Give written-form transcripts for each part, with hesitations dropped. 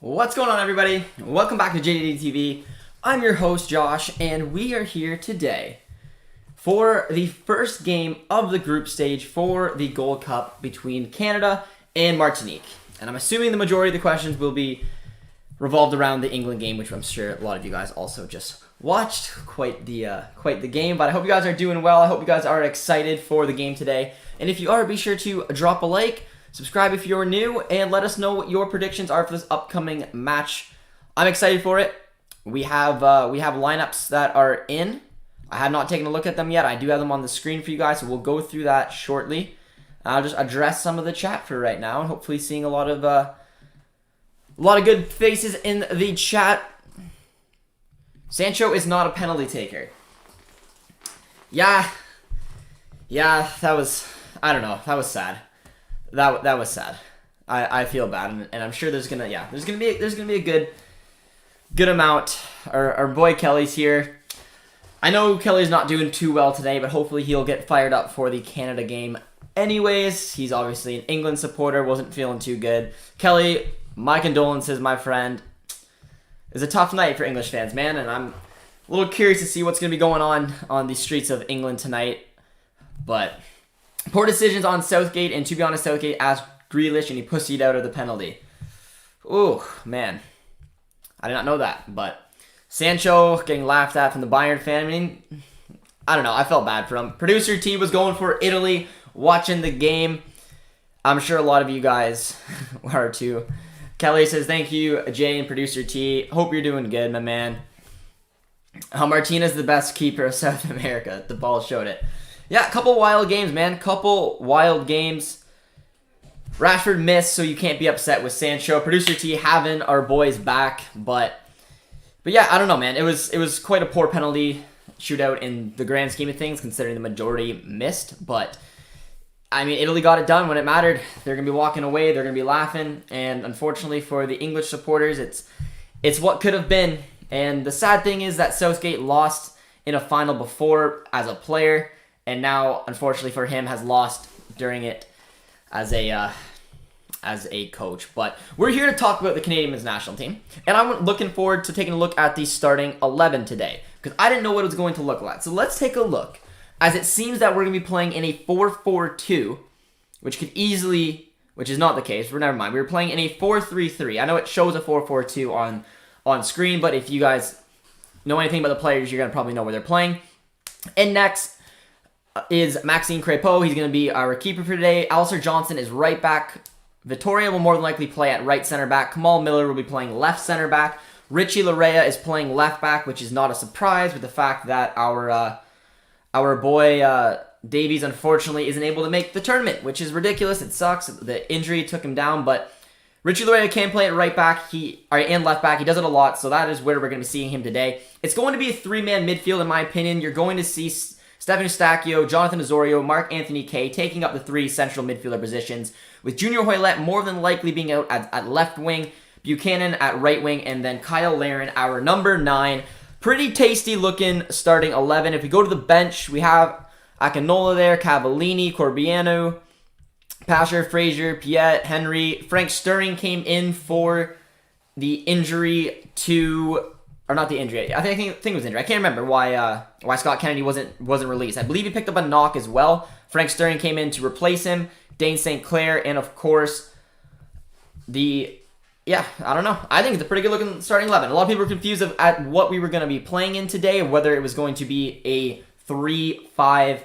What's going on, everybody? Welcome back to JJD TV. I'm your host, Josh, and we are here today for the first game of the group stage for the Gold Cup between Canada and Martinique. And I'm assuming the majority of the questions will be revolved around the England game, which I'm sure a lot of you guys also just watched. Quite the game, but I hope you guys are doing well. I hope you guys are excited for the game today. And if you are, be sure to drop a like, subscribe if you're new, and let us know what your predictions are for this upcoming match. I'm excited for it. We have lineups that are in. I have not taken a look at them yet. I do have them on the screen for you guys, so we'll go through that shortly. I'll just address some of the chat for right now, and hopefully seeing a lot of good faces in the chat. Sancho is not a penalty taker. Yeah, that was, I don't know, that was sad. That was sad. I feel bad, and I'm sure there's gonna be a good amount. Our boy Kelly's here. I know Kelly's not doing too well today, but hopefully he'll get fired up for the Canada game. Anyways, he's obviously an England supporter. Wasn't feeling too good. Kelly, my condolences, my friend. It's a tough night for English fans, man, and I'm a little curious to see what's gonna be going on the streets of England tonight, but. Poor decisions on Southgate, and to be honest, Southgate asked Grealish, and he pussied out of the penalty. Ooh, man. I did not know that, but Sancho getting laughed at from the Bayern fan. I mean, I don't know. I felt bad for him. Producer T was going for Italy, watching the game. I'm sure a lot of you guys are too. Kelly says, thank you, Jay and Producer T. Hope you're doing good, my man. Martinez the best keeper of South America. The ball showed it. Yeah, a couple wild games, man. Couple wild games. Rashford missed, so you can't be upset with Sancho. Producer T having our boys back, but yeah, I don't know, man. It was quite a poor penalty shootout in the grand scheme of things, considering the majority missed. But I mean, Italy got it done when it mattered. They're gonna be walking away. They're gonna be laughing, and unfortunately for the English supporters, it's what could have been. And the sad thing is that Southgate lost in a final before as a player. And now, unfortunately for him, has lost during it as a coach. But we're here to talk about the Canadian men's national team. And I'm looking forward to taking a look at the starting 11 today, because I didn't know what it was going to look like. So let's take a look, as it seems that we're going to be playing in a 4-4-2, which is not the case. But never mind. We were playing in a 4-3-3. I know it shows a 4-4-2 on screen, but if you guys know anything about the players, you're going to probably know where they're playing. And next is Maxime Crépeau. He's going to be our keeper for today. Alistair Johnson is right back. Vittoria will more than likely play at right center back. Kamal Miller will be playing left center back. Richie Larea is playing left back, which is not a surprise with the fact that our boy Davies unfortunately isn't able to make the tournament, which is ridiculous. It sucks. The injury took him down, but Richie Larea can play at right back and left back. He does it a lot, so that is where we're going to be seeing him today. It's going to be a three-man midfield, in my opinion. You're going to see Stephen Eustachio, Jonathan Osorio, Marc-Anthony Kaye taking up the three central midfielder positions, with Junior Hoilett more than likely being out at left wing, Buchanan at right wing, and then Kyle Larin, our number 9. Pretty tasty looking starting 11. If we go to the bench, we have Akinola there, Cavallini, Corbiano, Pasher, Fraser, Piet, Henry. Frank Stirring came in for the injury to... Or not the injury. I think it was injury. I can't remember why Scott Kennedy wasn't released. I believe he picked up a knock as well. Frank Stirring came in to replace him. Dane St. Clair, and of course I don't know. I think it's a pretty good looking starting 11. A lot of people were confused at what we were going to be playing in today, whether it was going to be a 3-5-2,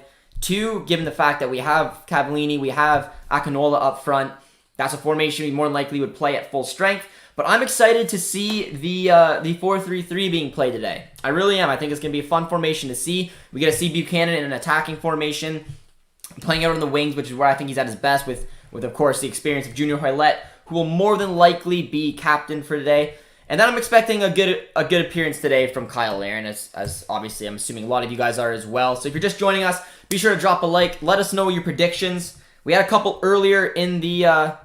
given the fact that we have Cavallini, we have Akinola up front. That's a formation we more than likely would play at full strength. But I'm excited to see the 4-3-3 being played today. I really am. I think it's going to be a fun formation to see. We get to see Buchanan in an attacking formation, playing out on the wings, which is where I think he's at his best with of course, the experience of Junior Hoilett, who will more than likely be captain for today. And then I'm expecting a good appearance today from Kyle Larin, as obviously I'm assuming a lot of you guys are as well. So if you're just joining us, be sure to drop a like. Let us know your predictions. We had a couple earlier in the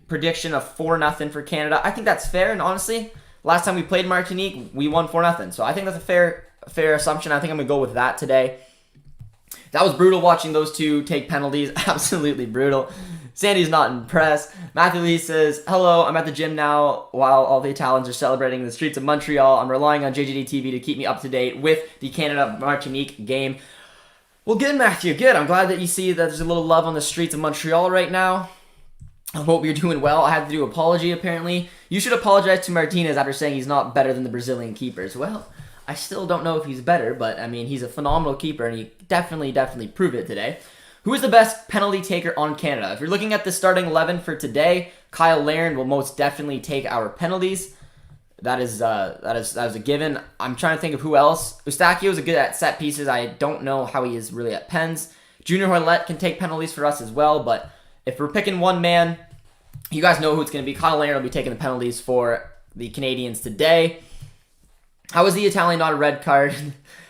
prediction of 4-0 for Canada. I think that's fair, and honestly, last time we played Martinique, we won 4-0. So I think that's a fair assumption. I think I'm going to go with that today. That was brutal watching those two take penalties. Absolutely brutal. Sandy's not impressed. Matthew Lee says, hello, I'm at the gym now while all the Italians are celebrating in the streets of Montreal. I'm relying on JJD TV to keep me up to date with the Canada-Martinique game. Well, good, Matthew, good. I'm glad that you see that there's a little love on the streets of Montreal right now. I hope you're doing well. I had to do an apology, apparently. You should apologize to Martinez after saying he's not better than the Brazilian keepers. Well, I still don't know if he's better, but, I mean, he's a phenomenal keeper, and he definitely proved it today. Who is the best penalty taker on Canada? If you're looking at the starting 11 for today, Kyle Larin will most definitely take our penalties. That is a given. I'm trying to think of who else. Eustachio is good at set pieces. I don't know how he is really at pens. Junior Hoylett can take penalties for us as well, but if we're picking one man, you guys know who it's going to be. Kyle Larin will be taking the penalties for the Canadians today. How is the Italian not a red card?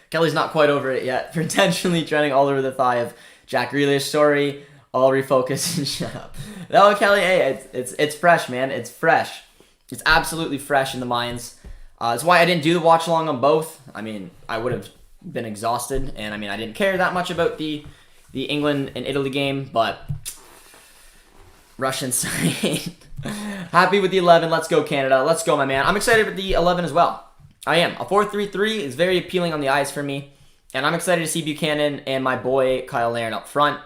Kelly's not quite over it yet for intentionally treading all over the thigh of Jack Grealish. Sorry, I'll refocus and shut up. No, Kelly, hey, it's fresh, man. It's fresh. It's absolutely fresh in the minds. That's why I didn't do the watch along on both. I mean, I would have been exhausted, and I mean, I didn't care that much about the England and Italy game, but Russian side. Happy with the 11. Let's go, Canada. Let's go, my man. I'm excited for the 11 as well. I am. A 4-3-3 is very appealing on the eyes for me, and I'm excited to see Buchanan and my boy Kyle Larin up front.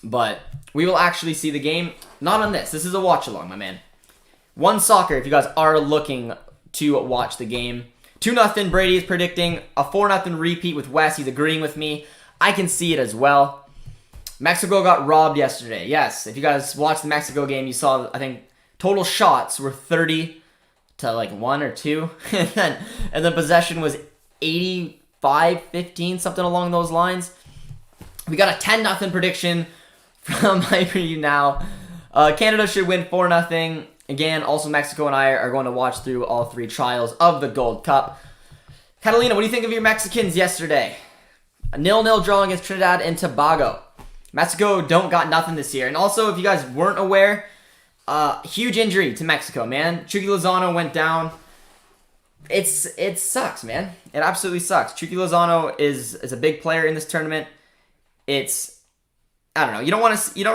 But we will actually see the game. Not on this. This is a watch-along, my man. One Soccer, if you guys are looking to watch the game. 2-0 Brady is predicting. A 4-0 repeat with Wes. He's agreeing with me. I can see it as well. Mexico got robbed yesterday. Yes, if you guys watched the Mexico game, you saw, I think, total shots were 30 to like 1 or 2. and then possession was 85-15, something along those lines. We got a 10-0 prediction from Hyper You Now. Canada should win 4-0. Again, also Mexico and I are going to watch through all 3 trials of the Gold Cup. Catalina, what do you think of your Mexicans yesterday? A 0-0 draw against Trinidad and Tobago. Mexico don't got nothing this year. And also, if you guys weren't aware, huge injury to Mexico, man. Chucky Lozano went down. It sucks, man. It absolutely sucks. Chucky Lozano is a big player in this tournament. I don't know. You don't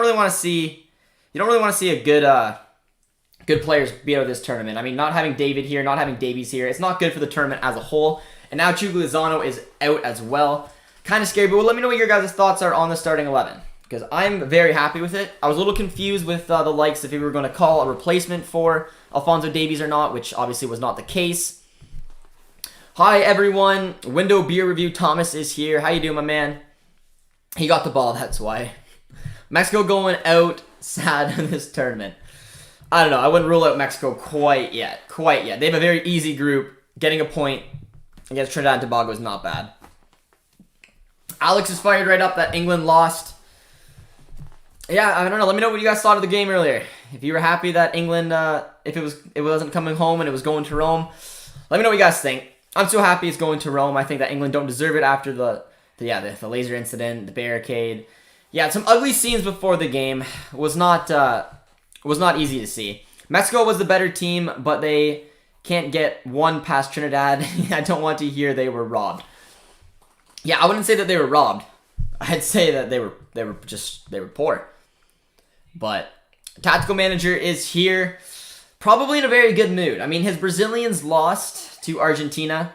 really want to see a good players be out of this tournament. I mean, not having David here, not having Davies here, it's not good for the tournament as a whole. And now Chucky Lozano is out as well. Kind of scary, but let me know what your guys' thoughts are on the starting 11. Because I'm very happy with it. I was a little confused with the likes if we were going to call a replacement for Alphonso Davies or not, which obviously was not the case. Hi, everyone. Window Beer Review Thomas is here. How you doing, my man? He got the ball, that's why. Mexico going out sad in this tournament. I don't know. I wouldn't rule out Mexico quite yet. They have a very easy group. Getting a point against Trinidad and Tobago is not bad. Alex is fired right up that England lost. Yeah, I don't know. Let me know what you guys thought of the game earlier. If you were happy that England, if it wasn't coming home and it was going to Rome, let me know what you guys think. I'm so happy it's going to Rome. I think that England don't deserve it after the laser incident, the barricade. Yeah, some ugly scenes before the game. Was not easy to see. Mexico was the better team, but they can't get one past Trinidad. I don't want to hear they were robbed. Yeah, I wouldn't say that they were robbed. I'd say that they were poor. But tactical manager is here, probably in a very good mood. I mean, his Brazilians lost to Argentina.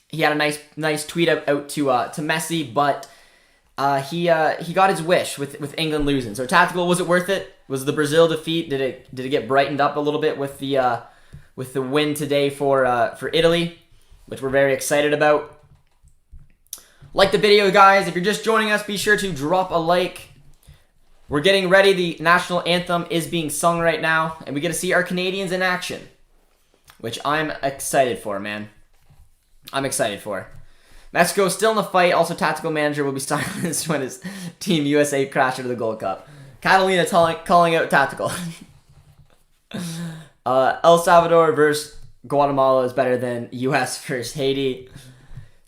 He had a nice tweet out to Messi, but he got his wish with England losing. So tactical, was it worth it? Was the Brazil defeat, did it get brightened up a little bit with the win today for Italy, which we're very excited about. Like the video, guys. If you're just joining us, be sure to drop a like. We're getting ready. The national anthem is being sung right now, and we get to see our Canadians in action, which I'm excited for, man. I'm excited for. Mexico still in the fight. Also, tactical manager will be silenced when his Team USA crashed into the Gold Cup. Catalina calling out tactical. El Salvador versus Guatemala is better than US versus Haiti.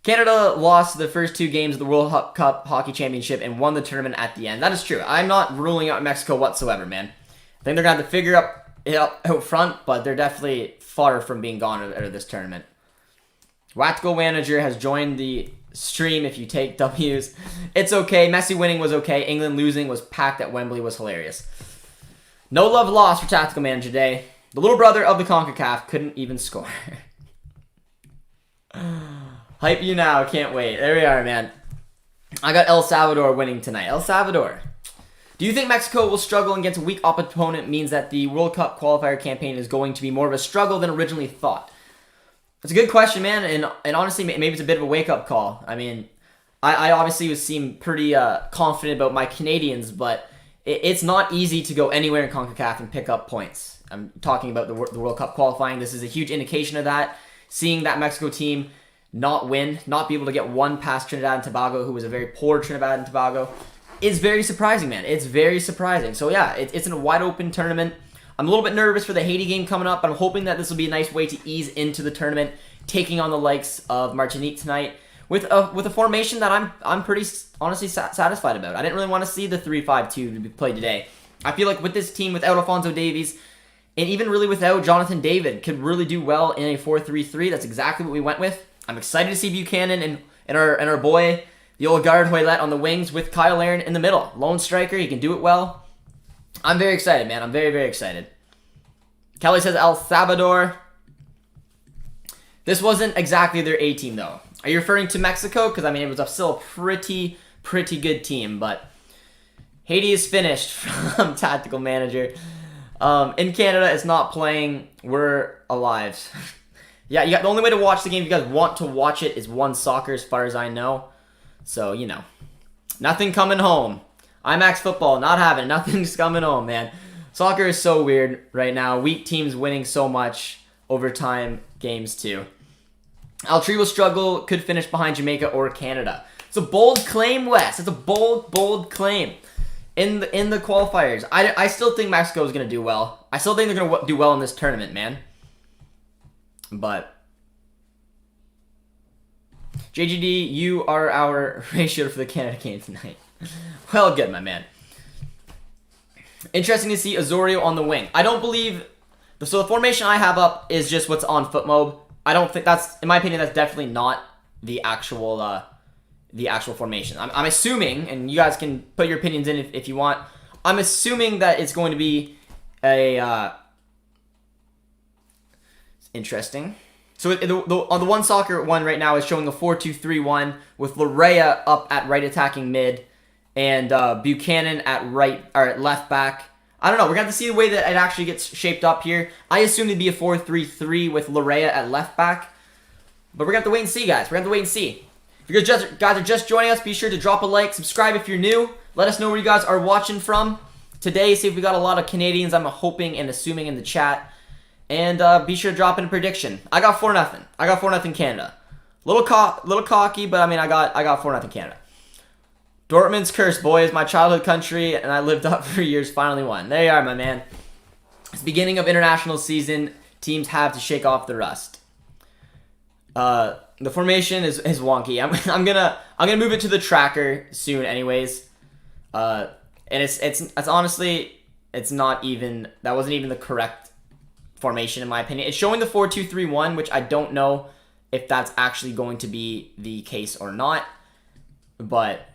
Canada lost the first 2 games of the World Cup Hockey Championship and won the tournament at the end. That is true. I'm not ruling out Mexico whatsoever, man. I think they're going to have to figure it out front, but they're definitely far from being gone out of this tournament. Tactical manager has joined the stream if you take W's. It's okay. Messi winning was okay. England losing was packed at Wembley was hilarious. No love lost for Tactical Manager Day. The little brother of the CONCACAF couldn't even score. Hype you now. Can't wait. There we are, man. I got El Salvador winning tonight. El Salvador. Do you think Mexico will struggle against a weak opponent means that the World Cup qualifier campaign is going to be more of a struggle than originally thought? It's a good question, man, and honestly, maybe it's a bit of a wake-up call. I mean, I obviously seem pretty confident about my Canadians, but it's not easy to go anywhere in CONCACAF and pick up points. I'm talking about the World Cup qualifying. This is a huge indication of that. Seeing that Mexico team not win, not be able to get one past Trinidad and Tobago, who was a very poor Trinidad and Tobago, is very surprising, man. It's very surprising. So yeah, it's a wide-open tournament. I'm a little bit nervous for the Haiti game coming up, but I'm hoping that this will be a nice way to ease into the tournament, taking on the likes of Martinique tonight with a formation that I'm pretty honestly satisfied about. I didn't really want to see the 3-5-2 to be played today. I feel like with this team, without Alphonso Davies, and even really without Jonathan David, could really do well in a 4-3-3. That's exactly what we went with. I'm excited to see Buchanan and our boy, the old guard Hoylett on the wings with Kyle Aaron in the middle. Lone striker, he can do it well. I'm very excited, man. I'm very, very excited. Kelly says El Salvador. This wasn't exactly their A team, though. Are you referring to Mexico? Because, I mean, it was still a pretty good team. But Haiti is finished from Tactical Manager. In Canada, it's not playing. We're alive. Yeah, the only way to watch the game if you guys want to watch it is One Soccer, as far as I know. So, you know. Nothing coming home. IMAX football, not having it. Nothing's coming home, man. Soccer is so weird right now. Weak teams winning so much. Overtime games, too. Altri will struggle. Could finish behind Jamaica or Canada. It's a bold claim, Wes. It's a bold claim. In the qualifiers. I still think Mexico is going to do well. I still think they're going to do well in this tournament, man. But JJD, you are our ratio for the Canada game tonight. Well, good, my man. Interesting to see Osorio on the wing. I don't believe... So the formation I have up is just what's on FootMob. I don't think that's... In my opinion, that's definitely not the actual formation. I'm assuming, and you guys can put your opinions in if you want. I'm assuming that it's going to be a... interesting. So on the One Soccer one right now is showing a 4-2-3-1 with Larea up at right attacking mid and Buchanan at right or at left back. I don't know. We're going to have to see the way that it actually gets shaped up here. I assume it'd be a 4-3-3 with Larea at left back. But we're going to have to wait and see, guys. We're going to have to wait and see. If you guys are just joining us, be sure to drop a like, subscribe if you're new. Let us know where you guys are watching from today. See if we got a lot of Canadians, I'm hoping and assuming, in the chat. And be sure to drop in a prediction. I got 4-0. I got 4-0 Canada. Little cocky, but I mean I got 4-0 Canada. Dortmund's cursed, boys. My childhood country, and I lived up for years. Finally won. There you are, my man. It's the beginning of international season. Teams have to shake off the rust. The formation is wonky. I'm gonna move it to the tracker soon, anyways. And it's honestly not even, that wasn't even the correct formation in my opinion. It's showing the 4-2-3-1, which I don't know if that's actually going to be the case or not. But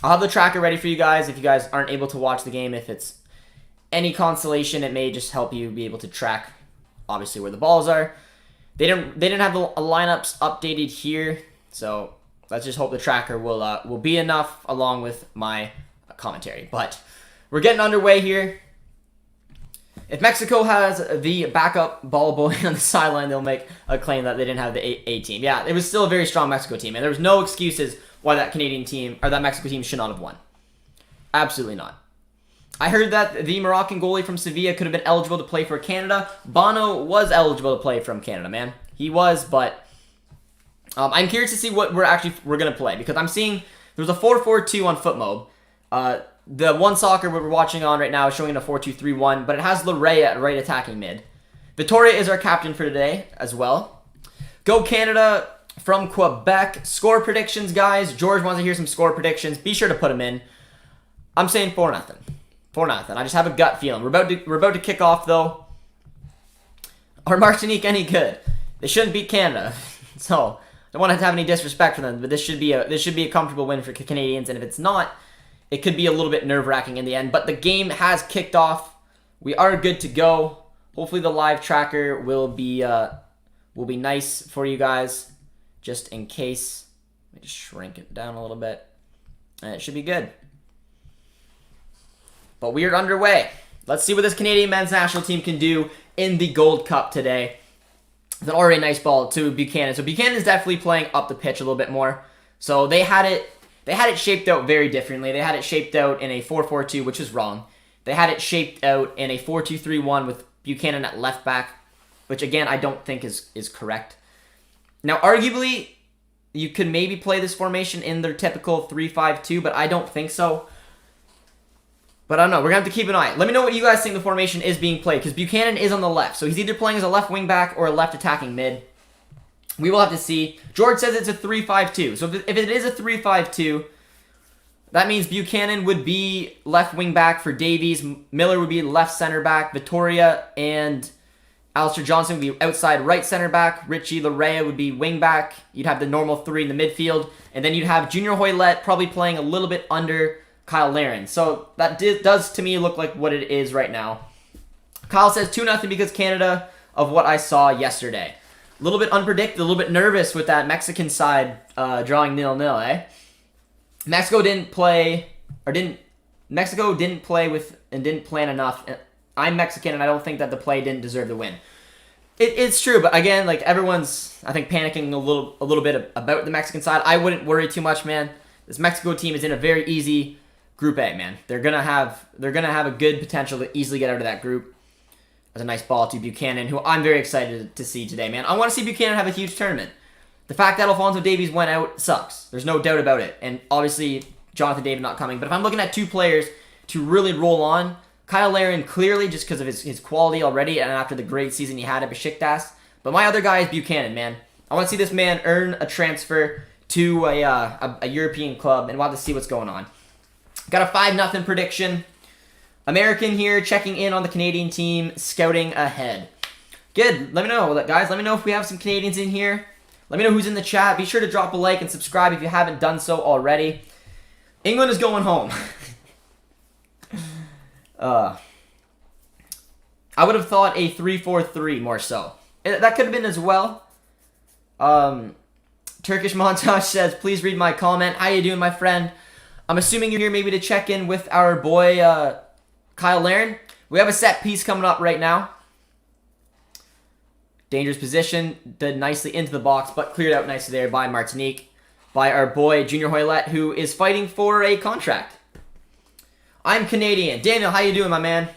I'll have the tracker ready for you guys if you guys aren't able to watch the game. If it's any consolation, it may just help you be able to track, obviously, where the balls are. They didn't have the lineups updated here, so let's just hope the tracker will be enough along with my commentary. But we're getting underway here. If Mexico has the backup ball boy on the sideline, they'll make a claim that they didn't have the A team. Yeah, it was still a very strong Mexico team, and there was no excuses why that Canadian team or that Mexico team should not have won. Absolutely not. I heard that the Moroccan goalie from Sevilla could have been eligible to play for Canada. Bono was eligible to play from Canada, man. He was, but I'm curious to see what we're going to play, because I'm seeing there's a 4-4-2 on FootMob. The One Soccer we're watching on right now is showing a 4-2-3-1, but it has Larea at right attacking mid. Victoria is our captain for today as well. Go Canada from Quebec. Score predictions, guys. George wants to hear some score predictions. Be sure to put them in. I'm saying 4-0. 4-0. I just have a gut feeling. We're about to kick off, though. Are Martinique any good? They shouldn't beat Canada. So, don't want to have any disrespect for them, but this should be a comfortable win for Canadians. And if it's not, it could be a little bit nerve-wracking in the end. But the game has kicked off. We are good to go. Hopefully the live tracker will be nice for you guys, just in case. Let me just shrink it down a little bit. And it should be good. But we are underway. Let's see what this Canadian men's national team can do in the Gold Cup today. It's an already nice ball to Buchanan. So Buchanan is definitely playing up the pitch a little bit more. So they had it shaped out very differently. They had it shaped out in a 4-4-2, which is wrong. They had it shaped out in a 4-2-3-1 with Buchanan at left back, which again I don't think is correct. Now, arguably, you could maybe play this formation in their typical 3-5-2, but I don't think so. But I don't know. We're going to have to keep an eye. Let me know what you guys think the formation is being played, because Buchanan is on the left. So he's either playing as a left wing back or a left attacking mid. We will have to see. George says it's a 3-5-2. So if it is a 3-5-2, that means Buchanan would be left wing back for Davies. Miller would be left center back. Vittoria and Alistair Johnson would be outside right center back. Richie Larea would be wing back. You'd have the normal three in the midfield. And then you'd have Junior Hoylett probably playing a little bit under Kyle Larin. So that does to me look like what it is right now. Kyle says 2-0 because Canada of what I saw yesterday. A little bit unpredictable, a little bit nervous with that Mexican side drawing 0-0, eh? Mexico didn't play with and didn't plan enough. I'm Mexican and I don't think that the play didn't deserve the win. It's true, but again, like everyone's I think panicking a little bit about the Mexican side. I wouldn't worry too much, man. This Mexico team is in a very easy Group A, man. They're gonna have a good potential to easily get out of that group. That's a nice ball to Buchanan, who I'm very excited to see today, man. I want to see Buchanan have a huge tournament. The fact that Alphonso Davies went out sucks. There's no doubt about it. And obviously, Jonathan David not coming. But if I'm looking at two players to really roll on, Kyle Larin clearly just because of his quality already and after the great season he had at Besiktas. But my other guy is Buchanan, man. I want to see this man earn a transfer to a European club, and we'll have to see what's going on. Got a 5-0 prediction. American here checking in on the Canadian team, scouting ahead. Good. Let me know, guys. Let me know if we have some Canadians in here. Let me know who's in the chat. Be sure to drop a like and subscribe if you haven't done so already. England is going home. I would have thought a 3-4-3 more so. That could have been as well. Turkish Montage says, please read my comment. How you doing, my friend? I'm assuming you're here maybe to check in with our boy, Kyle Larin. We have a set piece coming up right now. Dangerous position. Did nicely into the box, but cleared out nicely there by Martinique. By our boy, Junior Hoylett, who is fighting for a contract. I'm Canadian. Daniel, how you doing, my man?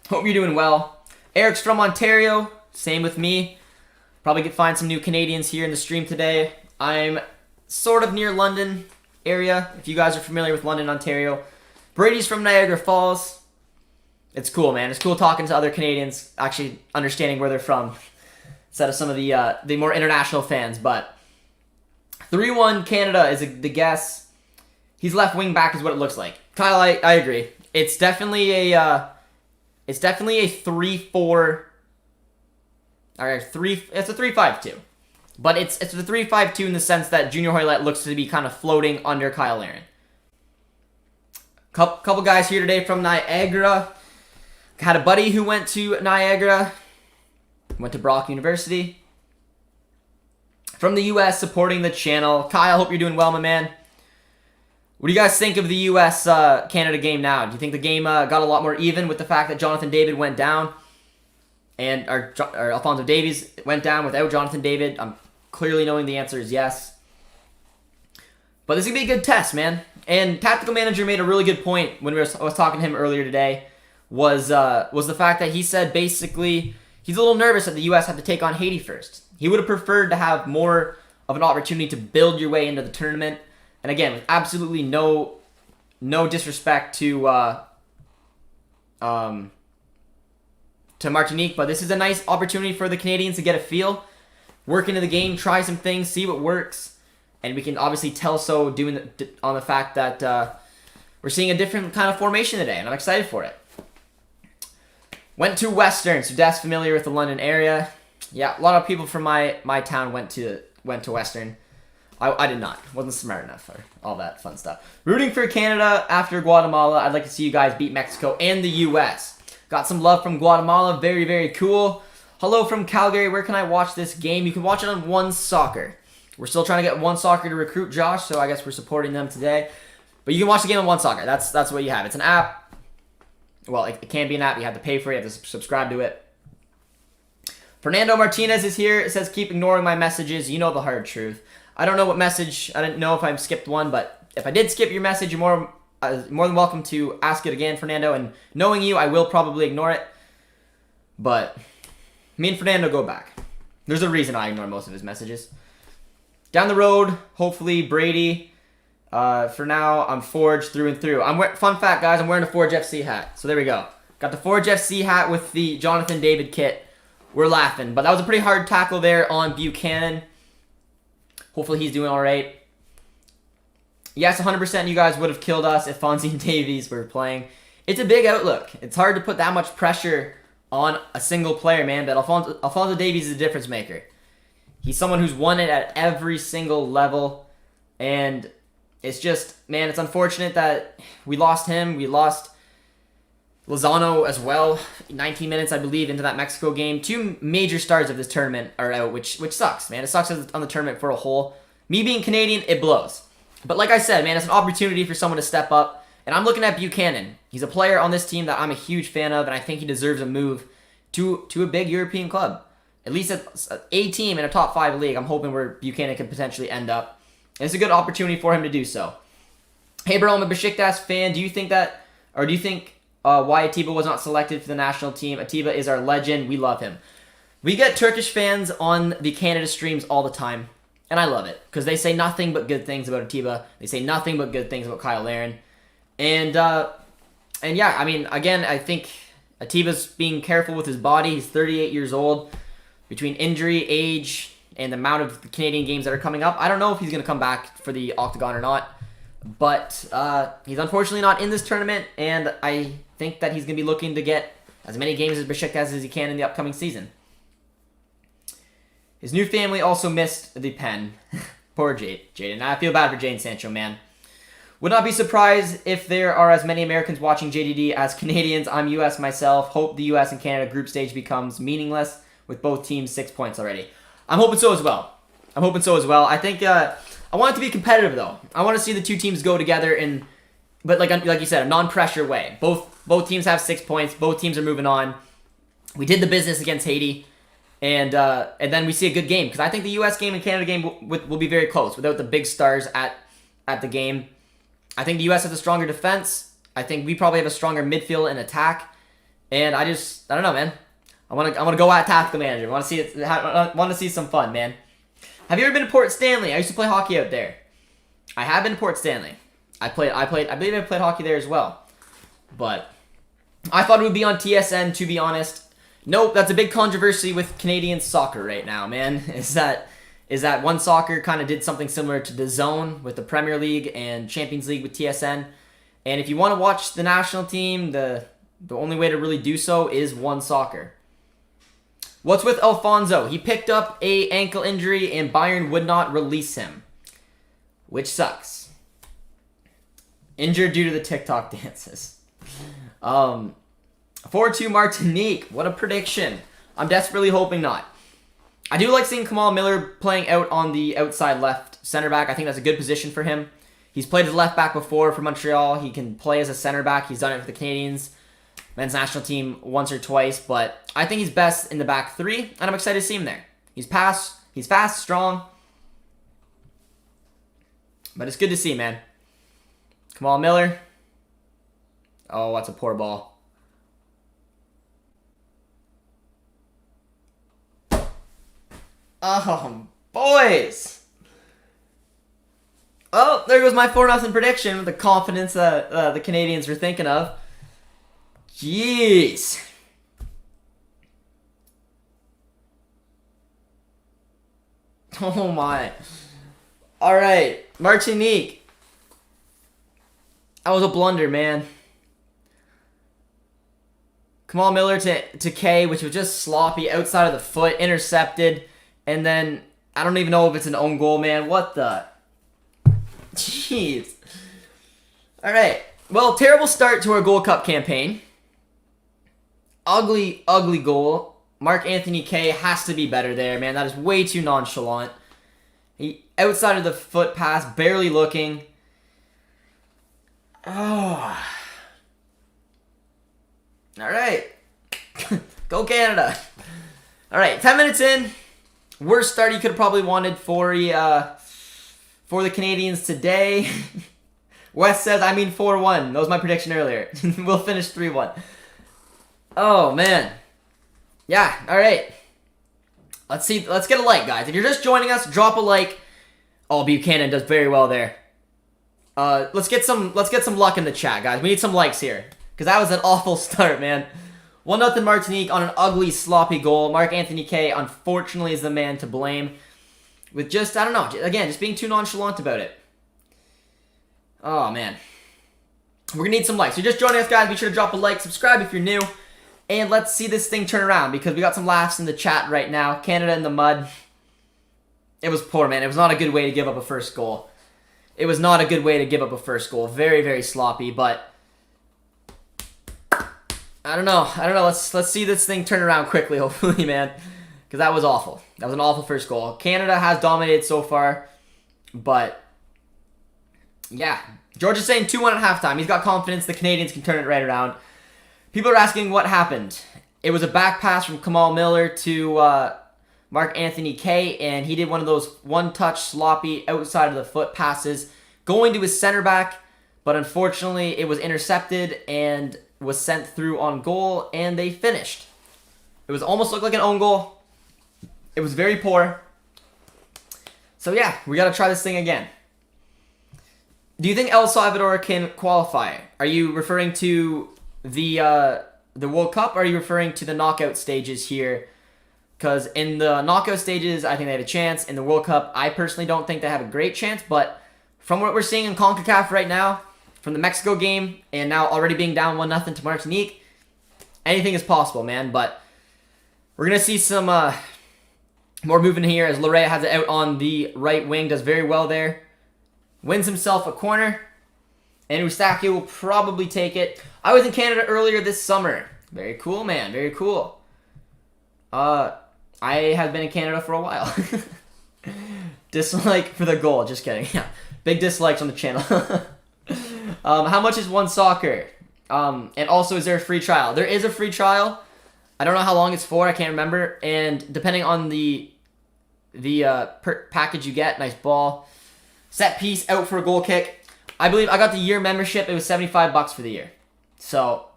Hope you're doing well. Eric's from Ontario. Same with me. Probably could find some new Canadians here in the stream today. I'm sort of near London area, if you guys are familiar with London, Ontario. Brady's from Niagara Falls. It's cool, man. It's cool talking to other Canadians, actually understanding where they're from, instead of some of the more international fans. But 3-1 Canada is the guess. He's left wing back is what it looks like. Kyle, I agree. It's definitely a 3-4. All right, it's a 3-5-2. But it's a 3-5-2 in the sense that Junior Hoylett looks to be kind of floating under Kyle Larin. Couple guys here today from Niagara. Had a buddy who went to Niagara. Went to Brock University. From the U.S. supporting the channel. Kyle, hope you're doing well, my man. What do you guys think of the U.S.-Canada game now? Do you think the game got a lot more even with the fact that Jonathan David went down? And our Alphonso Davies went down without Jonathan David? I'm clearly knowing the answer is yes. But this is going to be a good test, man. And Tactical Manager made a really good point when I was talking to him earlier today, was the fact that he said basically he's a little nervous that the U.S. have to take on Haiti first. He would have preferred to have more of an opportunity to build your way into the tournament. And again, with absolutely no disrespect to Martinique, but this is a nice opportunity for the Canadians to get a feel, work into the game, try some things, see what works, and we can obviously tell so on the fact that we're seeing a different kind of formation today, and I'm excited for it. Went to Western, so Des familiar with the London area. Yeah, a lot of people from my town went to went to Western. I did not. Wasn't smart enough for all that fun stuff. Rooting for Canada after Guatemala. I'd like to see you guys beat Mexico and the U.S. Got some love from Guatemala. Very, very cool. Hello from Calgary. Where can I watch this game? You can watch it on One Soccer. We're still trying to get One Soccer to recruit Josh, so I guess we're supporting them today. But you can watch the game on One Soccer. That's what you have. It's an app. Well, it can be an app. You have to pay for it. You have to subscribe to it. Fernando Martinez is here. It says, keep ignoring my messages. You know the hard truth. I don't know what message. I didn't know if I skipped one, but if I did skip your message, you're more than welcome to ask it again, Fernando. And knowing you, I will probably ignore it. But me and Fernando go back. There's a reason I ignore most of his messages. Down the road, hopefully Brady. For now, I'm Forge through and through. Fun fact, guys, I'm wearing a Forge FC hat. So there we go. Got the Forge FC hat with the Jonathan David kit. We're laughing. But that was a pretty hard tackle there on Buchanan. Hopefully he's doing all right. Yes, 100% you guys would have killed us if Fonzie and Davies were playing. It's a big outlook. It's hard to put that much pressure on a single player, man. But Alphonso Davies is a difference maker. He's someone who's won it at every single level. And it's just, man, it's unfortunate that we lost him. We lost Lozano as well. 19 minutes, I believe, into that Mexico game. Two major stars of this tournament are out, which sucks, man. It sucks on the tournament for a whole. Me being Canadian, it blows. But like I said, man, it's an opportunity for someone to step up. And I'm looking at Buchanan. He's a player on this team that I'm a huge fan of, and I think he deserves a move to a big European club. At least a team in a top 5 league. I'm hoping where Buchanan could potentially end up. And it's a good opportunity for him to do so. Hey, bro, I'm a Besiktas fan. Do you think why Atiba was not selected for the national team? Atiba is our legend. We love him. We get Turkish fans on the Canada streams all the time, and I love it because they say nothing but good things about Atiba. They say nothing but good things about Kyle Larin. And yeah, I mean, again, I think Atiba's being careful with his body. He's 38 years old. Between injury, age, and the amount of Canadian games that are coming up, I don't know if he's going to come back for the Octagon or not. But he's unfortunately not in this tournament, and I think that he's going to be looking to get as many games as Besiktas as he can in the upcoming season. His new family also missed the pen. Poor Jaden. I feel bad for Jadon Sancho, man. Would not be surprised if there are as many Americans watching JJD as Canadians. I'm U.S. myself. Hope the U.S. and Canada group stage becomes meaningless with both teams 6 points already. I'm hoping so as well. I think I want it to be competitive, though. I want to see the two teams go together but like you said, a non-pressure way. Both teams have 6 points. Both teams are moving on. We did the business against Haiti, and then we see a good game because I think the U.S. game and Canada game will be very close without the big stars at the game. I think the U.S. has a stronger defense. I think we probably have a stronger midfield and attack, and I don't know, man. I want to go at Tactical Manager. I want to see some fun, man. Have you ever been to Port Stanley? I used to play hockey out there. I have been to Port Stanley. I believe I played hockey there as well. But I thought it would be on TSN, to be honest. Nope, that's a big controversy with Canadian soccer right now, man. Is that One Soccer kind of did something similar to DAZN with the Premier League and Champions League with TSN. And if you want to watch the national team, the only way to really do so is One Soccer. What's with Alfonso? He picked up an ankle injury and Bayern would not release him, which sucks. Injured due to the TikTok dances. 4-2 Martinique. What a prediction. I'm desperately hoping not. I do like seeing Kamal Miller playing out on the outside left center back. I think that's a good position for him. He's played as left back before for Montreal. He can play as a center back. He's done it for the Canadians men's national team once or twice, but I think he's best in the back three, and I'm excited to see him there. He's fast, strong, but it's good to see, man. Kamal Miller. Oh, that's a poor ball. Oh, boys. Oh, there goes my 4-0 prediction with the confidence that the Canadians were thinking of. Jeez. Oh my. Alright, Martinique. That was a blunder, man. Kamal Miller to K, which was just sloppy outside of the foot, intercepted, and then I don't even know if it's an own goal, man. What the? Jeez. All right. Well, terrible start to our Gold Cup campaign. Ugly, ugly goal. Mark-Anthony Kaye has to be better there, man. That is way too nonchalant. He outside of the foot pass, barely looking. Oh. All right. Go Canada. All right, 10 minutes in. Worst start you could have probably wanted for the Canadians today. Wes says, I mean 4-1. That was my prediction earlier. We'll finish 3-1. Oh, man. Yeah, all right. Let's see. Let's get a like, guys. If you're just joining us, drop a like. Oh, Buchanan does very well there. Let's get some luck in the chat, guys. We need some likes here. Because that was an awful start, man. 1-0 Martinique on an ugly, sloppy goal. Mark-Anthony Kaye, unfortunately, is the man to blame. With just, I don't know, again, just being too nonchalant about it. Oh, man. We're going to need some likes. So you're just joining us, guys. Be sure to drop a like, subscribe if you're new. And let's see this thing turn around because we got some laughs in the chat right now. Canada in the mud. It was poor, man. It was not a good way to give up a first goal. It was not a good way to give up a first goal. Very, very sloppy, but I don't know. Let's see this thing turn around quickly, hopefully, man. Because that was awful. That was an awful first goal. Canada has dominated so far, but yeah. George is saying 2-1 at halftime. He's got confidence the Canadians can turn it right around. People are asking what happened. It was a back pass from Kamal Miller to Mark-Anthony Kaye, and he did one of those one-touch, sloppy, outside of the foot passes, going to his center back, but unfortunately it was intercepted and was sent through on goal, and they finished. It was almost looked like an own goal. It was very poor. So yeah, we got to try this thing again. Do you think El Salvador can qualify? Are you referring to the World Cup, or are you referring to the knockout stages here? Because in the knockout stages, I think they have a chance. In the World Cup, I personally don't think they have a great chance. But from what we're seeing in CONCACAF right now, from the Mexico game, and now already being down 1-0 to Martinique, anything is possible, man. But we're going to see some more movement here as Larea has it out on the right wing. Does very well there. Wins himself a corner. And Eustachio will probably take it. I was in Canada earlier this summer. Very cool, man. Very cool. I have been in Canada for a while. Dislike for the goal. Just kidding. Yeah. Big dislikes on the channel. How much is one soccer? And also, is there a free trial? There is a free trial. I don't know how long it's for. I can't remember. And depending on the package you get, nice ball. Set piece, out for a goal kick. I believe I got the year membership. It was $75 for the year. So,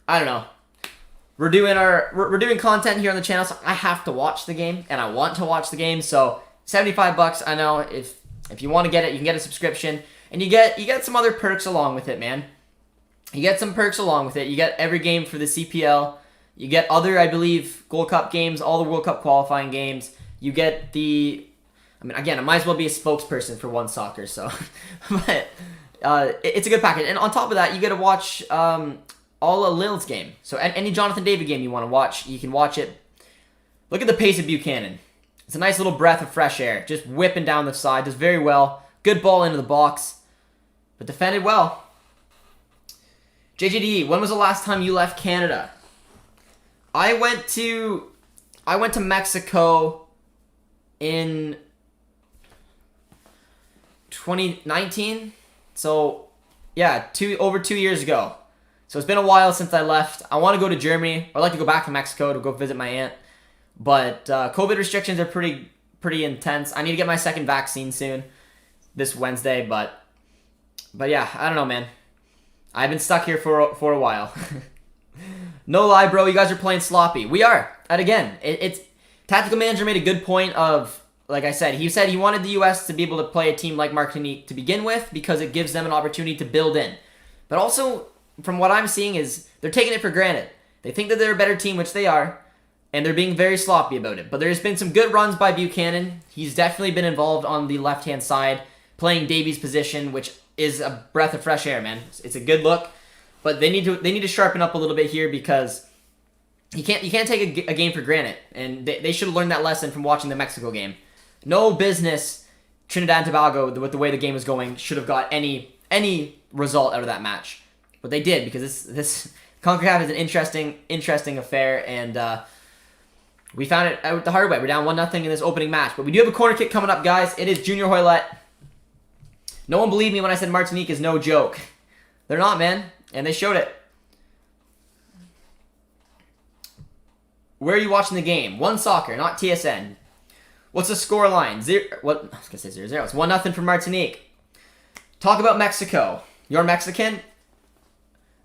I don't know. We're doing content here on the channel, so I have to watch the game, and I want to watch the game. So, $75. I know if you want to get it, you can get a subscription, and you get some other perks along with it, man. You get some perks along with it. You get every game for the CPL. You get other, I believe, Gold Cup games, all the World Cup qualifying games. You get the, I mean, again, I might as well be a spokesperson for One Soccer, so, but it's a good package. And on top of that, you get to watch all of Lille's game. So any Jonathan David game you want to watch, you can watch it. Look at the pace of Buchanan. It's a nice little breath of fresh air. Just whipping down the side. Does very well. Good ball into the box. But defended well. JJD, when was the last time you left Canada? I went to Mexico in 2019. So, yeah, over 2 years ago. So it's been a while since I left. I want to go to Germany. I'd like to go back to Mexico to go visit my aunt. But COVID restrictions are pretty intense. I need to get my second vaccine soon, this Wednesday. But yeah, I don't know, man. I've been stuck here for a while. No lie, bro. You guys are playing sloppy. We are. And again, it's tactical manager made a good point of, like I said, he said he wanted the U.S. to be able to play a team like Martinique to begin with because it gives them an opportunity to build in. But also, from what I'm seeing is they're taking it for granted. They think that they're a better team, which they are, and they're being very sloppy about it. But there's been some good runs by Buchanan. He's definitely been involved on the left-hand side, playing Davies' position, which is a breath of fresh air, man. It's a good look. But they need to sharpen up a little bit here because you can't take a game for granted. And they should have learned that lesson from watching the Mexico game. No business Trinidad and Tobago, with the way the game was going, should have got any result out of that match. But they did, because this CONCACAF is an interesting affair, and we found it out the hard way. We're down 1-0 in this opening match. But we do have a corner kick coming up, guys. It is Junior Hoylett. No one believed me when I said Martinique is no joke. They're not, man. And they showed it. Where are you watching the game? One Soccer, not TSN. What's the score line? What? I was going to say 0-0. It's 1-0 for Martinique. Talk about Mexico. You're Mexican?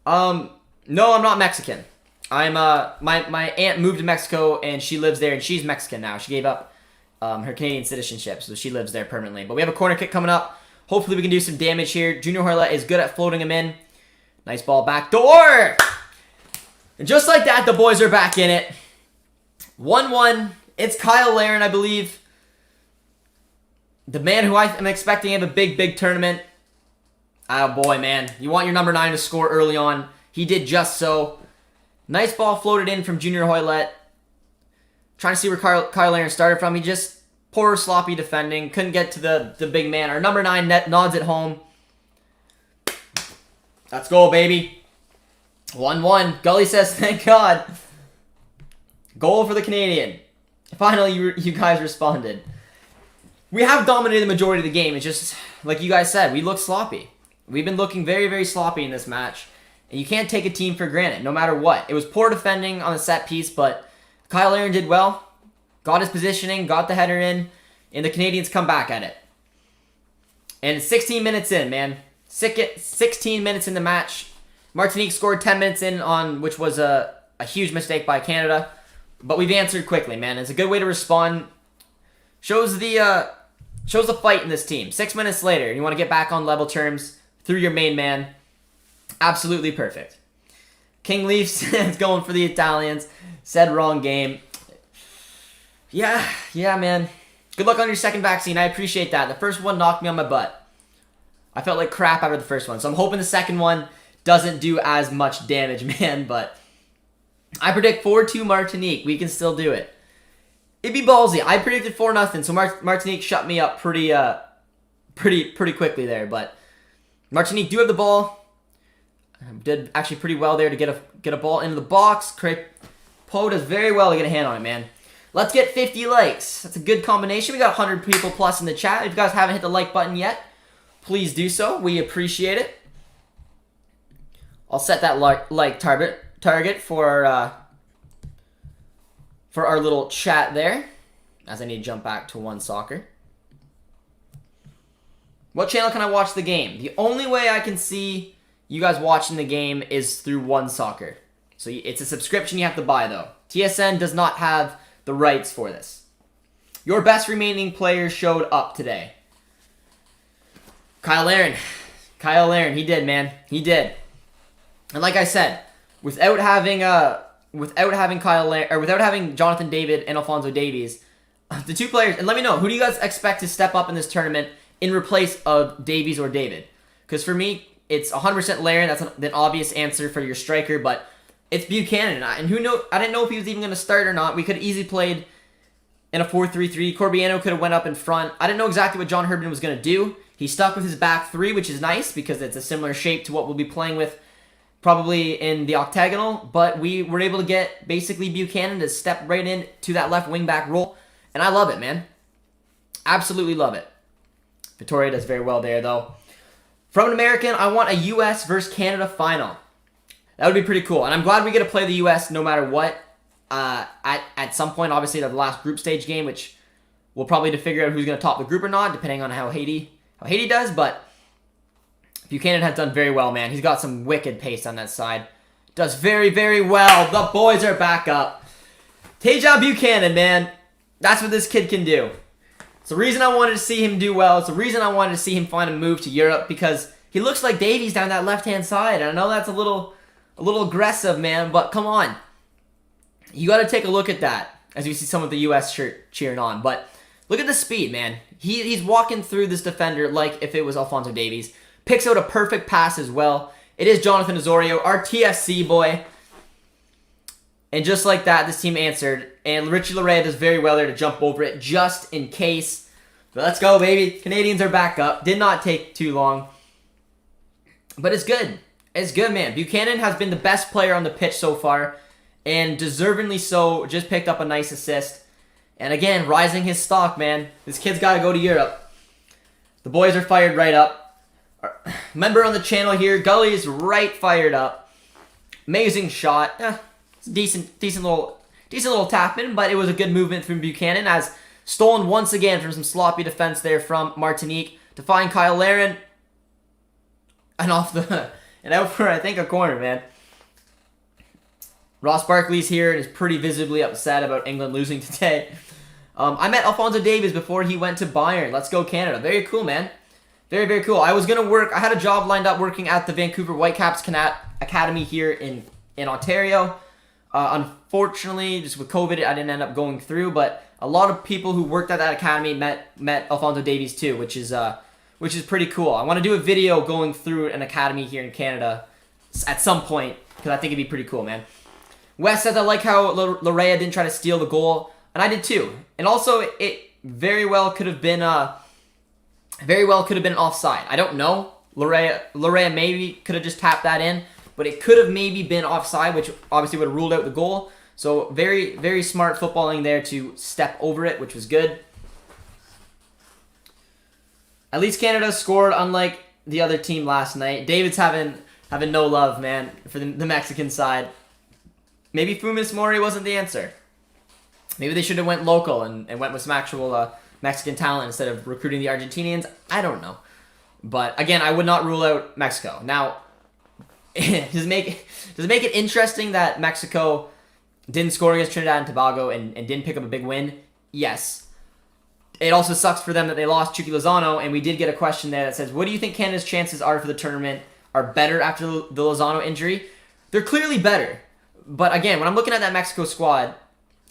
No, I'm not Mexican. I'm my aunt moved to Mexico and she lives there, and she's Mexican now. She gave up her Canadian citizenship, so she lives there permanently. But we have a corner kick coming up. Hopefully we can do some damage here. Junior Hoylett is good at floating him in. Nice ball back door. And just like that, the boys are back in it. 1-1. It's Kyle Larin, I believe. The man who I am expecting to have a big tournament. Oh boy, man. You want your number 9 to score early on. He did just so. Nice ball floated in from Junior Hoylett. Trying to see where Kyle Larin started from. He just poor sloppy defending. Couldn't get to the big man. Our number 9 net nods it home. Let's go, baby. 1-1. Gully says, thank God. Goal for the Canadian. Finally, you guys responded. We have dominated the majority of the game. It's just, like you guys said, we look sloppy. We've been looking very sloppy in this match. And you can't take a team for granted, no matter what. It was poor defending on the set piece, but Kyle Larin did well. Got his positioning, got the header in, and the Canadians come back at it. And it's 16 minutes in, man. 16 minutes in the match. Martinique scored 10 minutes in on, which was a huge mistake by Canada. But we've answered quickly, man. It's a good way to respond. Shows the fight in this team. 6 minutes later, and you want to get back on level terms through your main man. Absolutely perfect. King Leafs is going for the Italians. Said wrong game. Yeah, man. Good luck on your second vaccine. I appreciate that. The first one knocked me on my butt. I felt like crap after the first one. So I'm hoping the second one doesn't do as much damage, man. But I predict 4-2 Martinique. We can still do it. It'd be ballsy. I predicted 4-0, so Martinique shut me up pretty quickly there. But Martinique do have the ball. Did actually pretty well there to get a ball into the box. Poe does very well to get a hand on it, man. Let's get 50 likes. That's a good combination. We got 100 people plus in the chat. If you guys haven't hit the like button yet, please do so. We appreciate it. I'll set that like target for our little chat there, as I need to jump back to One Soccer. What channel can I watch the game? The only way I can see you guys watching the game is through One Soccer. So it's a subscription you have to buy, though. TSN does not have the rights for this. Your best remaining players showed up today. Kyle Larin. Kyle Larin, he did, man. He did. And like I said, without having Kyle Larin, or without having Jonathan David and Alphonso Davies, the two players, and let me know, who do you guys expect to step up in this tournament in replace of Davies or David? Because for me, it's 100% Larin. That's the obvious answer for your striker, but it's Buchanan. And I didn't know if he was even going to start or not. We could have easily played in a 4-3-3. Corbiano could have went up in front. I didn't know exactly what John Herdman was going to do. He stuck with his back three, which is nice because it's a similar shape to what we'll be playing with probably in the octagonal. But we were able to get basically Buchanan to step right into that left wing back role. And I love it, man. Absolutely love it. Victoria does very well there, though. From an American, I want a U.S. versus Canada final. That would be pretty cool. And I'm glad we get to play the U.S. no matter what. At some point, obviously, the last group stage game, which we'll probably to figure out who's going to top the group or not, depending on how Haiti does. But Buchanan has done very well, man. He's got some wicked pace on that side. Does very well. The boys are back up. Tejan Buchanan, man. That's what this kid can do. It's the reason I wanted to see him do well. It's the reason I wanted to see him find a move to Europe, because he looks like Davies down that left-hand side. And I know that's a little aggressive, man, but come on. You got to take a look at that as you see some of the U.S. shirt cheering on. But look at the speed, man. He's walking through this defender like if it was Alphonso Davies. Picks out a perfect pass as well. It is Jonathan Osorio, our TFC boy. And just like that, this team answered. And Richie Larea does very well there to jump over it just in case. But let's go, baby. Canadians are back up. Did not take too long. But it's good. It's good, man. Buchanan has been the best player on the pitch so far. And deservingly so. Just picked up a nice assist. And again, rising his stock, man. This kid's got to go to Europe. The boys are fired right up. Member on the channel here, Gully is right fired up. Amazing shot. Decent little tap in, but it was a good movement from Buchanan as stolen once again from some sloppy defense there from Martinique to find Kyle Larin. And out for, I think, a corner, man. Ross Barkley's here and is pretty visibly upset about England losing today. I met Alphonso Davies before he went to Bayern. Let's go Canada. Very cool, man. Very, very cool. I had a job lined up working at the Vancouver Whitecaps Academy here in Ontario. Unfortunately, just with COVID, I didn't end up going through, but a lot of people who worked at that academy met Alphonso Davies too, which is pretty cool. I want to do a video going through an academy here in Canada at some point, because I think it'd be pretty cool, man. Wes says, I like how Larea didn't try to steal the goal, and I did too. And also, it very well could have been an offside. I don't know. Larea maybe could have just tapped that in, but it could have maybe been offside, which obviously would have ruled out the goal. So very, very smart footballing there to step over it, which was good. At least Canada scored, unlike the other team last night. David's having no love, man, for the Mexican side. Maybe Funes Mori wasn't the answer. Maybe they should have went local and went with some actual Mexican talent instead of recruiting the Argentinians. I don't know. But again, I would not rule out Mexico. Now, does it make it interesting that Mexico didn't score against Trinidad and Tobago and didn't pick up a big win? Yes. It also sucks for them that they lost Chucky Lozano, and we did get a question there that says, what do you think Canada's chances are for the tournament are better after the Lozano injury? They're clearly better. But again, when I'm looking at that Mexico squad,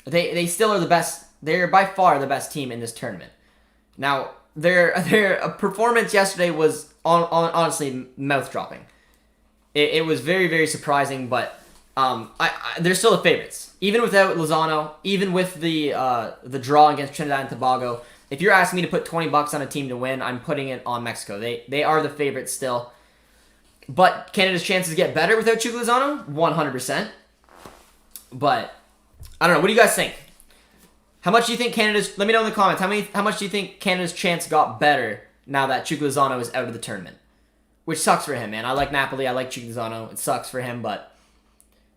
they still are the best. They're by far the best team in this tournament. Now, their performance yesterday was honestly mouth-dropping. It was very, very surprising, but they're still the favorites. Even without Lozano, even with the draw against Trinidad and Tobago, if you're asking me to put $20 on a team to win, I'm putting it on Mexico. They are the favorites still. But Canada's chances get better without Chucky Lozano? 100%. But, I don't know. What do you guys think? How much do you think Canada's... Let me know in the comments. How much do you think Canada's chance got better now that Chucky Lozano is out of the tournament? Which sucks for him, man. I like Napoli. I like Chucky Lozano. It sucks for him, but...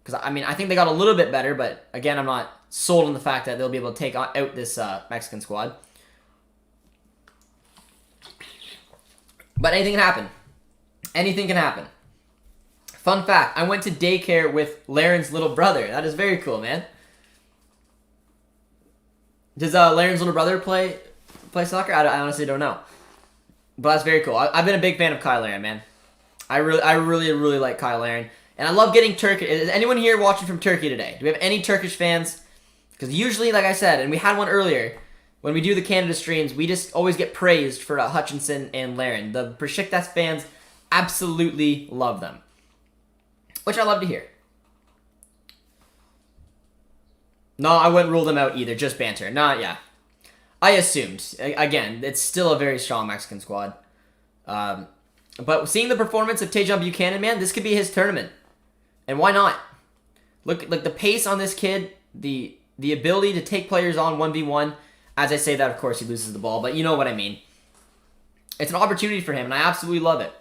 Because, I mean, I think they got a little bit better, but, again, I'm not sold on the fact that they'll be able to take out this Mexican squad. But anything can happen. Anything can happen. Fun fact, I went to daycare with Laren's little brother. That is very cool, man. Does Laren's little brother play soccer? I honestly don't know. But that's very cool. I've been a big fan of Kyle Larin, man. I really like Kyle Larin. And I love getting Turkish. Is anyone here watching from Turkey today? Do we have any Turkish fans? Because usually, like I said, and we had one earlier, when we do the Canada streams, we just always get praised for Hutchinson and Larin. The Besiktas fans absolutely love them. Which I love to hear. No, I wouldn't rule them out either. Just banter. Yeah. I assumed. Again, it's still a very strong Mexican squad. But seeing the performance of Tejan Buchanan, man, this could be his tournament. And why not? Look, like the pace on this kid, the ability to take players on 1v1. As I say that, of course, he loses the ball, but you know what I mean. It's an opportunity for him, and I absolutely love it.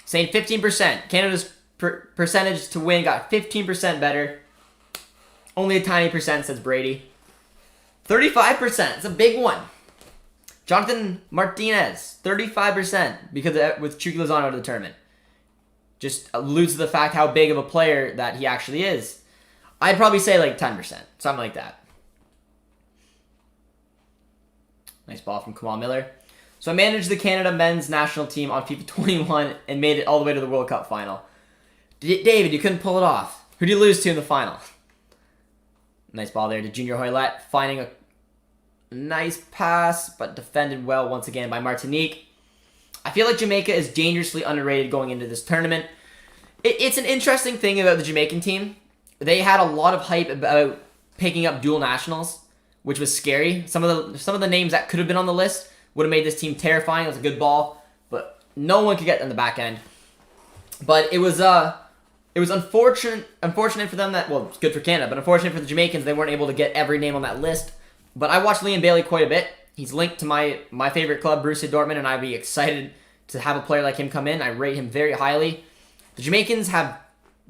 Saying 15%. Canada's percentage to win got 15% better. Only a tiny percent, says Brady. 35%. It's a big one. Jonathan Martinez, 35% because with Chucky Lozano out of the tournament. Just alludes to the fact how big of a player that he actually is. I'd probably say like 10%. Something like that. Nice ball from Kamal Miller. So I managed the Canada men's national team on FIFA 21 and made it all the way to the World Cup final. David, you couldn't pull it off. Who did you lose to in the final? Nice ball there to Junior Hoylett, finding a nice pass, but defended well once again by Martinique. I feel like Jamaica is dangerously underrated going into this tournament. It's an interesting thing about the Jamaican team. They had a lot of hype about picking up dual nationals, which was scary. Some of the names that could have been on the list would have made this team terrifying. It was a good ball, but no one could get in the back end. But it was unfortunate for them that, well, it's good for Canada, but unfortunate for the Jamaicans, they weren't able to get every name on that list. But I watched Liam Bailey quite a bit. He's linked to my favorite club, Borussia Dortmund, and I'd be excited to have a player like him come in. I rate him very highly. The Jamaicans have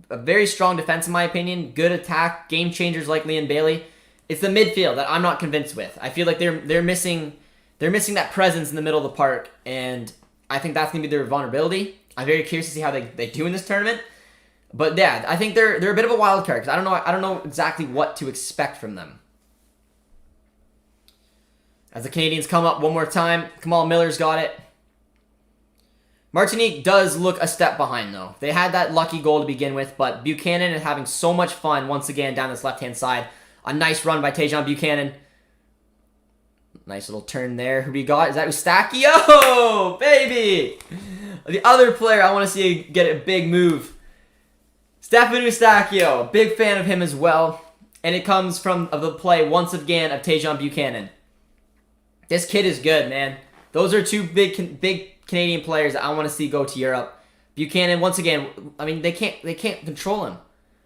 a very strong defense, in my opinion. Good attack, game changers like Liam Bailey. It's the midfield that I'm not convinced with. I feel like they're missing that presence in the middle of the park, and I think that's gonna be their vulnerability. I'm very curious to see how they do in this tournament. But yeah, I think they're a bit of a wild card because I don't know exactly what to expect from them. As the Canadians come up one more time, Kamal Miller's got it. Martinique does look a step behind, though. They had that lucky goal to begin with, but Buchanan is having so much fun once again down this left-hand side. A nice run by Tejan Buchanan. Nice little turn there. Who we got? Is that Eustachio? Baby! The other player I want to see get a big move. Stefan Eustachio. Big fan of him as well. And it comes from the play, once again, of Tejan Buchanan. This kid is good, man. Those are two big Canadian players that I want to see go to Europe. Buchanan, once again, I mean, they can't control him.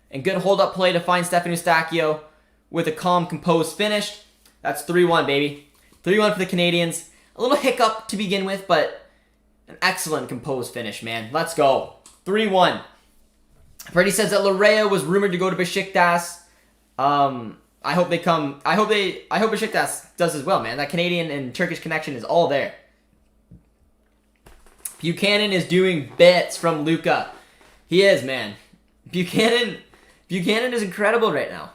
And good hold-up play to find Stefan Eustachio with a calm, composed finish. That's 3-1, baby. 3-1 for the Canadians. A little hiccup to begin with, but an excellent composed finish, man. Let's go. 3-1. Freddie says that Larea was rumored to go to Besiktas. I hope they come. I hope Besiktas does as well, man. That Canadian and Turkish connection is all there. Buchanan is doing bits from Luka. He is, man. Buchanan is incredible right now.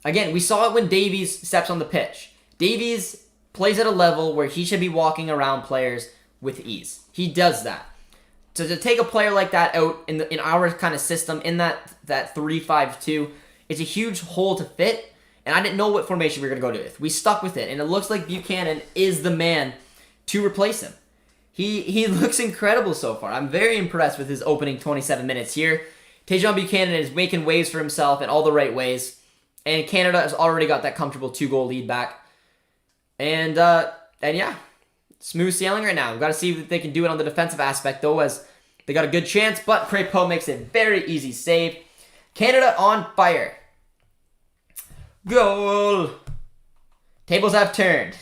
Again, we saw it when Davies steps on the pitch. Davies plays at a level where he should be walking around players with ease. He does that. So to take a player like that out in our kind of system, in that 3-5-2, it's a huge hole to fit, and I didn't know what formation we were going to go with. We stuck with it, and it looks like Buchanan is the man to replace him. He looks incredible so far. I'm very impressed with his opening 27 minutes here. Tejan Buchanan is making waves for himself in all the right ways, and Canada has already got that comfortable 2-goal lead back. And yeah, smooth sailing right now. We've got to see if they can do it on the defensive aspect, though, as they got a good chance, but Crépeau makes a very easy save. Canada on fire. Goal. Tables have turned.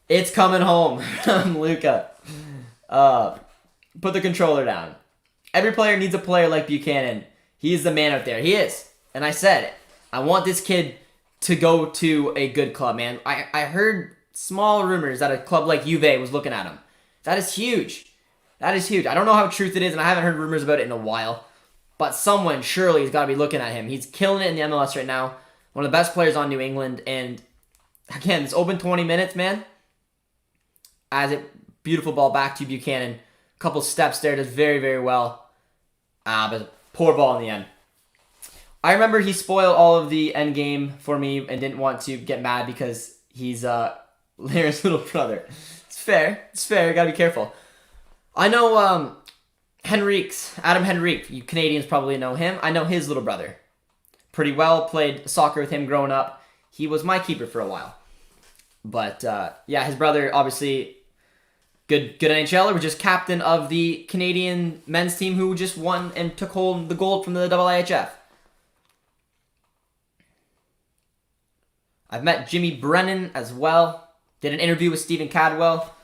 It's coming home from Luka. Put the controller down. Every player needs a player like Buchanan. He is the man out there. He is. And I said it. I want this kid to go to a good club, man. I heard small rumors that a club like Juve was looking at him. That is huge. That is huge. I don't know how truth it is, and I haven't heard rumors about it in a while. But someone surely has got to be looking at him. He's killing it in the MLS right now. One of the best players on New England. And again, this open 20 minutes, man. As it beautiful ball back to Buchanan. A couple steps there, does very, very well. But poor ball in the end. I remember he spoiled all of the end game for me and didn't want to get mad because he's Larry's little brother. It's fair. It's fair. You gotta be careful. I know Adam Henrique. You Canadians probably know him. I know his little brother pretty well. Played soccer with him growing up. He was my keeper for a while. But yeah, his brother obviously good NHLer, was just captain of the Canadian men's team who just won and took home the gold from the IIHF. I've met Jimmy Brennan as well. Did an interview with Stephen Cadwell.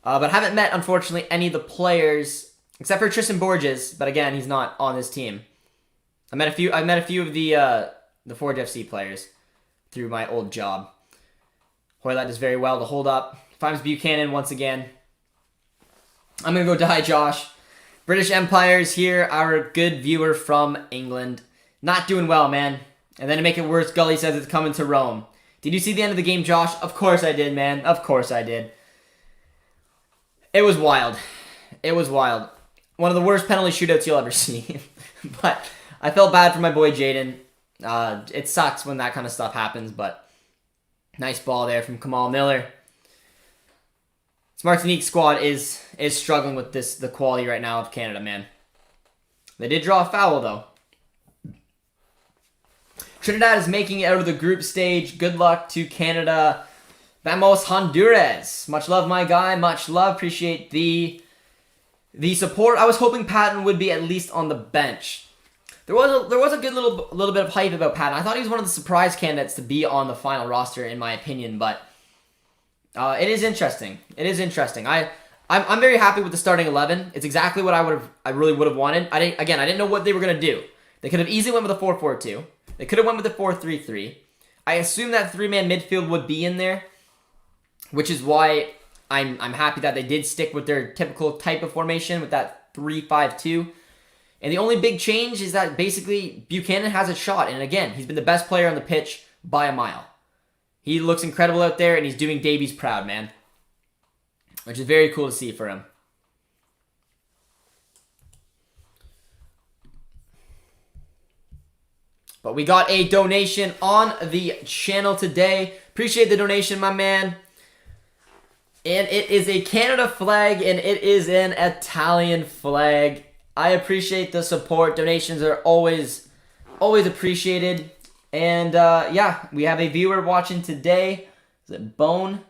But haven't met, unfortunately, any of the players, except for Tristan Borges. But again, he's not on this team. I met a few of the Forge FC players through my old job. Hoylett does very well to hold up. Finds Buchanan once again. I'm going to go die, Josh. British Empire's here, our good viewer from England. Not doing well, man. And then to make it worse, Gully says it's coming to Rome. Did you see the end of the game, Josh? Of course I did, man. Of course I did. It was wild. It was wild. One of the worst penalty shootouts you'll ever see. But I felt bad for my boy Jaden. It sucks when that kind of stuff happens, but nice ball there from Kamal Miller. This Martinique squad is struggling with the quality right now of Canada, man. They did draw a foul, though. Trinidad is making it out of the group stage. Good luck to Canada. Vamos Honduras. Much love, my guy. Much love. Appreciate the support. I was hoping Patton would be at least on the bench. There was a good little bit of hype about Patton. I thought he was one of the surprise candidates to be on the final roster, in my opinion. But it is interesting. It is interesting. I'm very happy with the starting 11. It's exactly what I really would have wanted. I didn't know what they were gonna do. They could have easily went with a 4-4-2. They could have went with a 4-3-3. I assume that 3-man midfield would be in there, which is why I'm happy that they did stick with their typical type of formation with that 3-5-2. And the only big change is that basically Buchanan has a shot. And again, he's been the best player on the pitch by a mile. He looks incredible out there, and he's doing Davies proud, man. Which is very cool to see for him. But we got a donation on the channel today. Appreciate the donation, my man. And it is a Canada flag, and it is an Italian flag. I appreciate the support. Donations are always appreciated. And yeah, we have a viewer watching today. Is it Bone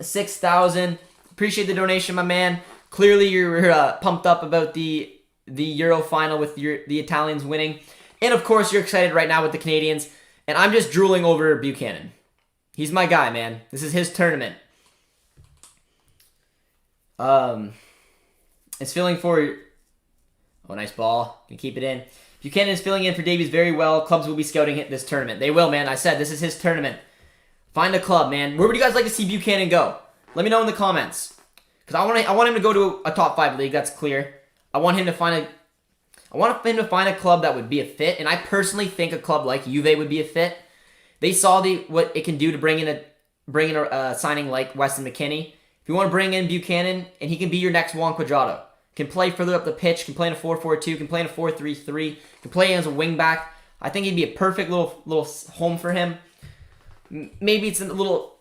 6000? Appreciate the donation, my man. Clearly, you're pumped up about the Euro final with the Italians winning, and of course, you're excited right now with the Canadians. And I'm just drooling over Buchanan. He's my guy, man. This is his tournament. It's filling for. Oh, nice ball. Can keep it in. Buchanan is filling in for Davies very well. Clubs will be scouting this tournament. They will, man. I said this is his tournament. Find a club, man. Where would you guys like to see Buchanan go? Let me know in the comments. Because I want him to go to a top 5 league. That's clear. I want him to find a club that would be a fit. And I personally think a club like Juve would be a fit. They saw what it can do to bring in a signing like Weston McKennie. If you want to bring in Buchanan, and he can be your next Juan Cuadrado. Can play further up the pitch, can play in a 4-4-2, can play in a 4-3-3, can play as a wing back. I think he'd be a perfect little home for him. Maybe it's a little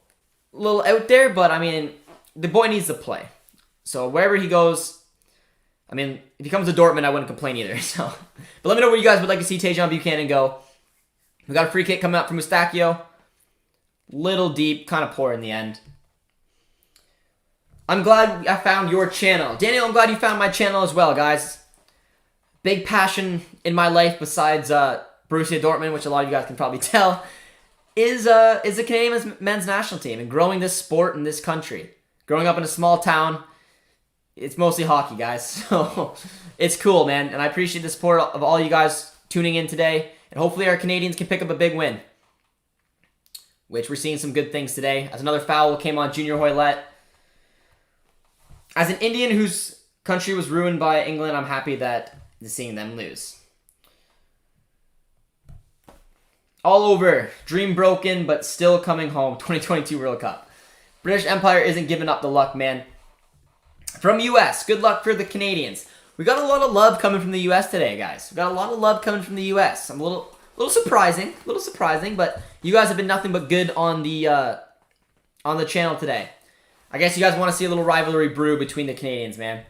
out there, but I mean, the boy needs to play. So wherever he goes, I mean, if he comes to Dortmund, I wouldn't complain either. So, but let me know where you guys would like to see Tajon Buchanan go. We got a free kick coming up from Mustachio. Little deep, kind of poor in the end. I'm glad I found your channel. Daniel, I'm glad you found my channel as well, guys. Big passion in my life besides Borussia Dortmund, which a lot of you guys can probably tell, is the Canadian men's national team and growing this sport in this country. Growing up in a small town, it's mostly hockey, guys. So it's cool, man. And I appreciate the support of all you guys tuning in today. And hopefully our Canadians can pick up a big win, which we're seeing some good things today. As another foul came on Junior Hoylett. As an Indian whose country was ruined by England, I'm happy that seeing them lose. All over. Dream broken, but still coming home. 2022 World Cup. British Empire isn't giving up the luck, man. From U.S., good luck for the Canadians. We got a lot of love coming from the U.S. today, guys. We got a lot of love coming from the U.S. I'm a little surprising, but you guys have been nothing but good on the channel today. I guess you guys want to see a little rivalry brew between the Canadians, man.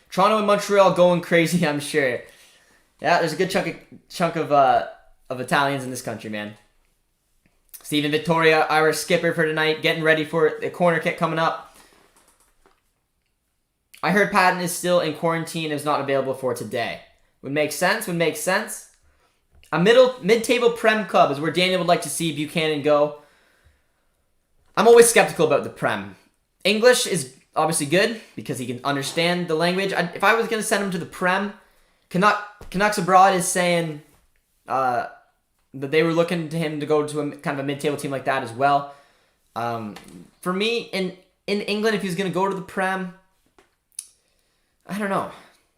Toronto and Montreal going crazy, I'm sure. Yeah, there's a good chunk of Italians in this country, man. Steven Vittoria, Irish skipper for tonight, getting ready for the corner kick coming up. I heard Patton is still in quarantine and is not available for today. Would make sense. A mid-table Prem club is where Daniel would like to see Buchanan go. I'm always skeptical about the Prem. English is obviously good because he can understand the language. If I was going to send him to the Prem, Canucks Abroad is saying that they were looking to him to go to a kind of a mid-table team like that as well. For me, in England, if he's going to go to the Prem, I don't know.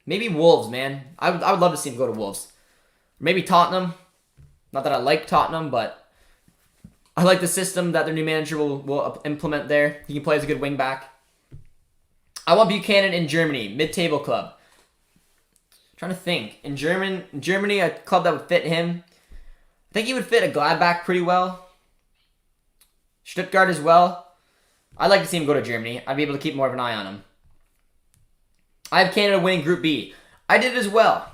Maybe Wolves, man. I would love to see him go to Wolves. Maybe Tottenham. Not that I like Tottenham, but I like the system that their new manager will implement there. He can play as a good wing back. I want Buchanan in Germany, mid-table club. I'm trying to think. In Germany, a club that would fit him. I think he would fit a Gladbach pretty well. Stuttgart as well. I'd like to see him go to Germany. I'd be able to keep more of an eye on him. I have Canada winning Group B. I did as well.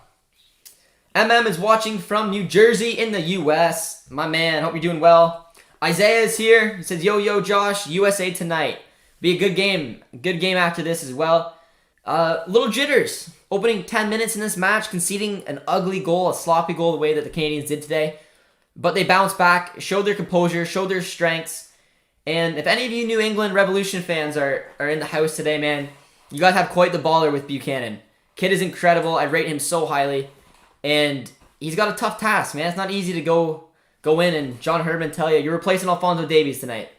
is watching from New Jersey in the U.S. My man, hope you're doing well. Isaiah is here. He says, yo, Josh, USA tonight. Be a good game. Good game after this as well. Little jitters. Opening 10 minutes in this match, conceding an ugly goal, a sloppy goal the way that the Canadians did today. But they bounced back, showed their composure, showed their strengths. And if any of you New England Revolution fans are in the house today, man, you guys have quite the baller with Buchanan. Kid is incredible. I rate him so highly. And he's got a tough task, man. It's not easy to go in and John Herdman tell you, you're replacing Alphonso Davies tonight.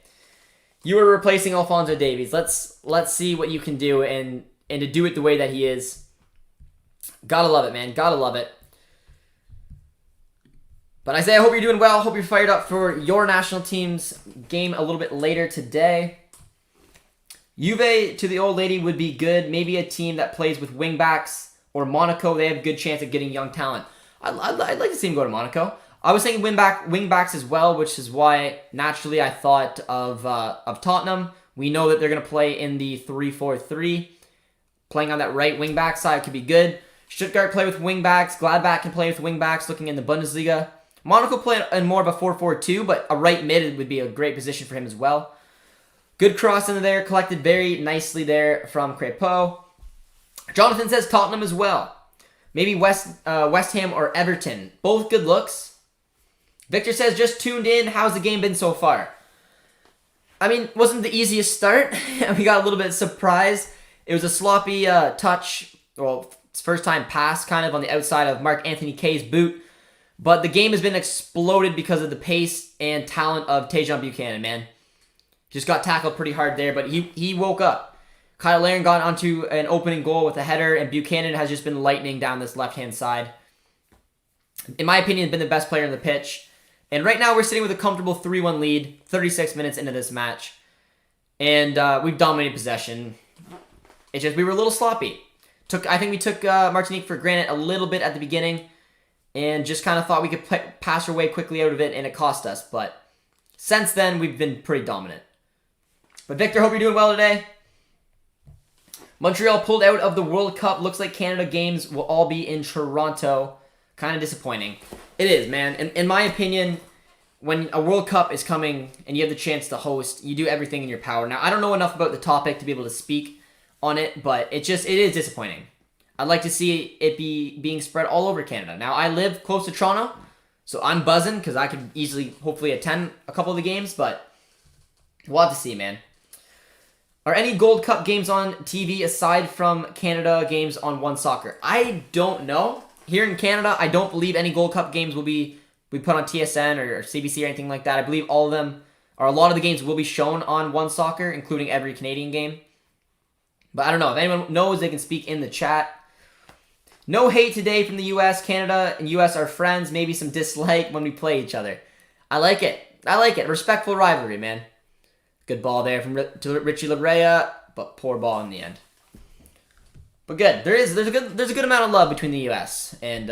You are replacing Alphonso Davies. Let's see what you can do and to do it the way that he is. Gotta love it, man. Gotta love it. But Isaiah, I hope you're doing well. Hope you're fired up for your national team's game a little bit later today. Juve to the old lady would be good. Maybe a team that plays with wingbacks or Monaco. They have a good chance of getting young talent. I'd like to see him go to Monaco. I was thinking wingbacks as well, which is why naturally I thought of Tottenham. We know that they're going to play in the 3-4-3. Playing on that right wingback side could be good. Stuttgart play with wingbacks. Gladbach can play with wingbacks looking in the Bundesliga. Monaco play in more of a 4-4-2, but a right mid would be a great position for him as well. Good cross into there, collected very nicely there from Crépeau. Jonathan says Tottenham as well. Maybe West Ham or Everton. Both good looks. Victor says, just tuned in. How's the game been so far? I mean, wasn't the easiest start. We got a little bit surprised. It was a sloppy touch, well, first time pass kind of on the outside of Marc-Anthony Kaye's boot. But the game has been exploded because of the pace and talent of Tajon Buchanan, man. Just got tackled pretty hard there, but he woke up. Kyle Larin got onto an opening goal with a header, and Buchanan has just been lightning down this left-hand side. In my opinion, been the best player on the pitch. And right now, we're sitting with a comfortable 3-1 lead, 36 minutes into this match. And we've dominated possession. It's just we were a little sloppy. I think we took Martinique for granted a little bit at the beginning, and just kind of thought we could pass our way quickly out of it, and it cost us. But since then, we've been pretty dominant. But Victor, hope you're doing well today. Montreal pulled out of the World Cup. Looks like Canada games will all be in Toronto. Kind of disappointing. It is, man. In my opinion, when a World Cup is coming and you have the chance to host, you do everything in your power. Now, I don't know enough about the topic to be able to speak on it, but it is disappointing. I'd like to see it being spread all over Canada. Now, I live close to Toronto, so I'm buzzing because I could easily, hopefully, attend a couple of the games, but we'll have to see, man. Are any Gold Cup games on TV aside from Canada games on One Soccer? I don't know. Here in Canada, I don't believe any Gold Cup games will be put on TSN or CBC or anything like that. I believe all of them, or a lot of the games will be shown on One Soccer, including every Canadian game. But I don't know. If anyone knows, they can speak in the chat. No hate today from the U.S. Canada and U.S. are friends. Maybe some dislike when we play each other. I like it. Respectful rivalry, man. Good ball there from Richie Labrea, but poor ball in the end. But good. There's a good amount of love between the U.S. and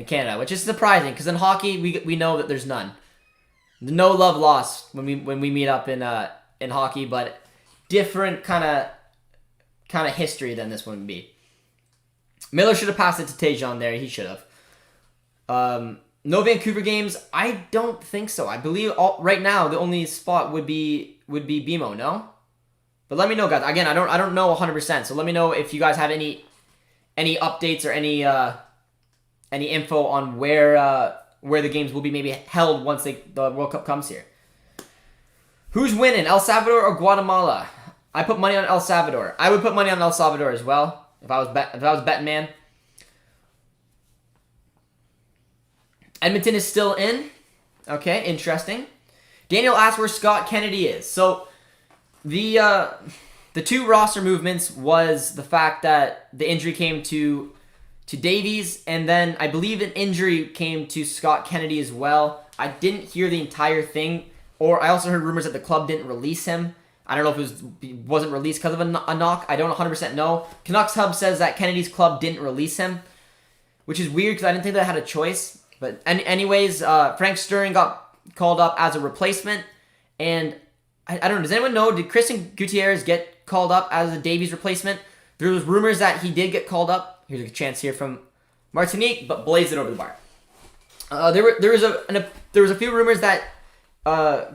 Canada, which is surprising because in hockey we know that there's none. No love lost when we meet up in hockey, but different kind of history than this one would be. Miller should have passed it to Tajon there. He should have. No Vancouver games. I don't think so. I believe right now the only spot would be BMO. No, but let me know, guys. Again, I don't know 100%. So let me know if you guys have any updates or any info on where the games will be maybe held once the World Cup comes here. Who's winning, El Salvador or Guatemala? I put money on El Salvador. I would put money on El Salvador as well if I was betting man. Edmonton is still in. Okay, interesting. Daniel asked where Scott Kennedy is. So the two roster movements was the fact that the injury came to Davies, and then I believe an injury came to Scott Kennedy as well. I didn't hear the entire thing, or I also heard rumors that the club didn't release him. I don't know if it wasn't released because of a knock. I don't 100% know. Canucks Hub says that Kennedy's club didn't release him, which is weird because I didn't think they had a choice. But anyways, Frank Stirring got called up as a replacement, and I don't know. Does anyone know? Did Christian Gutierrez get called up as a Davies replacement? There was rumors that he did get called up. Here's a chance here from Martinique, but blazed it over the bar. There was a few rumors that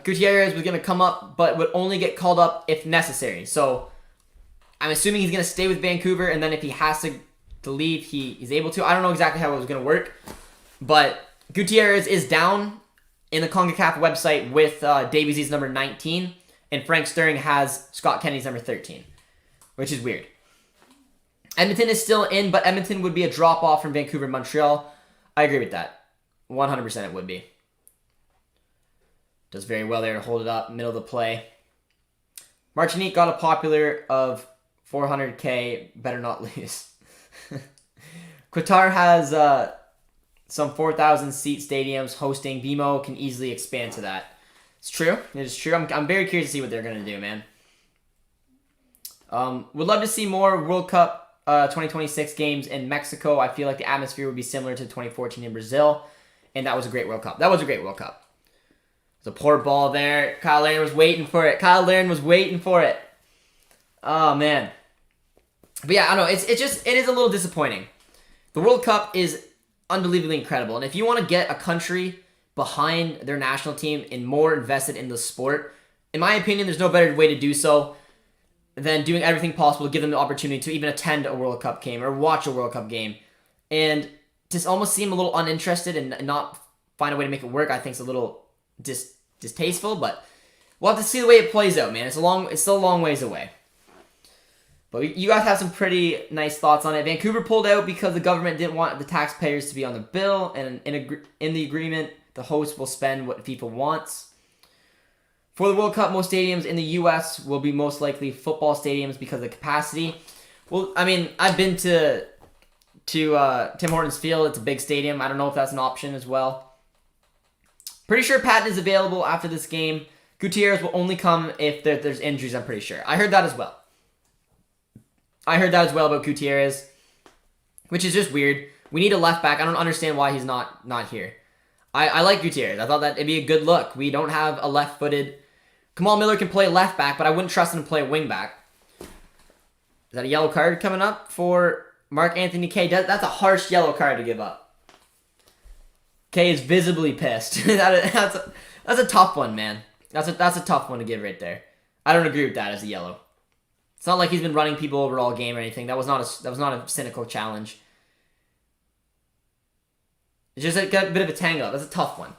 Gutierrez was going to come up, but would only get called up if necessary. So I'm assuming he's going to stay with Vancouver, and then if he has to leave, he's able to. I don't know exactly how it was going to work, but Gutierrez is down in the CONCACAF website with Davies' number 19, and Frank Stirring has Scott Kennedy's number 13, which is weird. Edmonton is still in, but Edmonton would be a drop-off from Vancouver and Montreal. I agree with that. 100% it would be. Does very well there to hold it up, middle of the play. Martinique got a popular of 400K, better not lose. Qatar has some 4,000 seat stadiums hosting. BMO can easily expand to that. It's true. It is true. I'm very curious to see what they're going to do, man. Would love to see more World Cup 2026 games in Mexico. I feel like the atmosphere would be similar to 2014 in Brazil. And that was a great World Cup. That was a great World Cup. The poor ball there. Kyle Larin was waiting for it. Oh, man. But yeah, I don't know. It is a little disappointing. The World Cup is unbelievably incredible. And if you want to get a country behind their national team and more invested in the sport, in my opinion, there's no better way to do so than doing everything possible to give them the opportunity to even attend a World Cup game or watch a World Cup game. And to almost seem a little uninterested and not find a way to make it work, I think is a little distasteful, but we'll have to see the way it plays out, man. It's still a long ways away. But you guys have some pretty nice thoughts on it. Vancouver pulled out because the government didn't want the taxpayers to be on the bill, and in the agreement, the host will spend what FIFA wants. For the World Cup, most stadiums in the U.S. will be most likely football stadiums because of the capacity. Well, I mean, I've been to Tim Hortons Field. It's a big stadium. I don't know if that's an option as well. Pretty sure Patton is available after this game. Gutierrez will only come if there's injuries, I'm pretty sure. I heard that as well. About Gutierrez, which is just weird. We need a left back. I don't understand why he's not here. I like Gutierrez. I thought that it'd be a good look. We don't have a left-footed. Kamal Miller can play left back, but I wouldn't trust him to play wing back. Is that a yellow card coming up for Mark Anthony K? That's a harsh yellow card to give up. K is visibly pissed. That's a tough one, man. That's a tough one to give right there. I don't agree with that as a yellow. It's not like he's been running people over all game or anything. That was not a cynical challenge. It's just a bit of a tango. That's a tough one.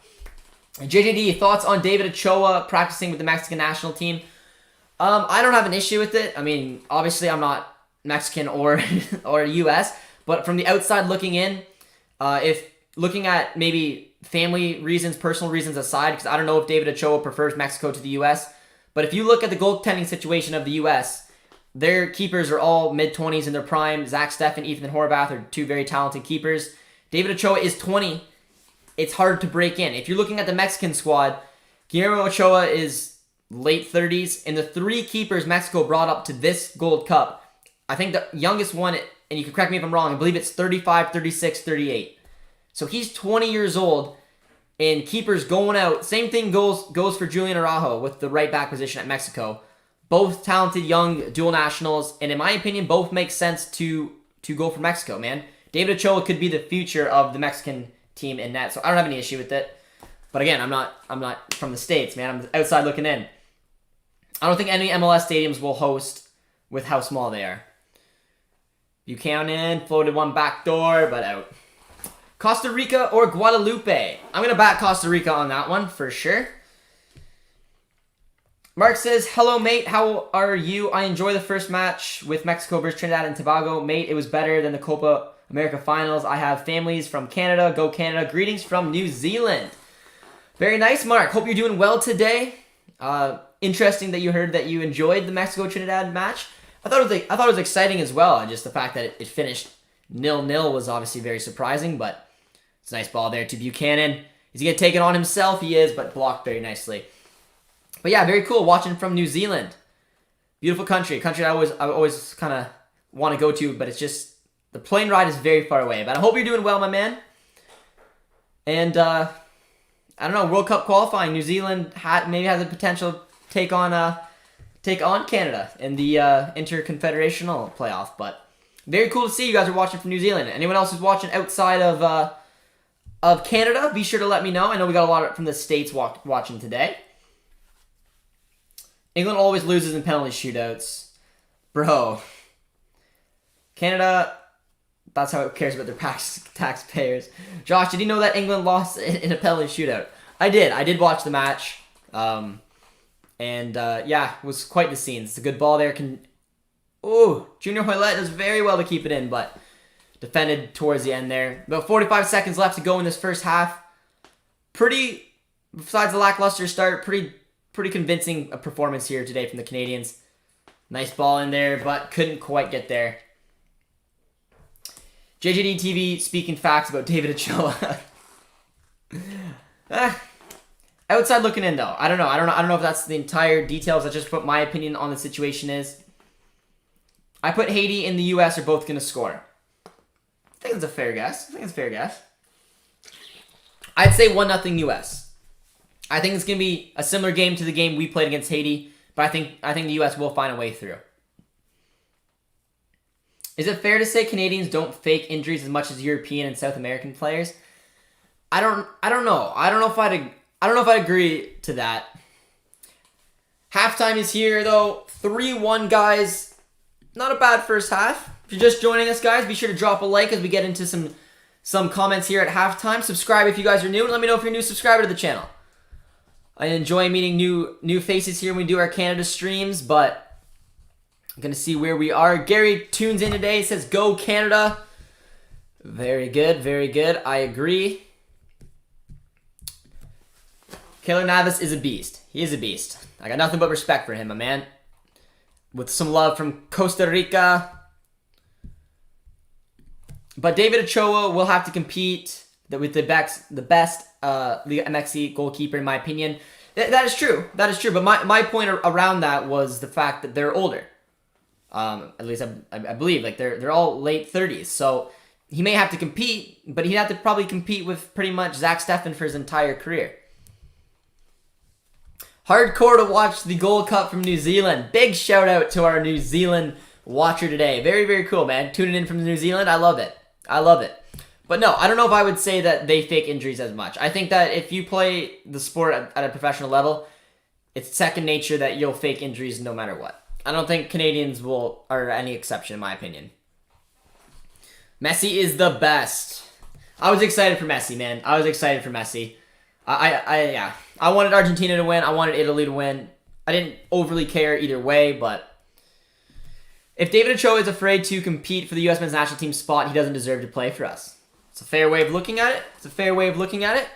And JJD, thoughts on David Ochoa practicing with the Mexican national team? I don't have an issue with it. I mean, obviously I'm not Mexican or U.S., but from the outside looking in, if looking at maybe family reasons, personal reasons aside, because I don't know if David Ochoa prefers Mexico to the U.S., but if you look at the goaltending situation of the U.S., their keepers are all mid-20s in their prime. Zach Steffen, Ethan Horvath are two very talented keepers. David Ochoa is 20. It's hard to break in. If you're looking at the Mexican squad, Guillermo Ochoa is late 30s, and the three keepers Mexico brought up to this Gold Cup, I think the youngest one, and you can correct me if I'm wrong, I believe it's 35, 36, 38. So he's 20 years old, and keepers going out. Same thing goes for Julian Araujo with the right back position at Mexico. Both talented young dual nationals, and in my opinion, both make sense to go for Mexico, man. David Ochoa could be the future of the Mexican team in net, so I don't have any issue with it. But again, I'm not from the States, man. I'm outside looking in. I don't think any MLS stadiums will host with how small they are. Buchanan floated one back door, but out. Costa Rica or Guadalupe? I'm going to back Costa Rica on that one for sure. Mark says, hello, mate. How are you? I enjoy the first match with Mexico versus Trinidad and Tobago. Mate, it was better than the Copa America Finals. I have families from Canada. Go Canada. Greetings from New Zealand. Very nice, Mark. Hope you're doing well today. Interesting that you heard that you enjoyed the Mexico-Trinidad match. I thought it was exciting as well. Just the fact that it finished 0-0 was obviously very surprising, but it's a nice ball there to Buchanan. Is he going to take it on himself? He is, but blocked very nicely. But yeah, very cool watching from New Zealand. Beautiful country. A country I always kind of want to go to, but it's just, the plane ride is very far away. But I hope you're doing well, my man. And, I don't know, World Cup qualifying. New Zealand maybe has a potential take on Canada in the interconfederational playoff. But very cool to see you guys are watching from New Zealand. Anyone else who's watching outside of of Canada, be sure to let me know. I know we got a lot from the States watching today. England always loses in penalty shootouts. Bro. Canada, that's how it cares about their taxpayers. Josh, did you know that England lost in a penalty shootout? I did. I did watch the match. Yeah, it was quite the scene. It's a good ball there. Junior Hoylett does very well to keep it in, but defended towards the end there. About 45 seconds left to go in this first half. Besides the lackluster start, pretty convincing performance here today from the Canadians. Nice ball in there, but couldn't quite get there. JJD TV speaking facts about David Ochoa. Outside looking in though. I don't know if that's the entire details. That's just what my opinion on the situation is. I put Haiti and the US are both going to score. I think it's a fair guess. I'd say 1-0 US. I think it's going to be a similar game to the game we played against Haiti, but I think the US will find a way through. Is it fair to say Canadians don't fake injuries as much as European and South American players? I don't know. I don't know if I'd agree to that. Halftime is here though. 3-1, guys. Not a bad first half. If you're just joining us, guys, be sure to drop a like as we get into some comments here at halftime. Subscribe if you guys are new, and let me know if you're a new subscriber to the channel. I enjoy meeting new faces here when we do our Canada streams, but I'm going to see where we are. Gary tunes in today. He says, "Go Canada." Very good, very good. I agree. Keylor Navas is a beast. He is a beast. I got nothing but respect for him, my man. With some love from Costa Rica. But David Ochoa will have to compete with the best Liga MX goalkeeper, in my opinion. That is true. That is true. But my point around that was the fact that they're older. At least I believe. Like they're all late 30s. So he may have to compete, but he'd have to probably compete with pretty much Zach Steffen for his entire career. Hardcore to watch the Gold Cup from New Zealand. Big shout out to our New Zealand watcher today. Very, very cool, man. Tuning in from New Zealand. I love it. I love it. But no, I don't know if I would say that they fake injuries as much. I think that if you play the sport at a professional level, it's second nature that you'll fake injuries no matter what. I don't think Canadians are any exception, in my opinion. Messi is the best. I was excited for Messi, man. I was excited for Messi. Yeah. I wanted Argentina to win. I wanted Italy to win. I didn't overly care either way, but if David Ochoa is afraid to compete for the U.S. men's national team spot, he doesn't deserve to play for us. It's a fair way of looking at it.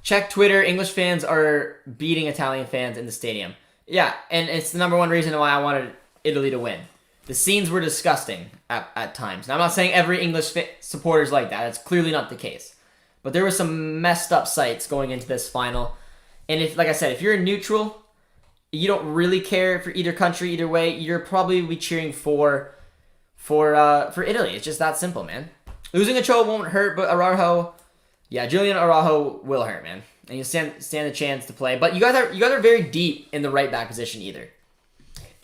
Check Twitter. English fans are beating Italian fans in the stadium. Yeah, and it's the number one reason why I wanted Italy to win. The scenes were disgusting at times. Now, I'm not saying every English supporter is like that. That's clearly not the case. But there were some messed up sights going into this final. And if, like I said, if you're a neutral, you don't really care for either country, either way, you're probably be cheering for Italy. It's just that simple, man. Losing Ochoa won't hurt, but Araujo, yeah, Julian Araujo will hurt, man. And you stand a chance to play. But you guys are very deep in the right back position either.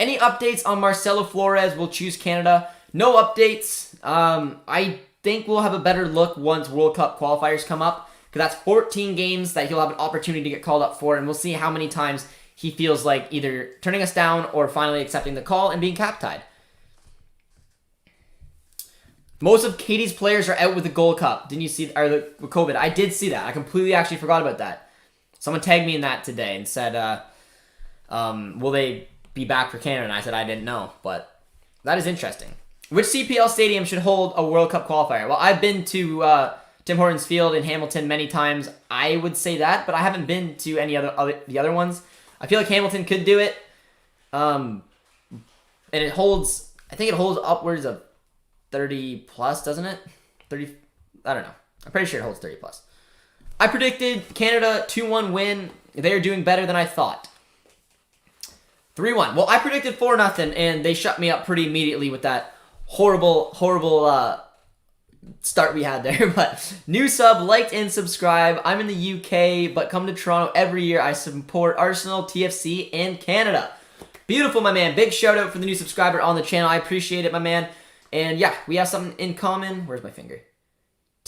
Any updates on Marcelo Flores will choose Canada? No updates. I think we'll have a better look once World Cup qualifiers come up, because that's 14 games that he'll have an opportunity to get called up for, and we'll see how many times he feels like either turning us down or finally accepting the call and being cap-tied. Most of Katie's players are out with the Gold Cup. Didn't you see? With COVID? I did see that. I completely actually forgot about that. Someone tagged me in that today and said, will they be back for Canada? And I said I didn't know, but that is interesting. Which CPL stadium should hold a World Cup qualifier? Well, I've been to Tim Hortons Field in Hamilton many times. I would say that, but I haven't been to any the other ones. I feel like Hamilton could do it. And it holds, I think it holds upwards of 30 plus, doesn't it? 30, I don't know. I'm pretty sure it holds 30 plus. I predicted Canada 2-1 win. They are doing better than I thought. 3-1. Well, I predicted 4-0, and they shut me up pretty immediately with that horrible start we had there. But new sub, liked and subscribe. I'm in the UK, but come to Toronto every year. I support Arsenal, TFC, and Canada. Beautiful, my man. Big shout out for the new subscriber on the channel. I appreciate it, my man. And yeah, we have something in common. Where's my finger?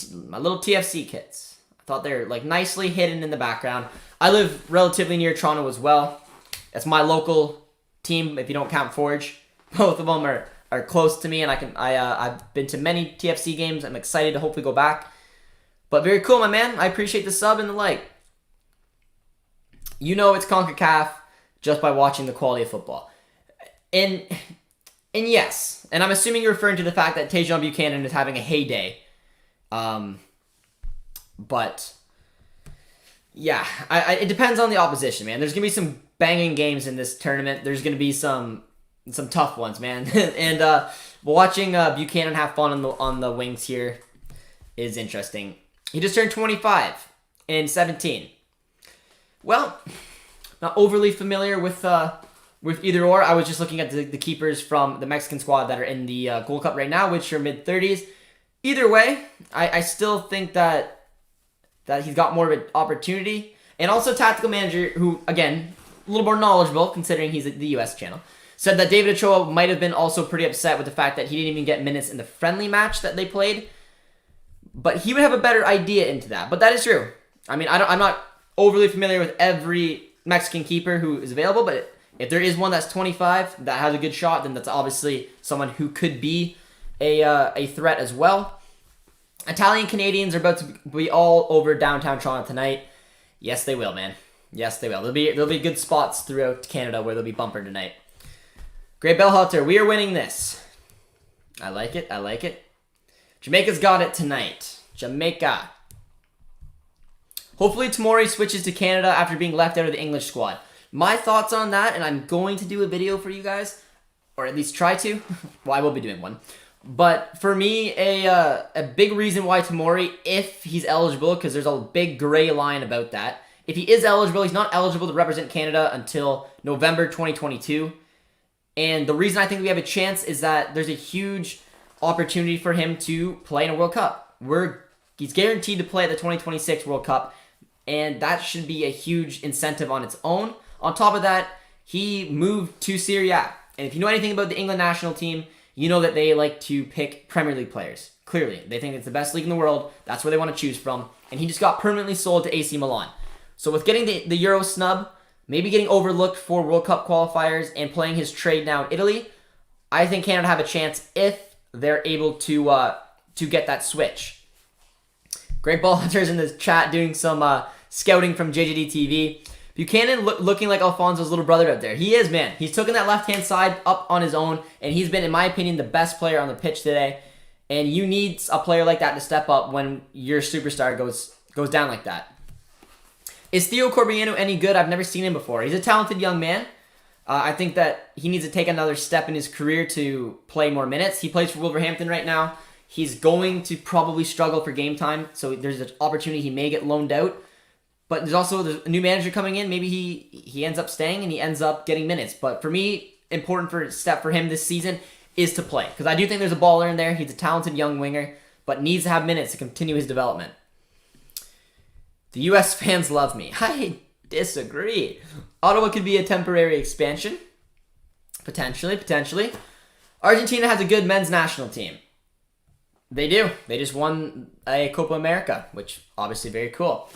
my little TFC kits. I thought they're like nicely hidden in the background. I live relatively near Toronto as well. That's my local team if you don't count Forge. Both of them are close to me, and I've been to many TFC games. I'm excited to hopefully go back. But very cool, my man. I appreciate the sub and the like. You know it's CONCACAF just by watching the quality of football. And yes, and I'm assuming you're referring to the fact that Tajon Buchanan is having a heyday. But yeah, it depends on the opposition, man. There's gonna be some banging games in this tournament. There's gonna be some tough ones, man. And watching Buchanan have fun on the wings here is interesting. He just turned 25 in 17. Well, not overly familiar with either or. I was just looking at the keepers from the Mexican squad that are in the Gold Cup right now, which are mid-30s. Either way, I still think that he's got more of an opportunity. And also tactical manager who, again, a little more knowledgeable considering he's at the U.S. channel, said that David Ochoa might have been also pretty upset with the fact that he didn't even get minutes in the friendly match that they played. But he would have a better idea into that. But that is true. I mean, I'm not overly familiar with every Mexican keeper who is available, but if there is one that's 25 that has a good shot, then that's obviously someone who could be a threat as well. Italian Canadians are about to be all over downtown Toronto tonight. Yes, they will, man. Yes, they will. There'll be good spots throughout Canada where they'll be bumper tonight. Great Bellhalter, we are winning this. I like it. I like it. Jamaica's got it tonight. Jamaica. Hopefully Tomori switches to Canada after being left out of the English squad. My thoughts on that, and I'm going to do a video for you guys, or at least try to. Well, I will be doing one. But for me, a big reason why Tomori, if he's eligible, because there's a big gray line about that. If he is eligible, he's not eligible to represent Canada until November 2022. And the reason I think we have a chance is that there's a huge opportunity for him to play in a World Cup. He's guaranteed to play at the 2026 World Cup, and that should be a huge incentive on its own. On top of that, he moved to Serie A. And if you know anything about the England national team, you know that they like to pick Premier League players. Clearly, they think it's the best league in the world. That's where they want to choose from. And he just got permanently sold to AC Milan. So with getting the Euro snub, maybe getting overlooked for World Cup qualifiers, and playing his trade now in Italy, I think Canada have a chance if they're able to get that switch. Great Ball Hunters in the chat doing some scouting from JJD TV. Buchanan looking like Alfonso's little brother out there. He is, man. He's taken that left-hand side up on his own, and he's been, in my opinion, the best player on the pitch today. And you need a player like that to step up when your superstar goes down like that. Is Theo Corbiano any good? I've never seen him before. He's a talented young man. I think that he needs to take another step in his career to play more minutes. He plays for Wolverhampton right now. He's going to probably struggle for game time, so there's an opportunity he may get loaned out. But there's a new manager coming in. Maybe he ends up staying and he ends up getting minutes. But for me, important step for him this season is to play. Because I do think there's a baller in there. He's a talented young winger, but needs to have minutes to continue his development. The U.S. fans love me. I disagree. Ottawa could be a temporary expansion. Potentially. Argentina has a good men's national team. They do. They just won a Copa America, which obviously very cool.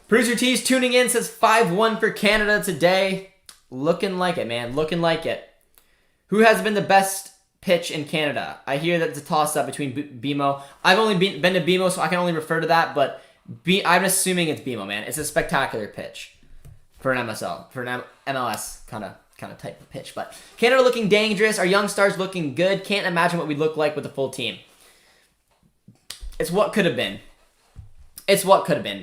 Bruiser T's tuning in, says 5-1 for Canada today. Looking like it, man. Looking like it. Who has been the best pitch in Canada? I hear that it's a toss-up between BMO. I've only been to BMO, so I can only refer to that, but I'm assuming it's BMO, man. It's a spectacular pitch for an MSL, for an MLS kind of type of pitch. But Canada looking dangerous. Our young stars looking good. Can't imagine what we'd look like with a full team. It's what could have been.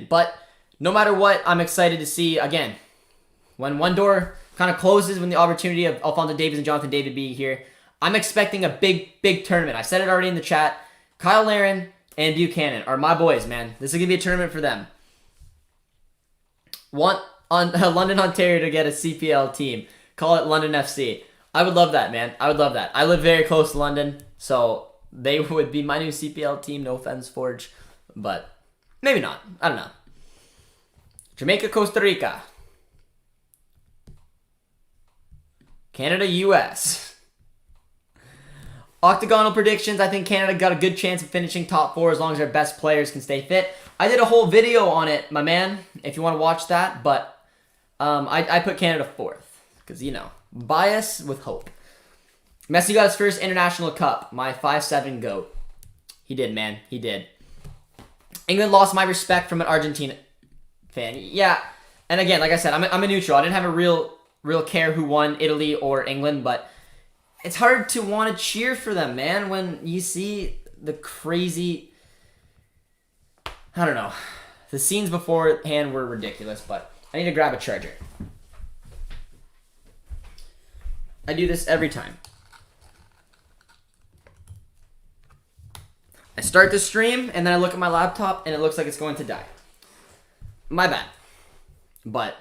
But no matter what, I'm excited to see, again, when one door kind of closes, when the opportunity of Alphonso Davies and Jonathan David being here, I'm expecting a big tournament. I said it already in the chat. Kyle Larin and Buchanan are my boys, man. This is going to be a tournament for them. Want London, Ontario to get a CPL team. Call it London FC. I would love that, man. I would love that. I live very close to London, so they would be my new CPL team. No offense, Forge, but maybe not. I don't know. Jamaica, Costa Rica. Canada, US. Octagonal predictions. I think Canada got a good chance of finishing top 4 as long as their best players can stay fit. I did a whole video on it, my man, if you want to watch that. But I put Canada 4th because, you know, bias with hope. Messi got his first international cup. My 5'7" GOAT. He did, man. He did. England lost my respect from an Argentina fan. Yeah. And again, like I said, I'm a neutral. I didn't have a real care who won, Italy or England, but it's hard to want to cheer for them, man, when you see the crazy, I don't know. The scenes beforehand were ridiculous, but I need to grab a charger. I do this every time. I start the stream, and then I look at my laptop, and it looks like it's going to die. My bad. But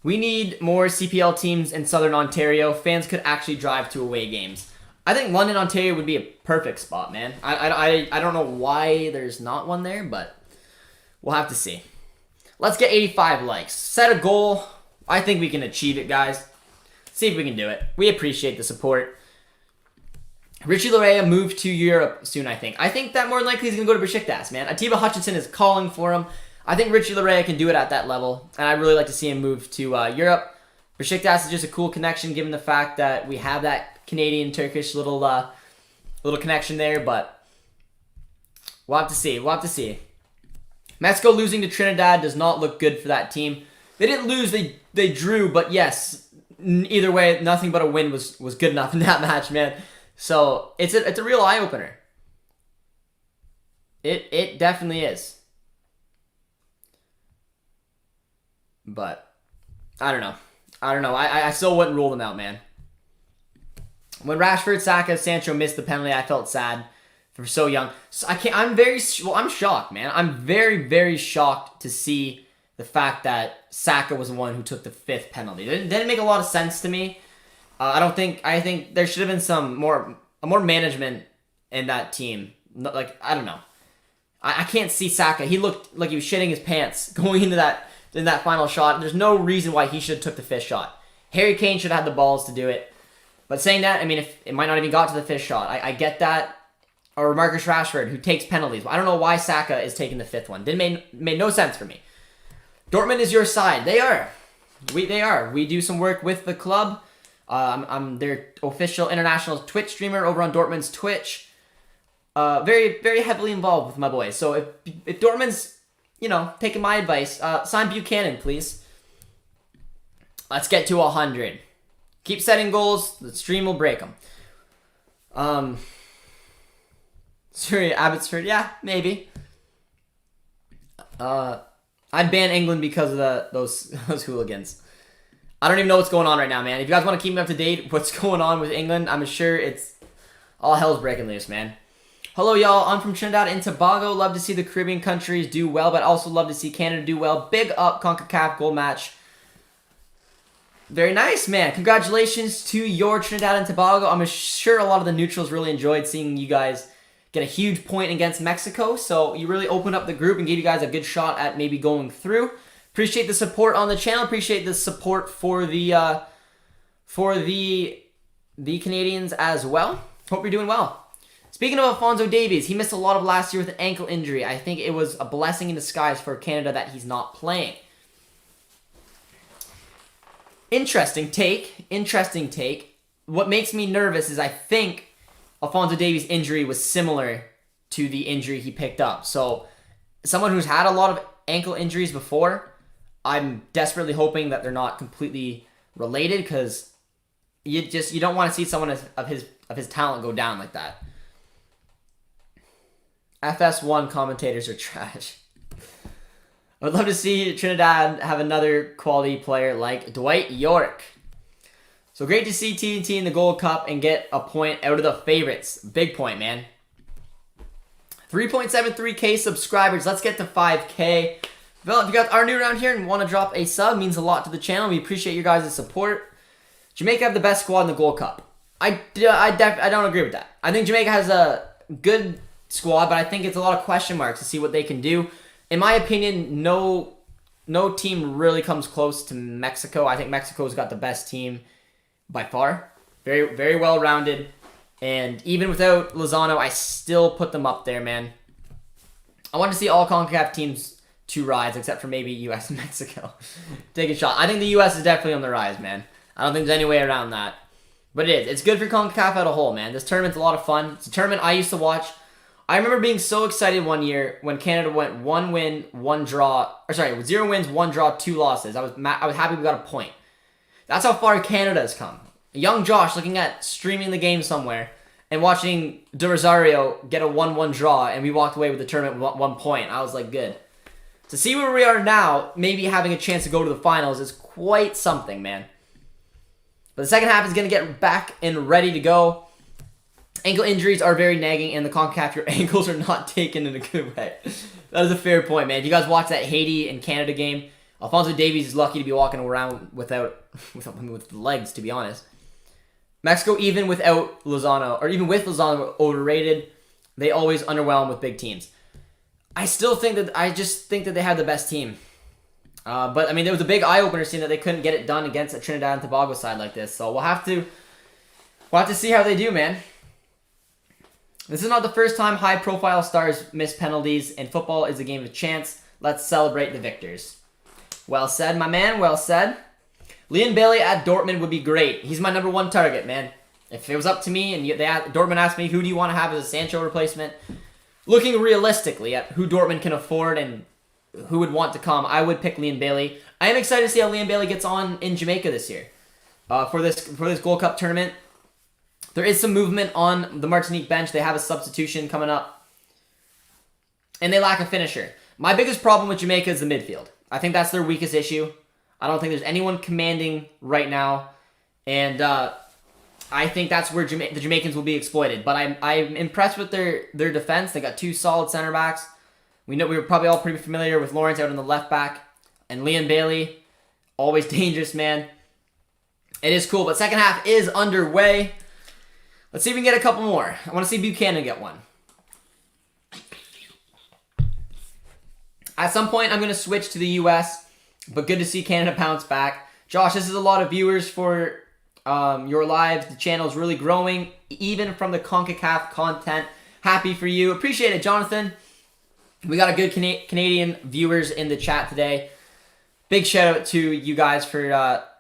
we need more CPL teams in Southern Ontario. Fans could actually drive to away games. I think London, Ontario would be a perfect spot, man. I don't know why there's not one there, but we'll have to see. Let's get 85 likes. Set a goal. I think we can achieve it, guys. See if we can do it. We appreciate the support. Richie Larea moved to Europe soon, I think. I think that more than likely he's going to go to Besiktas, man. Atiba Hutchinson is calling for him. I think Richie Larea can do it at that level, and I'd really like to see him move to Europe. Besiktas is just a cool connection, given the fact that we have that Canadian-Turkish little connection there, but we'll have to see. We'll have to see. Mexico losing to Trinidad does not look good for that team. They didn't lose, they drew, but yes, either way, nothing but a win was good enough in that match, man. So it's a real eye-opener. It definitely is. But I don't know. I still wouldn't rule them out, man. When Rashford, Saka, Sancho missed the penalty, I felt sad for so young. So I'm shocked, man. I'm very, very shocked to see the fact that Saka was the one who took the 5th penalty. It didn't make a lot of sense to me. I think there should have been some more management in that team. Like, I don't know. I can't see Saka. He looked like he was shitting his pants going into that final shot. There's no reason why he should have took the 5th shot. Harry Kane should have had the balls to do it. But saying that, I mean, if it might not even got to the 5th shot. I get that. Or Marcus Rashford, who takes penalties. I don't know why Saka is taking the 5th one. Made no sense for me. Dortmund is your side. They are. They are. We do some work with the club. I'm their official international Twitch streamer over on Dortmund's Twitch. Very, very heavily involved with my boys. So if Dortmund's, you know, taking my advice, sign Buchanan, please. Let's get to 100. Keep setting goals. The stream will break them. Sorry, Abbotsford. Yeah, maybe. I'd ban England because of those hooligans. I don't even know what's going on right now, man. If you guys want to keep me up to date, what's going on with England, I'm sure it's all hell's breaking loose, man. Hello, y'all. I'm from Trinidad and Tobago. Love to see the Caribbean countries do well, but also love to see Canada do well. Big up, CONCACAF gold match. Very nice, man. Congratulations to your Trinidad and Tobago. I'm sure a lot of the neutrals really enjoyed seeing you guys get a huge point against Mexico. So you really opened up the group and gave you guys a good shot at maybe going through. Appreciate the support on the channel. Appreciate the support for the Canadians as well. Hope you're doing well. Speaking of Alphonso Davies, he missed a lot of last year with an ankle injury. I think it was a blessing in disguise for Canada that he's not playing. Interesting take. Interesting take. What makes me nervous is I think Alphonso Davies' injury was similar to the injury he picked up. So, someone who's had a lot of ankle injuries before, I'm desperately hoping that they're not completely related, because you don't want to see someone of his talent go down like that. FS1 commentators are trash. I would love to see Trinidad have another quality player like Dwight York. So great to see TNT in the Gold Cup and get a point out of the favorites. Big point, man. 3.73k subscribers. Let's get to 5k. Well, if you guys are new around here and want to drop a sub, it means a lot to the channel. We appreciate your guys' support. Jamaica have the best squad in the Gold Cup. I don't agree with that. I think Jamaica has a good squad, but I think it's a lot of question marks to see what they can do. In my opinion, no team really comes close to Mexico. I think Mexico's got the best team by far. Very, very well-rounded. And even without Lozano, I still put them up there, man. I want to see all CONCACAF teams to rise, except for maybe U.S. and Mexico. Take a shot. I think the U.S. is definitely on the rise, man. I don't think there's any way around that. But it is. It's good for CONCACAF as a whole, man. This tournament's a lot of fun. It's a tournament I used to watch. I remember being so excited one year when Canada went 1 win, 1 draw. Or sorry, 0 wins, 1 draw, 2 losses. I was happy we got a point. That's how far Canada has come. Young Josh looking at streaming the game somewhere and watching De Rosario get a 1-1 draw, and we walked away with the tournament with 1 point. I was like, good. To see where we are now, maybe having a chance to go to the finals is quite something, man. But the second half is going to get back and ready to go. Ankle injuries are very nagging, and the CONCACAF, your ankles are not taken in a good way. That is a fair point, man. If you guys watch that Haiti and Canada game, Alphonso Davies is lucky to be walking around with legs, to be honest. Mexico, even without Lozano, or even with Lozano, overrated. They always underwhelm with big teams. I just think that they have the best team. But, I mean, there was a big eye-opener seeing that they couldn't get it done against a Trinidad and Tobago side like this. So we'll have to see how they do, man. This is not the first time high-profile stars miss penalties, and football is a game of chance. Let's celebrate the victors. Well said, my man. Well said. Leon Bailey at Dortmund would be great. He's my number 1 target, man. If it was up to me and Dortmund asked me, who do you want to have as a Sancho replacement? Looking realistically at who Dortmund can afford and who would want to come, I would pick Leon Bailey. I am excited to see how Leon Bailey gets on in Jamaica this year. For this Gold Cup tournament. There is some movement on the Martinique bench. They have a substitution coming up. And they lack a finisher. My biggest problem with Jamaica is the midfield. I think that's their weakest issue. I don't think there's anyone commanding right now. And I think that's where the Jamaicans will be exploited. But I'm impressed with their defense. They got 2 solid center backs. We were probably all pretty familiar with Lawrence out on the left back. And Leon Bailey, always dangerous, man. It is cool. But second half is underway. Let's see if we can get a couple more. I want to see Buchanan get one. At some point, I'm going to switch to the U.S., but good to see Canada bounce back. Josh, this is a lot of viewers for your lives. The channel is really growing, even from the CONCACAF content. Happy for you. Appreciate it, Jonathan. We got a good Canadian viewers in the chat today. Big shout out to you guys for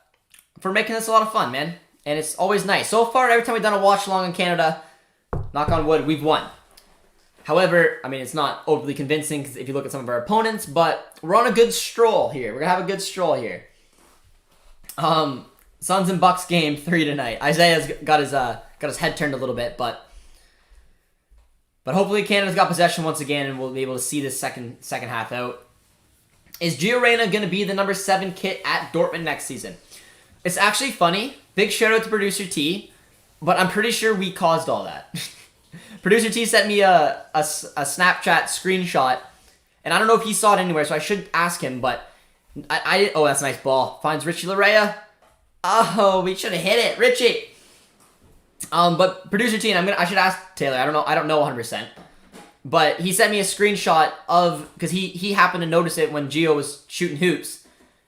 making this a lot of fun, man. And it's always nice. So far, every time we've done a watch along in Canada, knock on wood, we've won. However, I mean, it's not overly convincing if you look at some of our opponents, but we're on a good stroll here. We're going to have a good stroll here. Suns and Bucks game 3 tonight. Isaiah's got his head turned a little bit, but hopefully Canada's got possession once again, and we'll be able to see this second half out. Is Gio Reyna going to be the number 7 kit at Dortmund next season? It's actually funny. Big shout out to Producer T, but I'm pretty sure we caused all that. Producer T sent me a Snapchat screenshot, and I don't know if he saw it anywhere, so I should ask him, but oh, that's a nice ball. Finds Richie Larea. Oh, we should have hit it. Richie! But Producer T, and I should ask Taylor. I don't know 100%. But he sent me a screenshot of, because he happened to notice it when Gio was shooting hoops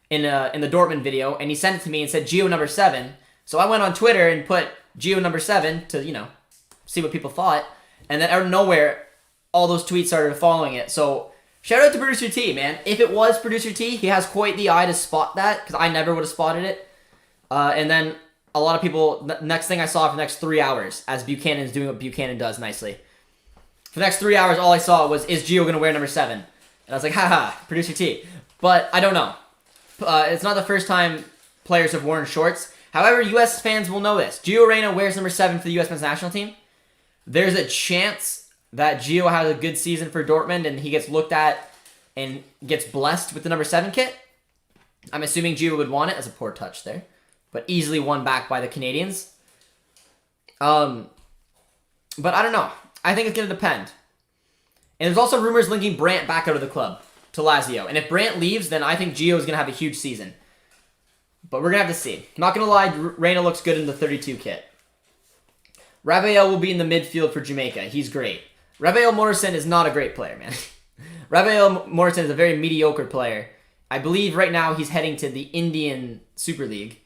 in the Dortmund video, and he sent it to me and said Gio number 7. So I went on Twitter and put Gio number 7 to, see what people thought. And then out of nowhere, all those tweets started following it. So shout out to Producer T, man. If it was Producer T, he has quite the eye to spot that, because I never would have spotted it. And then a lot of people, next thing I saw for the next 3 hours, as Buchanan's doing what Buchanan does nicely. For the next 3 hours, all I saw was, is Gio going to wear number 7? And I was like, haha, Producer T. But I don't know. It's not the first time players have worn shorts. However, U.S. fans will know this. Gio Reyna wears number 7 for the U.S. men's national team. There's a chance that Gio has a good season for Dortmund and he gets looked at and gets blessed with the number 7 kit. I'm assuming Gio would want it. As a poor touch there. But easily won back by the Canadians. But I don't know. I think it's going to depend. And there's also rumors linking Brandt back out of the club to Lazio. And if Brandt leaves, then I think Gio is going to have a huge season. But we're going to have to see. I'm not going to lie, Reyna looks good in the 32 kit. Rafael will be in the midfield for Jamaica. He's great. Rafael Morrison is not a great player, man. Rafael Morrison is a very mediocre player. I believe right now he's heading to the Indian Super League.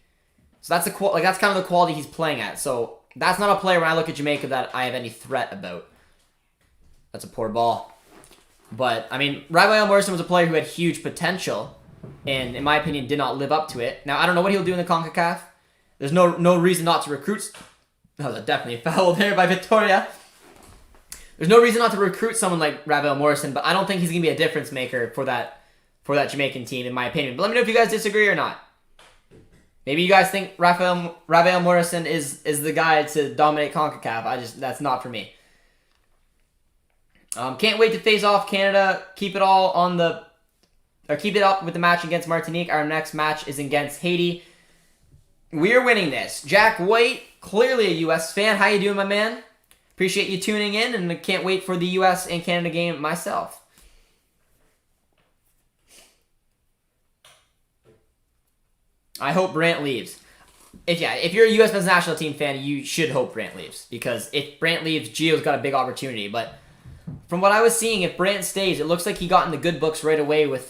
So that's that's kind of the quality he's playing at. So that's not a player when I look at Jamaica that I have any threat about. That's a poor ball. But, I mean, Raphael Morrison was a player who had huge potential and, in my opinion, did not live up to it. Now, I don't know what he'll do in the CONCACAF. There's no reason not to recruit. That was definitely a foul there by Victoria. There's no reason not to recruit someone like Raphael Morrison, but I don't think he's going to be a difference maker for that Jamaican team, in my opinion. But let me know if you guys disagree or not. Maybe you guys think Raphael Morrison is the guy to dominate CONCACAF. That's not for me. Can't wait to face off Canada. Keep it up with the match against Martinique. Our next match is against Haiti. We are winning this. Jack White, clearly a U.S. fan. How you doing, my man? Appreciate you tuning in, and I can't wait for the U.S. and Canada game myself. I hope Brant leaves. If you're a U.S. men's national team fan, you should hope Brant leaves, because if Brant leaves, Gio's got a big opportunity. But from what I was seeing, if Brant stays, it looks like he got in the good books right away with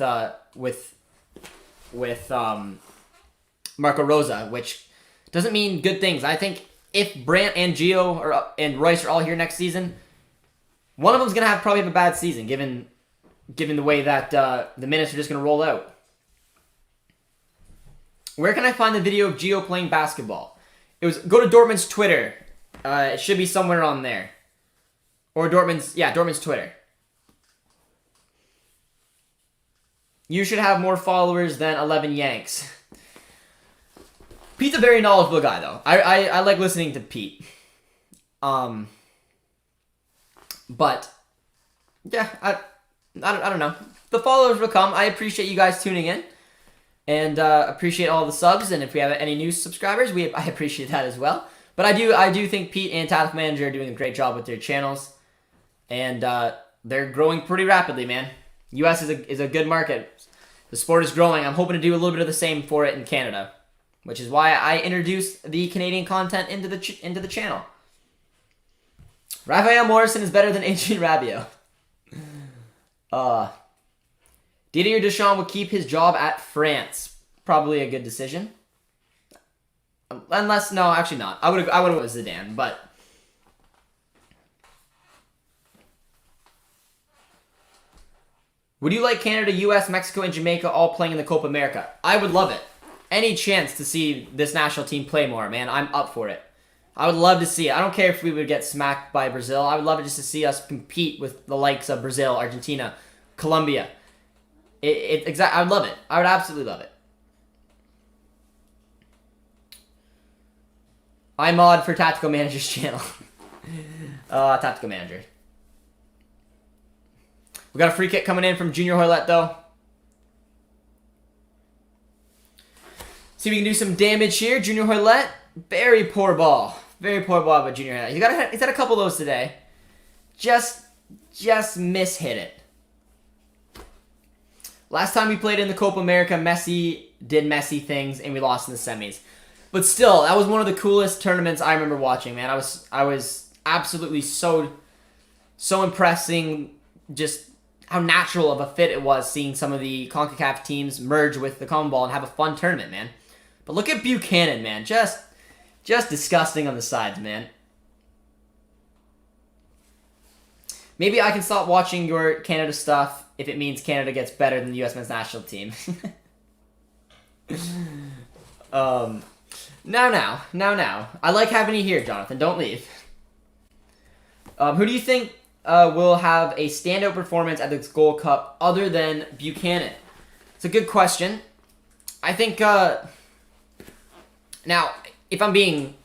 Marco Rosa, which doesn't mean good things. I think if Brant and Gio and Royce are all here next season, one of them's gonna probably have a bad season, given the way that the minutes are just gonna roll out. Where can I find the video of Gio playing basketball? Go to Dortmund's Twitter. It should be somewhere on there. Or Dortmund's Twitter. You should have more followers than 11 Yanks. Pete's a very knowledgeable guy, though. I like listening to Pete. But yeah, I don't know. The followers will come. I appreciate you guys tuning in, and appreciate all the subs. And if we have any new subscribers, I appreciate that as well. But I do think Pete and Tactical Manager are doing a great job with their channels. And they're growing pretty rapidly, man. U.S. is a good market. The sport is growing. I'm hoping to do a little bit of the same for it in Canada, which is why I introduced the Canadian content into the channel. Raphael Morrison is better than Adrian Rabiot. Didier Deschamps will keep his job at France. Probably a good decision. Unless, no, actually not. I would have went with Zidane, but would you like Canada, U.S., Mexico, and Jamaica all playing in the Copa America? I would love it. Any chance to see this national team play more, man, I'm up for it. I would love to see it. I don't care if we would get smacked by Brazil. I would love it just to see us compete with the likes of Brazil, Argentina, Colombia. I would love it. I would absolutely love it. I mod for Tactical Manager's channel. Tactical Manager. We got a free kick coming in from Junior Hoylett, though. See if we can do some damage here. Junior Hoylett, very poor ball. Very poor ball by Junior Hoylett. He's had a couple of those today. Just mishit it. Last time we played in the Copa America, Messi did messy things, and we lost in the semis. But still, that was one of the coolest tournaments I remember watching, man. I was absolutely so impressing, just how natural of a fit it was seeing some of the CONCACAF teams merge with the CONMEBOL and have a fun tournament, man. But look at Buchanan, man. Just disgusting on the sides, man. Maybe I can stop watching your Canada stuff if it means Canada gets better than the U.S. men's national team. Now. I like having you here, Jonathan. Don't leave. Who do you think will have a standout performance at this Gold Cup other than Buchanan? It's a good question. I think now if I'm being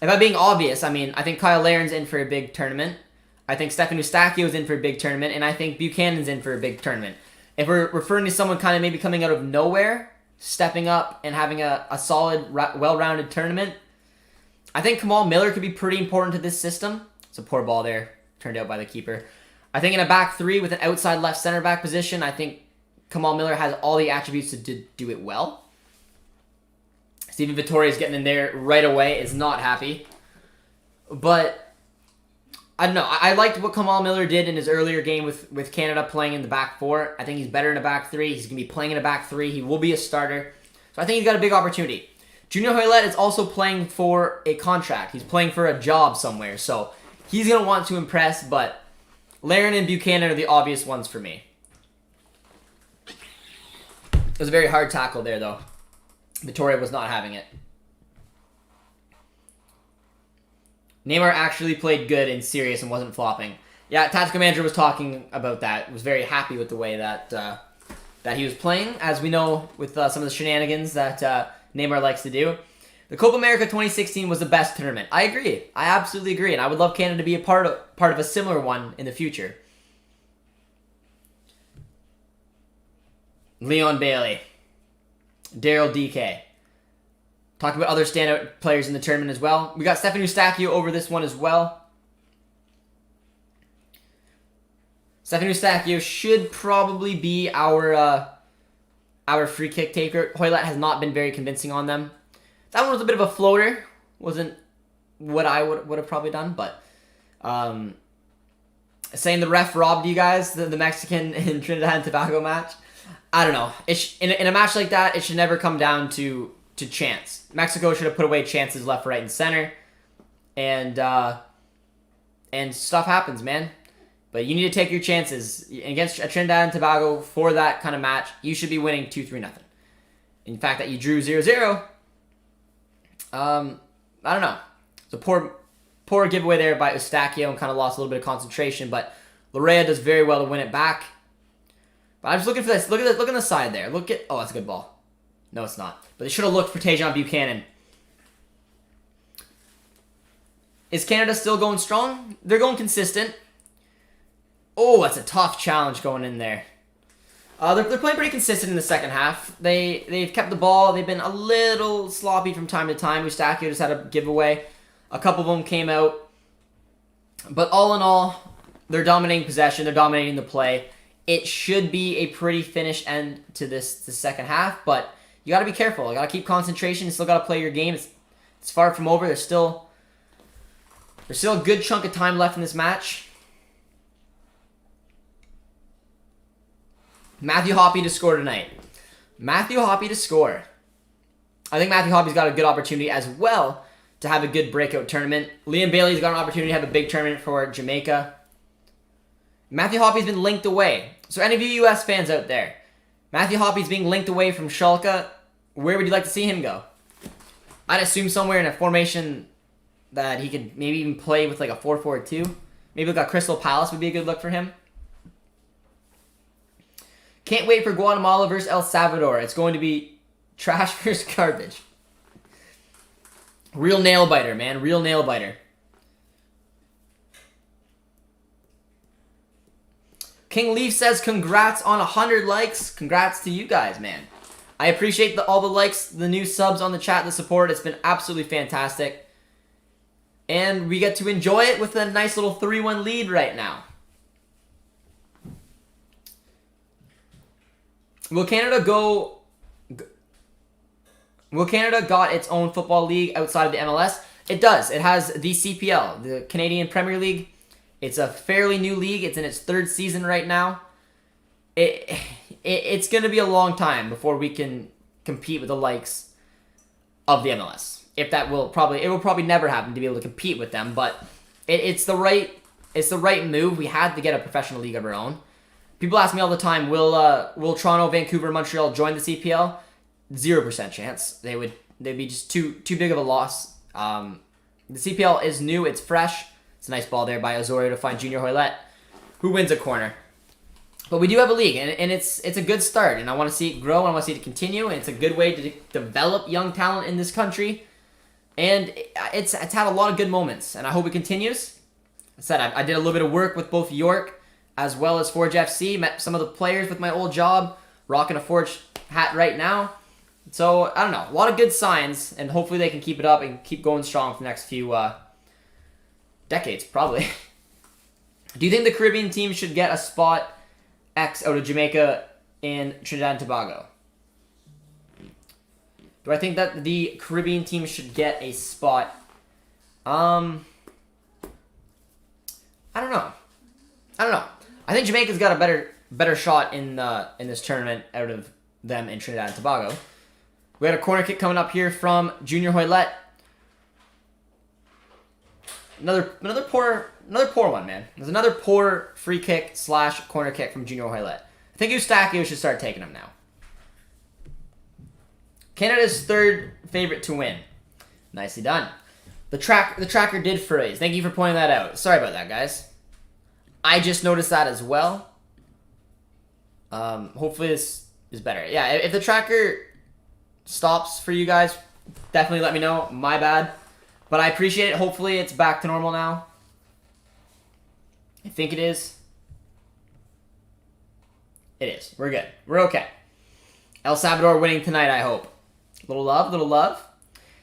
obvious, I mean I think Kyle Laren's in for a big tournament. I think Stefan Eustachio's in for a big tournament, and I think Buchanan's in for a big tournament. If we're referring to someone kind of maybe coming out of nowhere, stepping up and having a solid, well-rounded tournament, I think Kamal Miller could be pretty important to this system. It's a poor ball there, turned out by the keeper. I think in a back three with an outside left center back position, I think Kamal Miller has all the attributes to do it well. Steven Vittoria's getting in there right away, is not happy. But I don't know. I liked what Kamal Miller did in his earlier game with Canada playing in the back four. I think he's better in a back three. He's going to be playing in a back three. He will be a starter. So I think he's got a big opportunity. Junior Hoylett is also playing for a contract. He's playing for a job somewhere, so he's going to want to impress, but Larin and Buchanan are the obvious ones for me. It was a very hard tackle there, though. Vittoria was not having it. Neymar actually played good and serious and wasn't flopping. Yeah, Tactical Manager was talking about that. Was very happy with the way that that he was playing, as we know with some of the shenanigans that Neymar likes to do. The Copa America 2016 was the best tournament. I agree. I absolutely agree, and I would love Canada to be a part of a similar one in the future. Leon Bailey. Daryl DK. Talking about other standout players in the tournament as well. We got Stefan Eustachio over this one as well. Stefan Eustachio should probably be our free kick taker. Hoylett has not been very convincing on them. That one was a bit of a floater. Wasn't what I would have probably done, but saying the ref robbed you guys, the Mexican in Trinidad and Tobago match. I don't know. In a match like that, it should never come down to chance. Mexico should have put away chances left, right, and center. And stuff happens, man. But you need to take your chances. Against Trinidad and Tobago for that kind of match, you should be winning 2-3-0. In fact, that you drew 0-0, I don't know. It's a poor giveaway there by Eustachio and kind of lost a little bit of concentration. But Larea does very well to win it back. But I'm just looking for this. Look at this. Look on the side there. Oh, that's a good ball. No, it's not. But they should have looked for Tajon Buchanan. Is Canada still going strong? They're going consistent. Oh, that's a tough challenge going in there. They're playing pretty consistent in the second half. They've kept the ball. They've been a little sloppy from time to time. Eustachio just had a giveaway. A couple of them came out. But all in all, they're dominating possession. They're dominating the play. It should be a pretty finished end to the second half, but you got to be careful. You got to keep concentration. You still got to play your game. It's far from over. There's still a good chunk of time left in this match. Matthew Hoppe to score tonight. Matthew Hoppe to score. I think Matthew Hoppe's got a good opportunity as well to have a good breakout tournament. Liam Bailey's got an opportunity to have a big tournament for Jamaica. Matthew Hoppe's been linked away. So any of you U.S. fans out there, Matthew Hoppe's being linked away from Schalke. Where would you like to see him go? I'd assume somewhere in a formation that he could maybe even play with like a 4-4-2. Maybe like a Crystal Palace would be a good look for him. Can't wait for Guatemala versus El Salvador. It's going to be trash versus garbage. Real nail biter, man. Real nail biter. King Leaf says, congrats on 100 likes. Congrats to you guys, man. I appreciate all the likes, the new subs on the chat, the support. It's been absolutely fantastic. And we get to enjoy it with a nice little 3-1 lead right now. Will Canada got its own football league outside of the MLS? It does. It has the CPL, the Canadian Premier League. It's a fairly new league. It's in its third season right now. It's going to be a long time before we can compete with the likes of the MLS. It will probably never happen to be able to compete with them, but it's the right move. We had to get a professional league of our own. People ask me all the time, will Toronto, Vancouver, Montreal join the CPL? 0% chance. They'd be just too big of a loss. The CPL is new. It's fresh. It's a nice ball there by Osorio to find Junior Hoylett, who wins a corner. But we do have a league, and it's a good start, and I want to see it grow, and I want to see it continue, and it's a good way to develop young talent in this country. And it's had a lot of good moments, and I hope it continues. I said I did a little bit of work with both York as well as Forge FC, met some of the players with my old job, rocking a Forge hat right now. So, I don't know, a lot of good signs, and hopefully they can keep it up and keep going strong for the next few decades, probably. Do you think the Caribbean team should get a spot X out of Jamaica and Trinidad and Tobago? Do I think that the Caribbean team should get a spot? I don't know. I think Jamaica's got a better shot in this tournament out of them in Trinidad and Tobago. We got a corner kick coming up here from Junior Hoylett. Another poor one, man. There's another poor free kick / corner kick from Junior Hoylett. I think Eustachio should start taking them now. Canada's third favorite to win. Nicely done. The tracker did freeze. Thank you for pointing that out. Sorry about that, guys. I just noticed that as well. Hopefully this is better. Yeah, if the tracker stops for you guys, definitely let me know. My bad. But I appreciate it. Hopefully it's back to normal now. I think it is. It is. We're good. We're okay. El Salvador winning tonight, I hope. Little love, little love.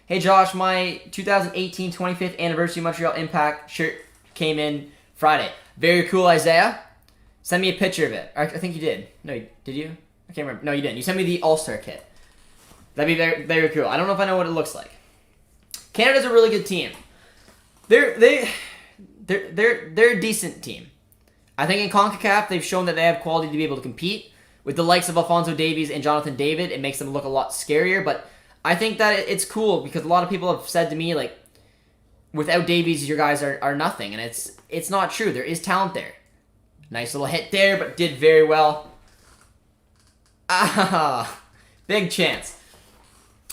Hey Josh, my 2018 25th anniversary Montreal Impact shirt came in Friday. Very cool, Isaiah. Send me a picture of it. I think you did. No, did you? I can't remember. No, you didn't. You sent me the All-Star kit. That'd be very, very cool. I don't know if I know what it looks like. Canada's a really good team. They're a decent team. I think in CONCACAF they've shown that they have quality to be able to compete. With the likes of Alphonso Davies and Jonathan David, it makes them look a lot scarier. But I think that it's cool because a lot of people have said to me, like, without Davies, your guys are nothing. And it's not true. There is talent there. Nice little hit there, but did very well. Ah, big chance.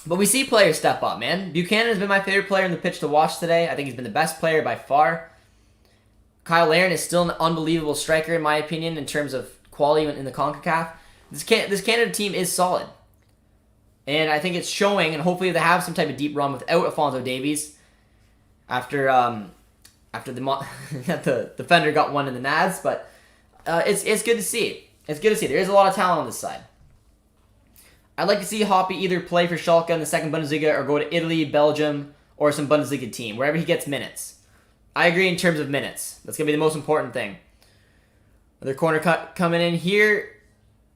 But we see players step up, man. Buchanan has been my favorite player in the pitch to watch today. I think he's been the best player by far. Kyle Larin is still an unbelievable striker, in my opinion, in terms of quality in the CONCACAF. This Canada team is solid. And I think it's showing, and hopefully they have some type of deep run without Alphonso Davies after the defender got one in the nads. But it's good to see. It's good to see. There is a lot of talent on this side. I'd like to see Hoppy either play for Schalke in the second Bundesliga or go to Italy, Belgium, or some Bundesliga team, wherever he gets minutes. I agree in terms of minutes. That's going to be the most important thing. Another corner cut coming in here.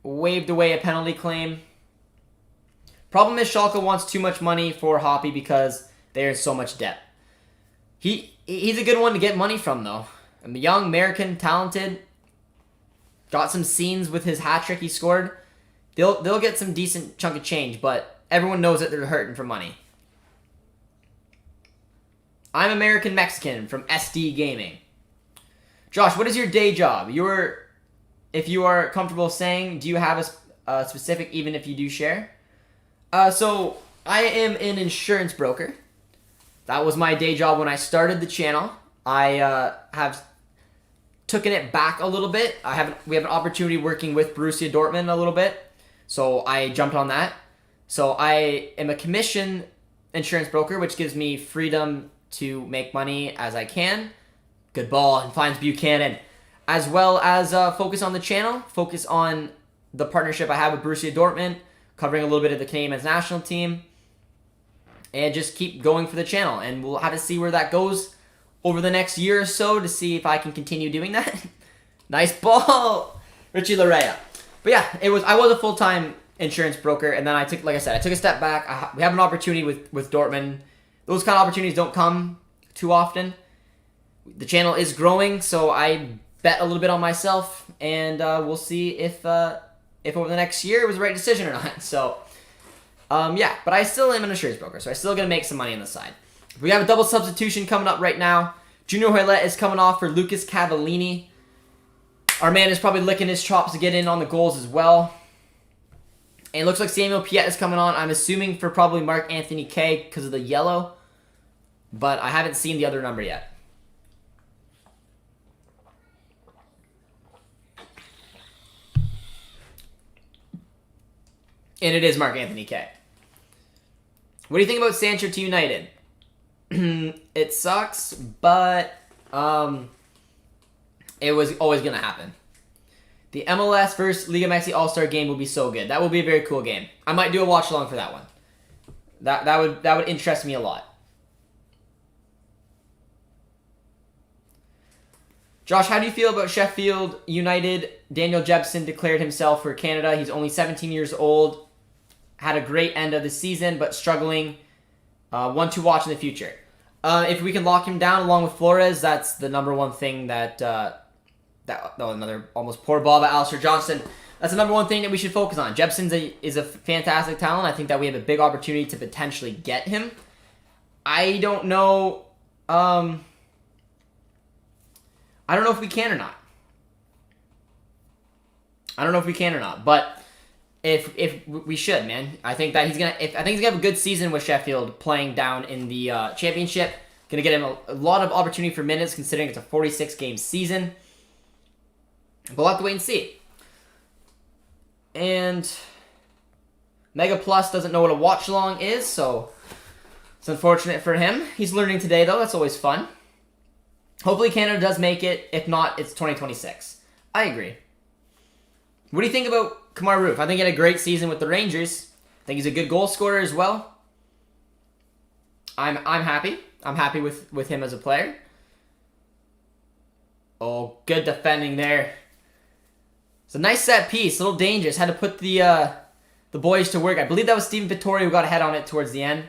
Waved away a penalty claim. Problem is Schalke wants too much money for Hoppy because they're in so much debt. He's a good one to get money from, though. I'm young, American, talented. Got some scenes with his hat trick he scored. They'll get some decent chunk of change, but everyone knows that they're hurting for money. I'm American Mexican from SD Gaming. Josh, what is your day job? If you are comfortable saying, do you have a specific, even if you do share? So I am an insurance broker. That was my day job when I started the channel. I have taken it back a little bit. We have an opportunity working with Borussia Dortmund a little bit. So I jumped on that. So I am a commission insurance broker, which gives me freedom to make money as I can. Good ball, and finds Buchanan. As well as focus on the channel, focus on the partnership I have with Borussia Dortmund, covering a little bit of the Canadian men's national team, and just keep going for the channel. And we'll have to see where that goes over the next year or so to see if I can continue doing that. Nice ball, Richie Larea. But yeah, I was a full-time insurance broker, and then I took a step back. We have an opportunity with Dortmund. Those kind of opportunities don't come too often. The channel is growing, so I bet a little bit on myself, and we'll see if over the next year it was the right decision or not. So, yeah, but I still am an insurance broker, so I'm still going to make some money on the side. We have a double substitution coming up right now. Junior Hoylett is coming off for Lucas Cavallini. Our man is probably licking his chops to get in on the goals as well. And it looks like Samuel Piette is coming on, I'm assuming for probably Mark Anthony K because of the yellow. But I haven't seen the other number yet. And it is Mark Anthony K. What do you think about Sancho to United? It sucks, but it was always going to happen. The MLS versus Liga MX All-Star game will be so good. That will be a very cool game. I might do a watch-along for that one. That would interest me a lot. Josh, how do you feel about Sheffield United? Daniel Jebson declared himself for Canada. He's only 17 years old. Had a great end of the season, but struggling. One to watch in the future. If we can lock him down along with Flores, that's the number one thing that Another almost poor ball by Alistair Johnston. That's the number one thing that we should focus on. Jepson's is a fantastic talent. I think that we have a big opportunity to potentially get him. I don't know. I don't know if we can or not. But if we should, man, I think that he's gonna have a good season with Sheffield, playing down in the championship. Gonna get him a lot of opportunity for minutes, considering it's a 46-game season. But we'll have to wait and see. And Mega Plus doesn't know what a watch along is, so it's unfortunate for him. He's learning today, though. That's always fun. Hopefully Canada does make it. If not, it's 2026. I agree. What do you think about Kemar Roof? I think he had a great season with the Rangers. I think he's a good goal scorer as well. I'm happy. I'm happy with him as a player. Oh, good defending there. It's a nice set piece. A little dangerous. Had to put the boys to work. I believe that was Stephen Vittori who got ahead on it towards the end.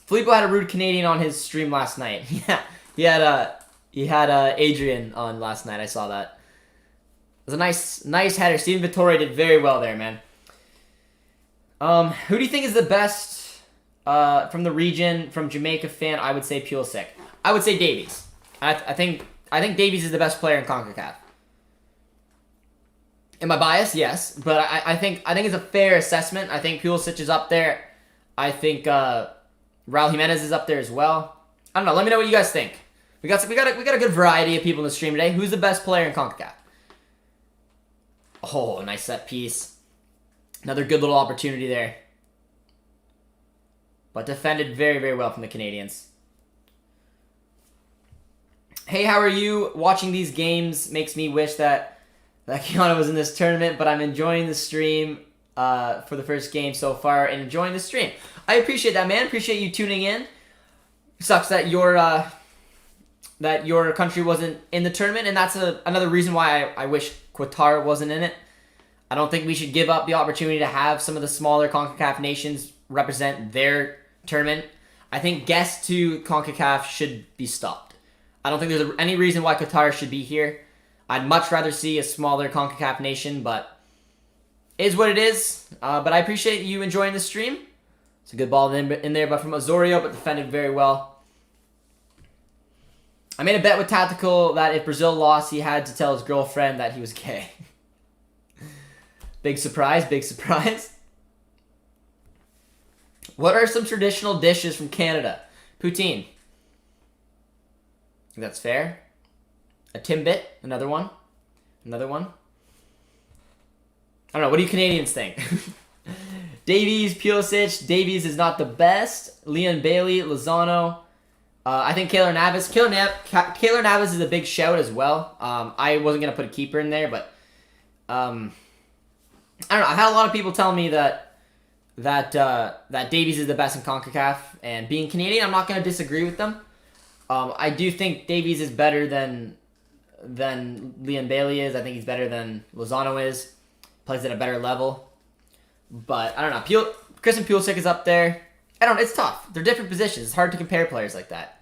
Filippo had a rude Canadian on his stream last night. Yeah, he had Adrian on last night. I saw that. It was a nice header. Stephen Vittori did very well there, man. Who do you think is the best from the region, from Jamaica fan? I would say Pulisic. I would say Davies. I think Davies is the best player in CONCACAF. Am I biased? Yes, but I think it's a fair assessment. I think Pulisic is up there. I think Raul Jimenez is up there as well. I don't know. Let me know what you guys think. We got a good variety of people in the stream today. Who's the best player in CONCACAF? Oh, nice set piece. Another good little opportunity there. But defended very, very well from the Canadians. Hey, how are you? Watching these games makes me wish that Keanu was in this tournament, but I'm enjoying the stream for the first game so far and enjoying the stream. I appreciate that, man. Appreciate you tuning in. Sucks that your country wasn't in the tournament, and that's another reason why I wish Qatar wasn't in it. I don't think we should give up the opportunity to have some of the smaller CONCACAF nations represent their tournament. I think guests to CONCACAF should be stopped. I don't think there's any reason why Qatar should be here. I'd much rather see a smaller CONCACAF nation, but it is what it is. But I appreciate you enjoying the stream. It's a good ball in there, but from Osorio, but defended very well. I made a bet with Tactical that if Brazil lost, he had to tell his girlfriend that he was gay. Big surprise, big surprise. What are some traditional dishes from Canada? Poutine. I think that's fair. A Timbit, another one. Another one. I don't know, what do you Canadians think? Davies, Pulisic. Davies is not the best. Leon Bailey, Lozano. I think Keylor Navas. Keylor Navas is a big shout as well. I wasn't going to put a keeper in there, but I don't know. I've had a lot of people tell me that Davies is the best in CONCACAF, and being Canadian, I'm not going to disagree with them. I do think Davies is better than Leon Bailey is. I think he's better than Lozano is. Plays at a better level. But I don't know. Christian Pulisic is up there. I don't know. It's tough. They're different positions. It's hard to compare players like that.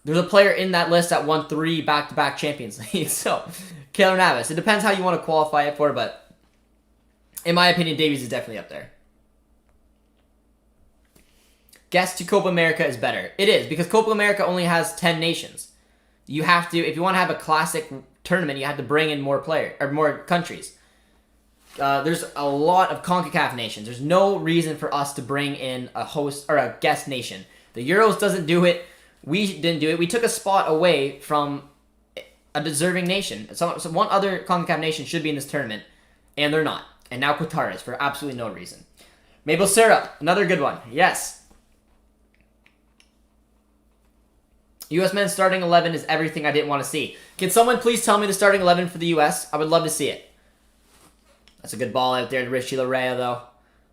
There's a player in that list that won 3 back-to-back Champions Leagues. So, Keylor Navas. It depends how you want to qualify it for, but in my opinion, Davies is definitely up there. Guess to Copa America is better. It is, because Copa America only has 10 nations. You have to, if you want to have a classic tournament, you have to bring in more countries. There's a lot of CONCACAF nations. There's no reason for us to bring in a host or a guest nation. The Euros doesn't do it. We didn't do it. We took a spot away from a deserving nation. So one other CONCACAF nation should be in this tournament, and they're not. And now Qatar is for absolutely no reason. Maple syrup, another good one. Yes. U.S. men's starting 11 is everything I didn't want to see. Can someone please tell me the starting 11 for the U.S.? I would love to see it. That's a good ball out there to Richie Larea, though. A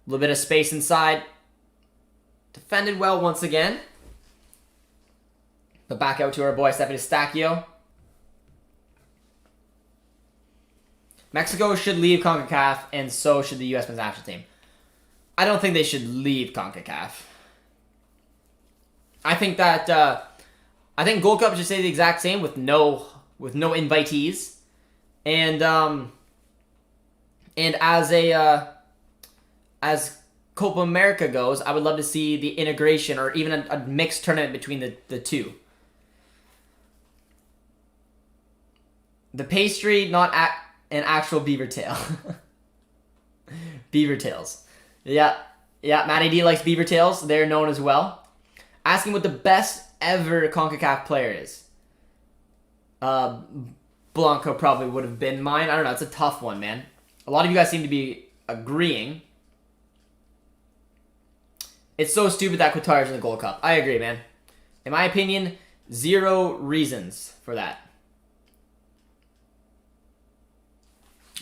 little bit of space inside. Defended well once again. But back out to our boy, Stefan Estacchio. Mexico should leave CONCACAF, and so should the U.S. men's national team. I don't think they should leave CONCACAF. I think Gold Cup should stay the exact same with no with no invitees. And as Copa America goes, I would love to see the integration or even a mixed tournament between the two. The pastry, not an actual beaver tail. Beaver tails. Yeah, Matty D likes beaver tails. They're known as well. Asking what the best ever CONCACAF player is. Blanco probably would have been mine. I don't know. It's a tough one, man. A lot of you guys seem to be agreeing. It's so stupid that Qatar's in the Gold Cup. I agree, man. In my opinion, 0 reasons for that.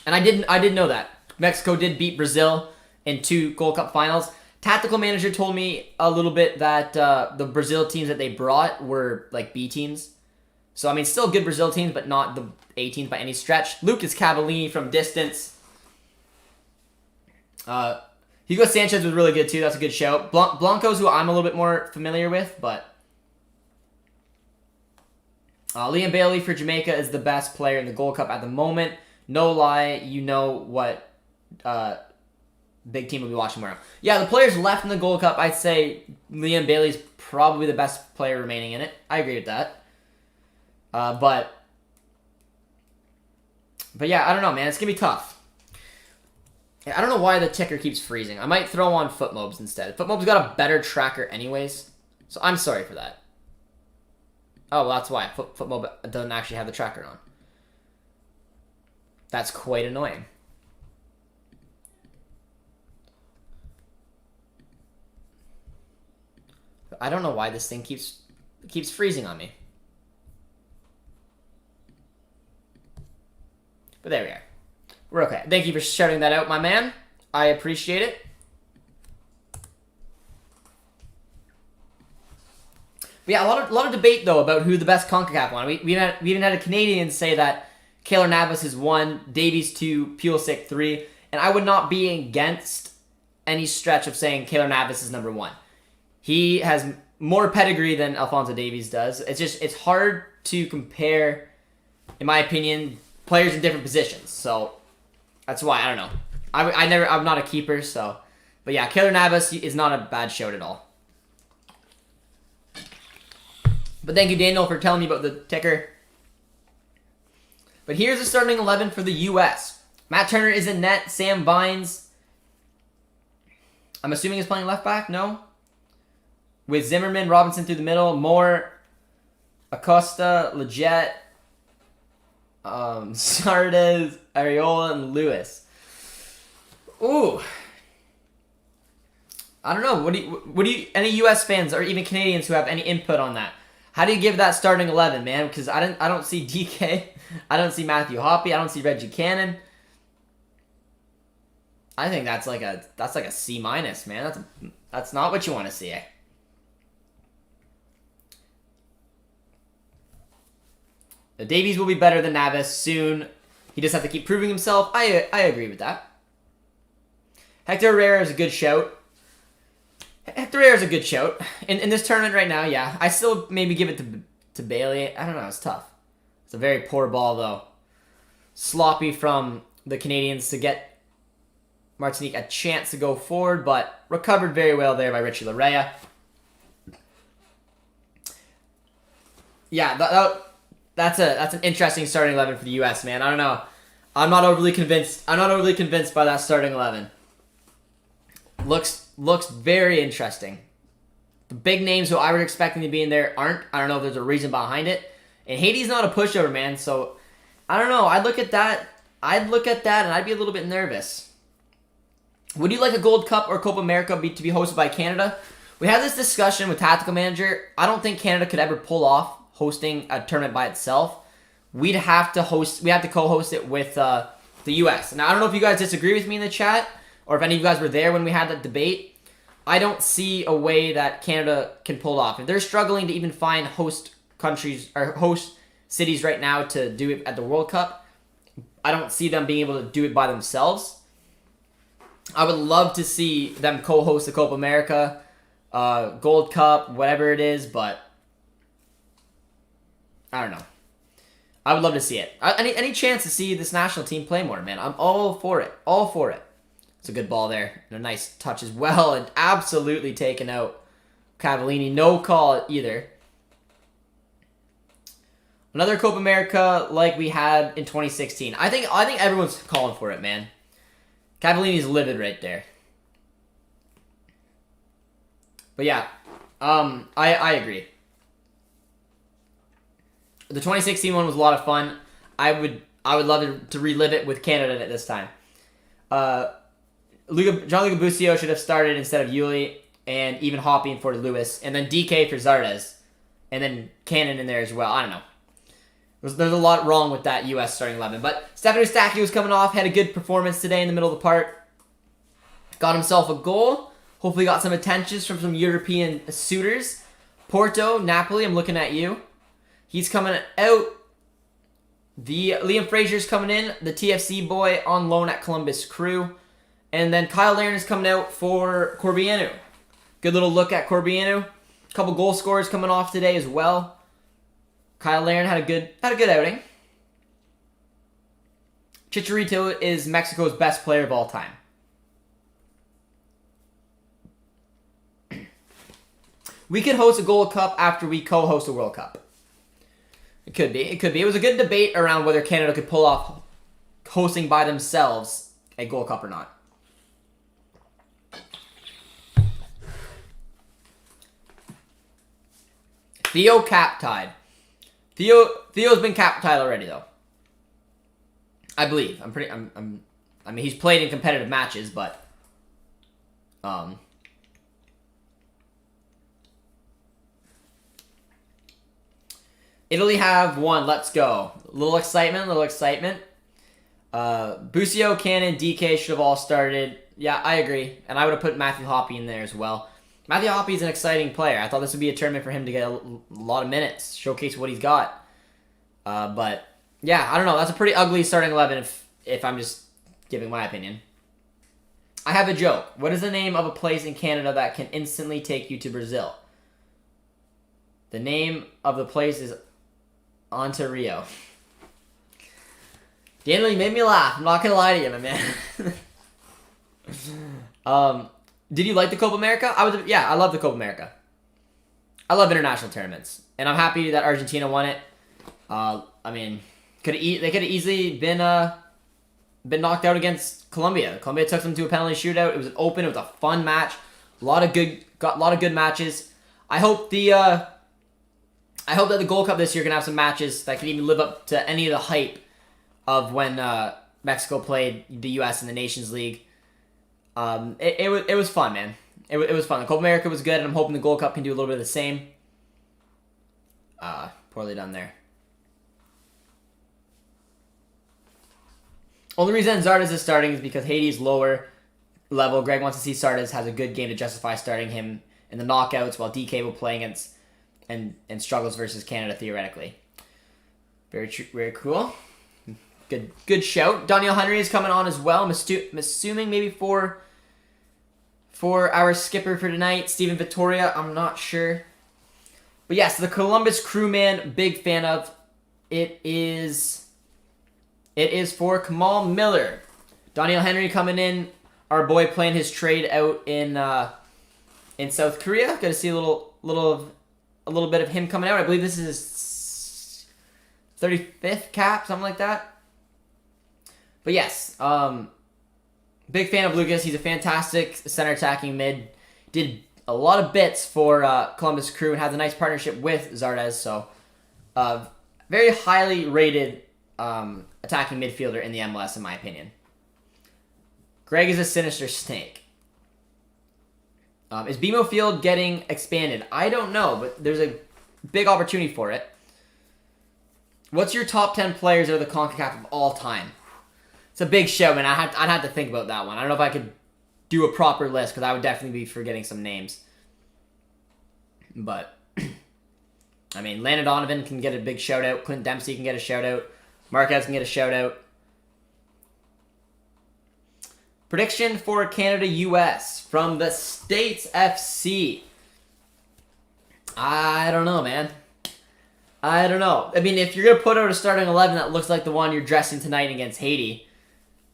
And I didn't know that. Mexico did beat Brazil in 2 Gold Cup finals. Tactical manager told me a little bit that the Brazil teams that they brought were like B teams. So, I mean, still good Brazil teams, but not the A teams by any stretch. Lucas Cavallini from distance. Hugo Sanchez was really good, too. That's a good shout. Blanco's who I'm a little bit more familiar with, but Liam Bailey for Jamaica is the best player in the Gold Cup at the moment. No lie, you know what big team will be watching tomorrow. Yeah, the players left in the Gold Cup, I'd say Liam Bailey's probably the best player remaining in it. I agree with that. But yeah, I don't know, man. It's going to be tough. I don't know why the ticker keeps freezing. I might throw on FootMobs instead. FootMobs got a better tracker anyways, so I'm sorry for that. Oh, well, that's why. FootMob doesn't actually have the tracker on. That's quite annoying. I don't know why this thing keeps freezing on me. But there we are. We're okay. Thank you for shouting that out, my man. I appreciate it. But yeah, a lot of debate, though, about who the best CONCACAF won. We even had a Canadian say that Keylor Navas is 1, Davies 2, Pulisic 3, and I would not be against any stretch of saying Keylor Navas is number 1. He has more pedigree than Alphonso Davies does. It's hard to compare, in my opinion, players in different positions. So that's why I don't know. I'm not a keeper, so. But yeah, Keylor Navas is not a bad shout at all. But thank you, Daniel, for telling me about the ticker. But here's the starting 11 for the U.S. Matt Turner is in net. Sam Vines, I'm assuming he's playing left back. No. With Zimmerman, Robinson through the middle, Moore, Acosta, Leggett, Sardes, Areola, and Lewis. Ooh. I don't know. What do you any U.S. fans or even Canadians who have any input on that? How do you give that starting 11, man? Because I don't see DK, I don't see Matthew Hoppe, I don't see Reggie Cannon. I think that's like a C-, man. That's not what you want to see. The Davies will be better than Navas soon. He just have to keep proving himself. I agree with that. Hector Herrera is a good shout. In this tournament right now, yeah. I still maybe give it to Bailey. I don't know. It's tough. It's a very poor ball, though. Sloppy from the Canadians to get Martinique a chance to go forward, but recovered very well there by Richie Larea. Yeah, that's an interesting starting 11 for the U.S., man. I don't know. I'm not overly convinced by that starting 11. Looks very interesting. The big names who I was expecting to be in there aren't. I don't know if there's a reason behind it. And Haiti's not a pushover, man. So I don't know. I'd look at that and I'd be a little bit nervous. Would you like a Gold Cup or Copa America to be hosted by Canada? We had this discussion with Tactical Manager. I don't think Canada could ever pull off hosting a tournament by itself. We have to co-host it with the U.S. Now, I don't know if you guys disagree with me in the chat, or if any of you guys were there when we had that debate. I don't see a way that Canada can pull off. If they're struggling to even find host countries or host cities right now to do it at the World Cup, I don't see them being able to do it by themselves. I would love to see them co-host the Copa America, Gold Cup, whatever it is, but I don't know. I would love to see it. Any chance to see this national team play more, man. I'm all for it. All for it. It's a good ball there. And a nice touch as well. And absolutely taken out Cavallini. No call either. Another Copa America like we had in 2016. I think everyone's calling for it, man. Cavallini's livid right there. But yeah, I agree. The 2016 one was a lot of fun. I would love to relive it with Canada at this time. Gianluca Busio should have started instead of Yuli, and even Hopping for Lewis, and then DK for Zardes, and then Cannon in there as well. I don't know. There's a lot wrong with that U.S. starting 11. But Stefano Stacchi was coming off, had a good performance today in the middle of the park. Got himself a goal. Hopefully got some attentions from some European suitors. Porto, Napoli, I'm looking at you. He's coming out. The Liam Frazier's coming in. The TFC boy on loan at Columbus Crew. And then Kyle Larin is coming out for Corbianu. Good little look at Corbianu. A couple goal scorers coming off today as well. Kyle Larin had a good outing. Chicharito is Mexico's best player of all time. We could host a Gold Cup after we co-host a World Cup. It could be. It was a good debate around whether Canada could pull off hosting by themselves a Gold Cup or not. Theo cap-tied. Theo's been cap-tied already, though. I believe. I mean, he's played in competitive matches, but Italy have won. Let's go. Little excitement. Busio, Cannon, DK should have all started. Yeah, I agree. And I would have put Matthew Hoppe in there as well. Matthew Hoppe is an exciting player. I thought this would be a tournament for him to get a lot of minutes, showcase what he's got. But, yeah, I don't know. That's a pretty ugly starting 11 if I'm just giving my opinion. I have a joke. What is the name of a place in Canada that can instantly take you to Brazil? The name of the place is Ontario. Daniel, you made me laugh. I'm not going to lie to you, my man. Did you like the Copa America? I love the Copa America. I love international tournaments. And I'm happy that Argentina won it. I mean, they could have easily been knocked out against Colombia. Colombia took them to a penalty shootout. It was open. It was a fun match. A lot of good matches. I hope that the Gold Cup this year can have some matches that can even live up to any of the hype of when Mexico played the U.S. in the Nations League. It was fun, man. It was fun. The Copa America was good, and I'm hoping the Gold Cup can do a little bit of the same. Poorly done there. Only reason Zardes is starting is because Haiti's lower level. Greg wants to see Zardes has a good game to justify starting him in the knockouts, while DK will play against and struggles versus Canada theoretically. Very cool. Good shout. Daniel Henry is coming on as well. I'm assuming maybe for our skipper for tonight, Steven Vittoria. I'm not sure. But yes, the Columbus Crewman, big fan of. It is for Kamal Miller. Daniel Henry coming in. Our boy playing his trade out in South Korea. Got to see a little bit of him coming out. I believe this is his 35th cap, something like that. But yes, big fan of Lucas. He's a fantastic center attacking mid. Did a lot of bits for Columbus Crew and has a nice partnership with Zardes. So, very highly rated attacking midfielder in the MLS, in my opinion. Greg is a sinister snake. Is BMO Field getting expanded? I don't know, but there's a big opportunity for it. What's your top 10 players of the CONCACAF of all time? It's a big show, man. I'd have to think about that one. I don't know if I could do a proper list, because I would definitely be forgetting some names. But, I mean, Landon Donovan can get a big shout-out. Clint Dempsey can get a shout-out. Marquez can get a shout-out. Prediction for Canada-US from the States FC. I don't know, man. I don't know. I mean, if you're going to put out a starting 11 that looks like the one you're dressing tonight against Haiti,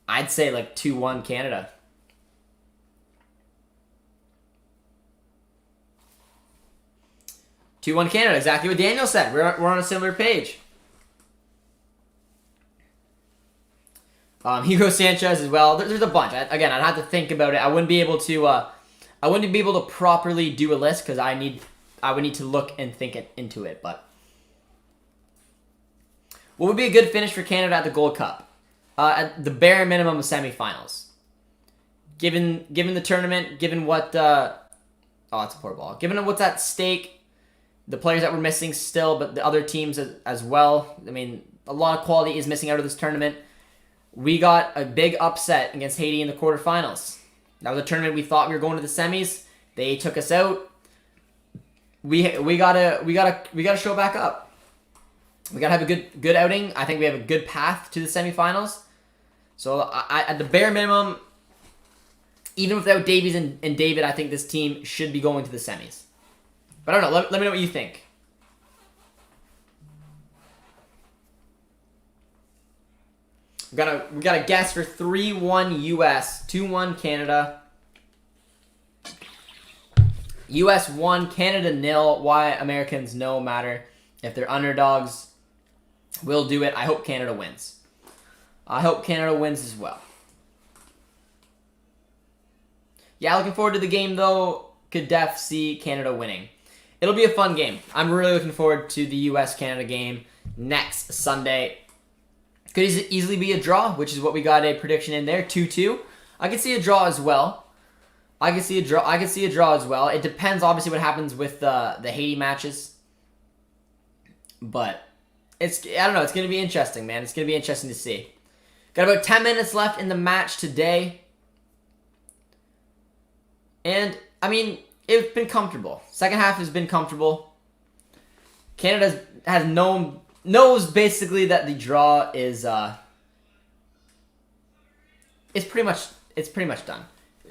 I'd say like 2-1 Canada. Canada, exactly what Daniel said. We're on a similar page. Hugo Sanchez as well. There's a bunch. Again, I'd have to think about it. I wouldn't be able to properly do a list because I would need to look and think into it. But what would be a good finish for Canada at the Gold Cup? At the bare minimum of semifinals. Given the tournament, given what that's a poor ball. Given what's at stake. The players that we're missing still, but the other teams as well. I mean, a lot of quality is missing out of this tournament. We got a big upset against Haiti in the quarterfinals. That was a tournament we thought we were going to the semis. They took us out. We gotta show back up. We gotta have a good outing. I think we have a good path to the semifinals. So at the bare minimum, even without Davies and David, I think this team should be going to the semis. But I don't know. Let me know what you think. We got a guess for 3-1 US, 2-1 Canada. US 1, Canada 0. Why Americans no matter. If they're underdogs, we'll do it. I hope Canada wins. I hope Canada wins as well. Yeah, looking forward to the game though. Could def see Canada winning. It'll be a fun game. I'm really looking forward to the US-Canada game next Sunday. Could easily be a draw, which is what we got a prediction in there, 2-2. I could see a draw as well. I could see a draw as well. It depends, obviously, what happens with the Haiti matches. But I don't know. It's going to be interesting, man. It's going to be interesting to see. Got about 10 minutes left in the match today. And, I mean, it's been comfortable. Second half has been comfortable. Canada knows basically that the draw is it's pretty much done.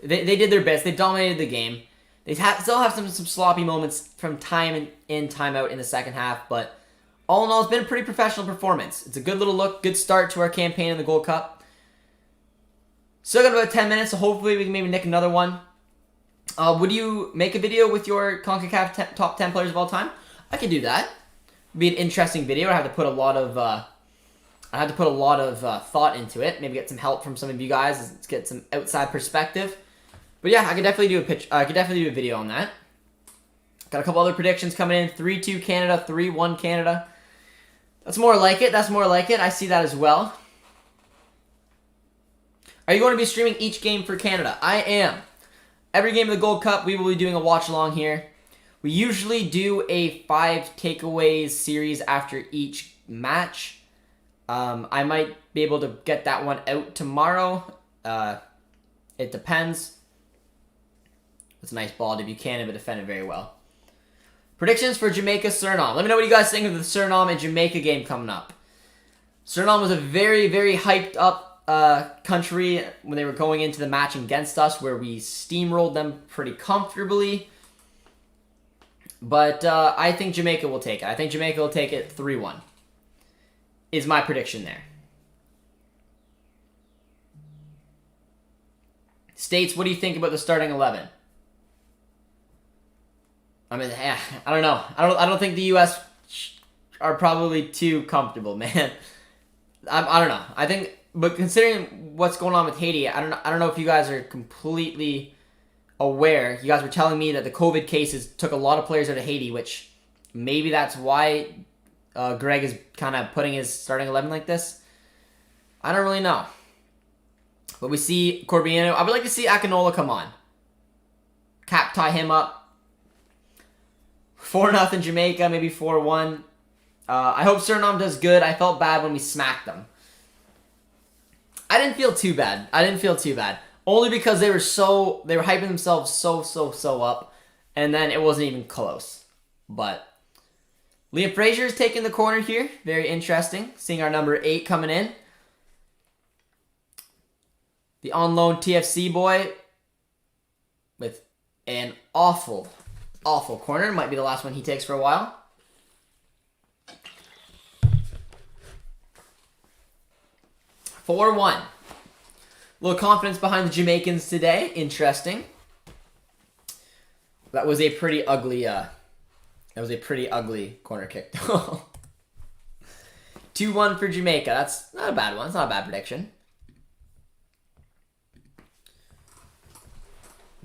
They did their best. They dominated the game. They still have some sloppy moments from time in, time out in the second half, but all in all, it's been a pretty professional performance. It's a good little look, good start to our campaign in the Gold Cup. Still got about 10 minutes, so hopefully we can maybe nick another one. Would you make a video with your CONCACAF top 10 players of all time? I could do that. It'd be an interesting video. I'd have to put a lot of thought into it. Maybe get some help from some of you guys. Let's get some outside perspective. But yeah, I could definitely do a video on that. Got a couple other predictions coming in. 3-2 Canada, 3-1 Canada. That's more like it. I see that as well. Are you going to be streaming each game for Canada? I am. Every game of the Gold Cup, we will be doing a watch along here. We usually do a 5 takeaways series after each match. I might be able to get that one out tomorrow. It depends. It's a nice ball to Buchanan, but defended very well. Predictions for Jamaica Suriname. Let me know what you guys think of the Suriname and Jamaica game coming up. Suriname was a very, very hyped up country when they were going into the match against us, where we steamrolled them pretty comfortably. But I think Jamaica will take it. I think Jamaica will take it 3-1. Is my prediction there. States, what do you think about the starting 11? I mean, I don't know. I don't think the U.S. are probably too comfortable, man. I don't know. I think, but considering what's going on with Haiti, I don't know if you guys are completely aware. You guys were telling me that the COVID cases took a lot of players out of Haiti, which maybe that's why Greg is kind of putting his starting 11 like this. I don't really know. But we see Corbiano. I would like to see Akinola come on. Cap tie him up. 4-0 Jamaica, maybe 4-1. I hope Suriname does good. I felt bad when we smacked them. I didn't feel too bad. Only because they were hyping themselves so up, and then it wasn't even close. But Liam Frazier is taking the corner here. Very interesting. Seeing our number 8 coming in. The on-loan TFC boy with an awful corner. Might be the last one he takes for a while. 4-1. A little confidence behind the Jamaicans today. Interesting. That was a pretty ugly. Corner kick. 2-1 for Jamaica. That's not a bad one. It's not a bad prediction.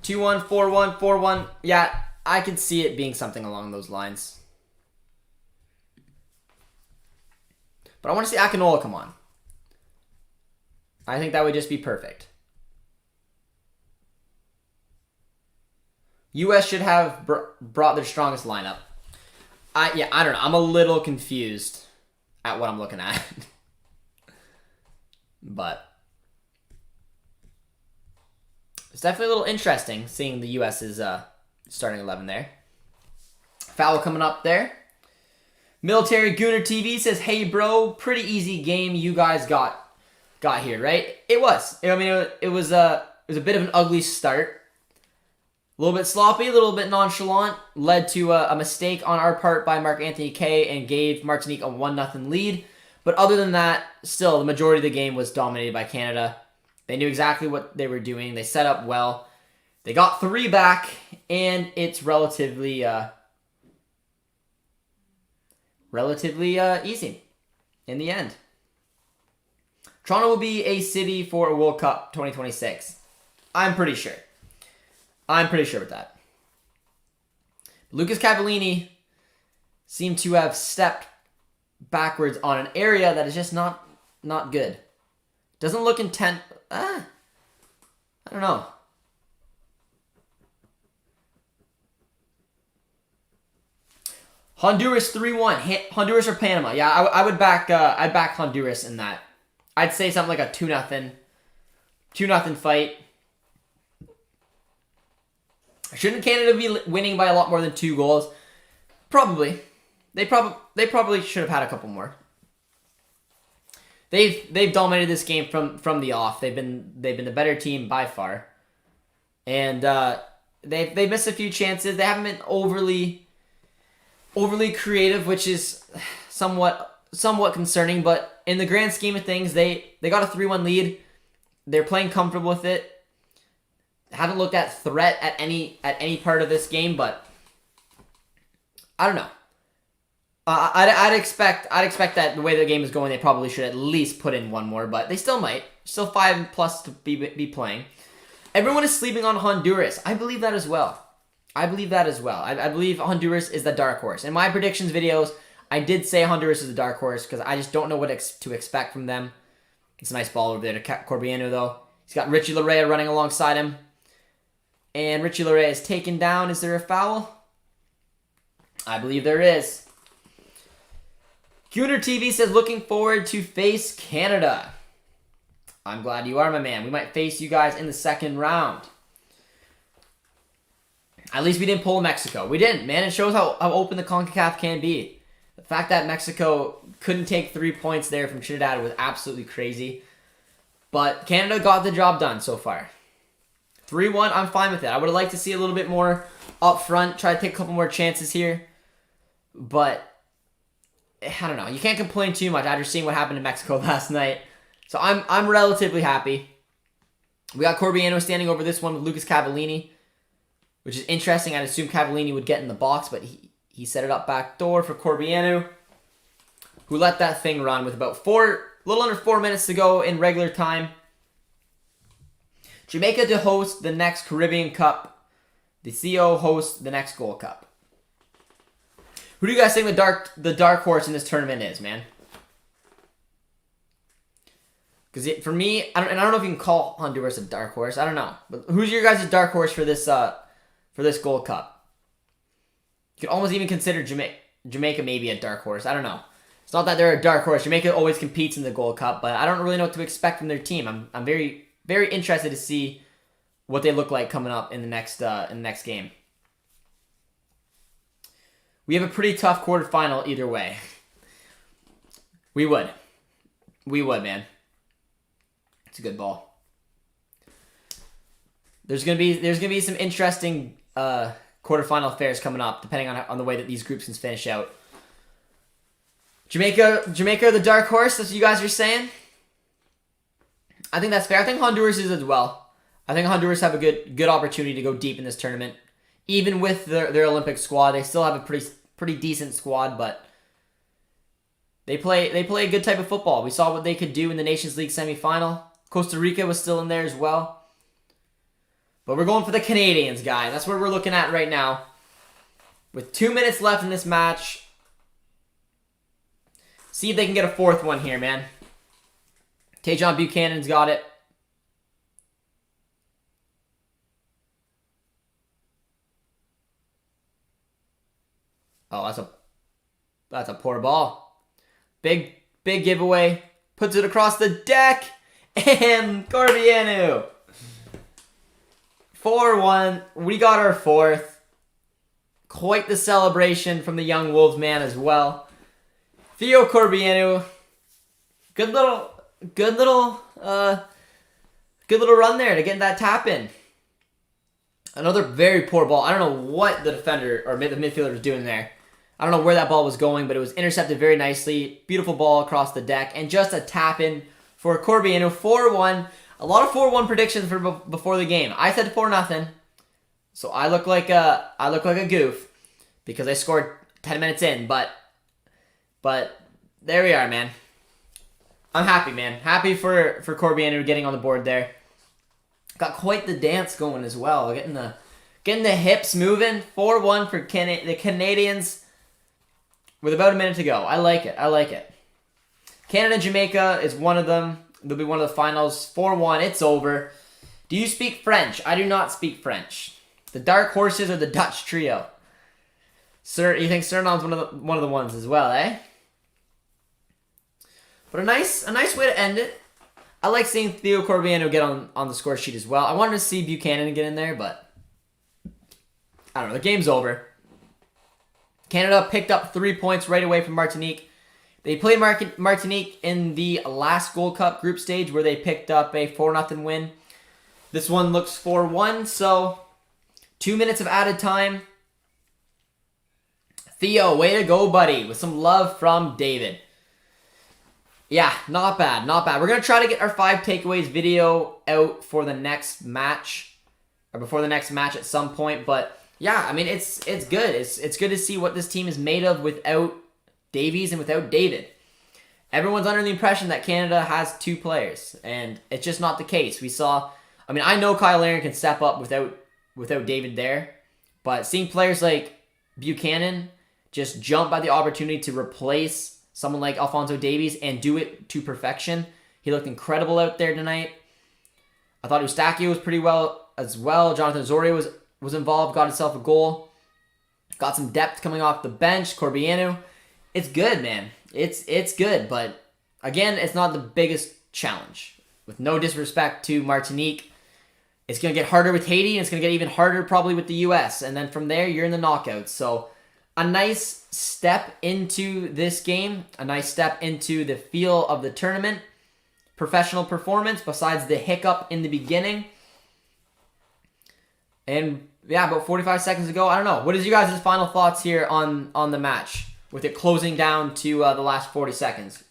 2-1, 4-1, 4-1. Yeah, I could see it being something along those lines. But I want to see Akinola come on. I think that would just be perfect. U.S. should have brought their strongest lineup. I don't know. I'm a little confused at what I'm looking at. But it's definitely a little interesting seeing the U.S.'s starting 11 there. Foul coming up there. Military Gooner TV says, "Hey bro, pretty easy game you guys got here, right?" It was. I mean, it was a bit of an ugly start. A little bit sloppy, a little bit nonchalant. Led to a mistake on our part by Mark Anthony Kay and gave Martinique a 1-0 lead. But other than that, still, the majority of the game was dominated by Canada. They knew exactly what they were doing. They set up well. They got 3 back, and it's relatively easy in the end. Toronto will be a city for a World Cup 2026. I'm pretty sure. I'm pretty sure with that. Lucas Cavallini seemed to have stepped backwards on an area that is just not good. Doesn't look intent. I don't know. Honduras 3-1. Honduras or Panama? Yeah, I would back. I'd back Honduras in that. I'd say something like a 2-0 fight. Shouldn't Canada be winning by a lot more than 2 goals? Probably. They probably should have had a couple more. They've dominated this game from the off. They've been the better team by far, and they've missed a few chances. They haven't been overly creative, which is somewhat concerning. But in the grand scheme of things, they got a 3-1 lead. They're playing comfortable with it. Haven't looked at threat at any part of this game, but I don't know. I'd expect that the way the game is going, they probably should at least put in one more, but they still might. Still 5+ to be playing. Everyone is sleeping on Honduras. I believe that as well. I believe Honduras is the dark horse. In my predictions videos, I did say Honduras is the dark horse because I just don't know what to expect from them. It's a nice ball over there to Corbiano, though. He's got Richie Larea running alongside him. And Richie Larea is taken down. Is there a foul? I believe there is. Gooner TV says, "Looking forward to face Canada." I'm glad you are, my man. We might face you guys in the second round. At least we didn't pull Mexico. We didn't, man. It shows how open the CONCACAF can be. The fact that Mexico couldn't take 3 points there from Trinidad was absolutely crazy. But Canada got the job done so far. 3-1, I'm fine with it. I would have liked to see a little bit more up front. Try to take a couple more chances here. But I don't know. You can't complain too much after seeing what happened in Mexico last night. So I'm relatively happy. We got Corbiano standing over this one with Lucas Cavallini, which is interesting. I'd assume Cavallini would get in the box, but he set it up back door for Corbiano, who let that thing run with about a little under 4 minutes to go in regular time. Jamaica to host the next Caribbean Cup. The CO hosts the next Gold Cup. Who do you guys think the dark horse in this tournament is, man? Because for me, I don't know if you can call Honduras a dark horse. I don't know, but who's your guys' dark horse for this Gold Cup? You could almost even consider Jamaica maybe a dark horse. I don't know. It's not that they're a dark horse. Jamaica always competes in the Gold Cup, but I don't really know what to expect from their team. I'm very, very interested to see what they look like coming up in the next game. We have a pretty tough quarterfinal either way. We would, man. It's a good ball. There's gonna be some interesting quarterfinal affairs coming up, depending on the way that these groups can finish out. Jamaica, the dark horse. That's what you guys are saying. I think that's fair. I think Honduras is as well. I think Honduras have a good opportunity to go deep in this tournament. Even with their Olympic squad, they still have a pretty decent squad, but they play a good type of football. We saw what they could do in the Nations League semifinal. Costa Rica was still in there as well. But we're going for the Canadians, guys. That's what we're looking at right now. With 2 minutes left in this match. See if they can get a fourth one here, man. Tajon Buchanan's got it. Oh, that's a poor ball. Big giveaway. Puts it across the deck. And Corbianu. 4-1. We got our fourth. Quite the celebration from the young Wolves man as well. Theo Corbianu. Good little run there to get that tap in. Another very poor ball. I don't know what the defender or the midfielder was doing there. I don't know where that ball was going, but it was intercepted very nicely. Beautiful ball across the deck. And just a tap in for Corbianu. 4-1. A lot of 4-1 predictions for before the game. I said 4-0. So I look like a goof because I scored 10 minutes in, but there we are, man. I'm happy, man. Happy for Corbianu getting on the board there. Got quite the dance going as well. Getting the hips moving. 4-1 for the Canadians with about a minute to go. I like it. Canada and Jamaica is one of them. They'll be one of the finals. 4-1. It's over. Do you speak French? I do not speak French. The Dark Horses or the Dutch Trio? Sir, you think Suriname's one of the ones as well, eh? But a nice way to end it. I like seeing Theo Corbianu get on the score sheet as well. I wanted to see Buchanan get in there, but I don't know. The game's over. Canada picked up 3 points right away from Martinique. They played Martinique in the last Gold Cup group stage where they picked up a 4-0 win. This one looks 4-1, so 2 minutes of added time. Theo, way to go, buddy, with some love from David. Yeah, not bad. We're going to try to get our 5 takeaways video out for the next match, or before the next match at some point, but yeah, I mean, it's good. It's good to see what this team is made of without Davies and without David. Everyone's under the impression that Canada has 2 players, and it's just not the case. We saw, I mean, I know Kyle Larin can step up without David there, but seeing players like Buchanan just jump by the opportunity to replace someone like Alphonso Davies and do it to perfection. He looked incredible out there tonight. I thought Eustachio was pretty well as well. Jonathan Osorio was involved, got himself a goal. Got some depth coming off the bench. Corbianu. It's good, man. It's good, but again, it's not the biggest challenge. With no disrespect to Martinique, it's going to get harder with Haiti, and it's going to get even harder probably with the U.S., and then from there, you're in the knockouts. So a nice step into this game, a nice step into the feel of the tournament. Professional performance besides the hiccup in the beginning. And yeah, about 45 seconds ago, I don't know. What is you guys' final thoughts here on the match with it closing down to the last 40 seconds?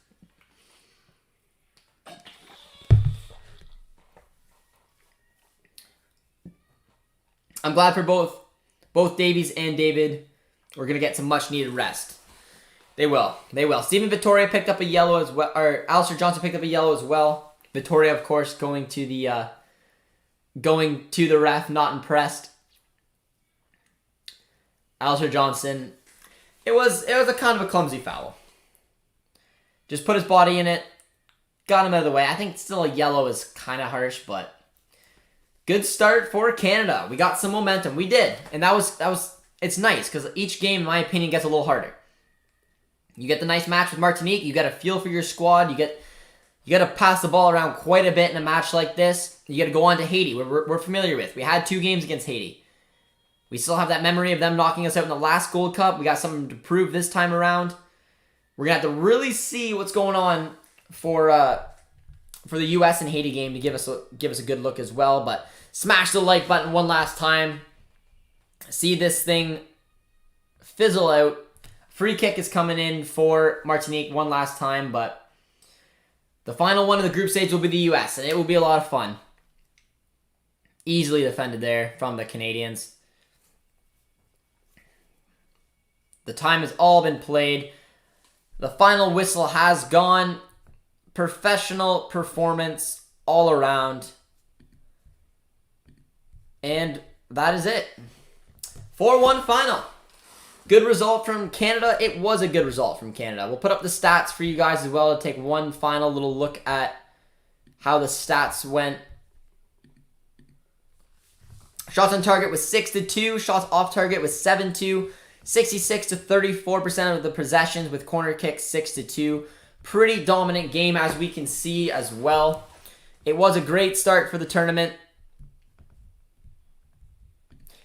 I'm glad for both Davies and David. We're going to get some much-needed rest. They will. Steven Vittoria picked up a yellow as well, or Alistair Johnson picked up a yellow as well. Vittoria, of course, going to the ref, not impressed. Alistair Johnson, it was a kind of a clumsy foul. Just put his body in it, got him out of the way. I think still a yellow is kind of harsh, but good start for Canada. We got some momentum. We did, and that was. It's nice because each game, in my opinion, gets a little harder. You get the nice match with Martinique. You get a feel for your squad. You got to pass the ball around quite a bit in a match like this. You got to go on to Haiti, we're familiar with. We had 2 games against Haiti. We still have that memory of them knocking us out in the last Gold Cup. We got something to prove this time around. We're gonna have to really see what's going on for the U.S. and Haiti game to give us a good look as well. But smash the like button one last time. See this thing fizzle out. Free kick is coming in for Martinique one last time, but The final one of the group stage will be the U.S., and it will be a lot of fun. Easily defended there from the Canadians. The time has all been played. The final whistle has gone. Professional performance all around. And that is it. 4-1 final. Good result from Canada. It was a good result from Canada. We'll put up the stats for you guys as well to take one final little look at how the stats went. Shots on target was 6-2. Shots off target was 7-2. 66 to 34% of the possessions with corner kicks 6-2. Pretty dominant game as we can see as well. It was a great start for the tournament.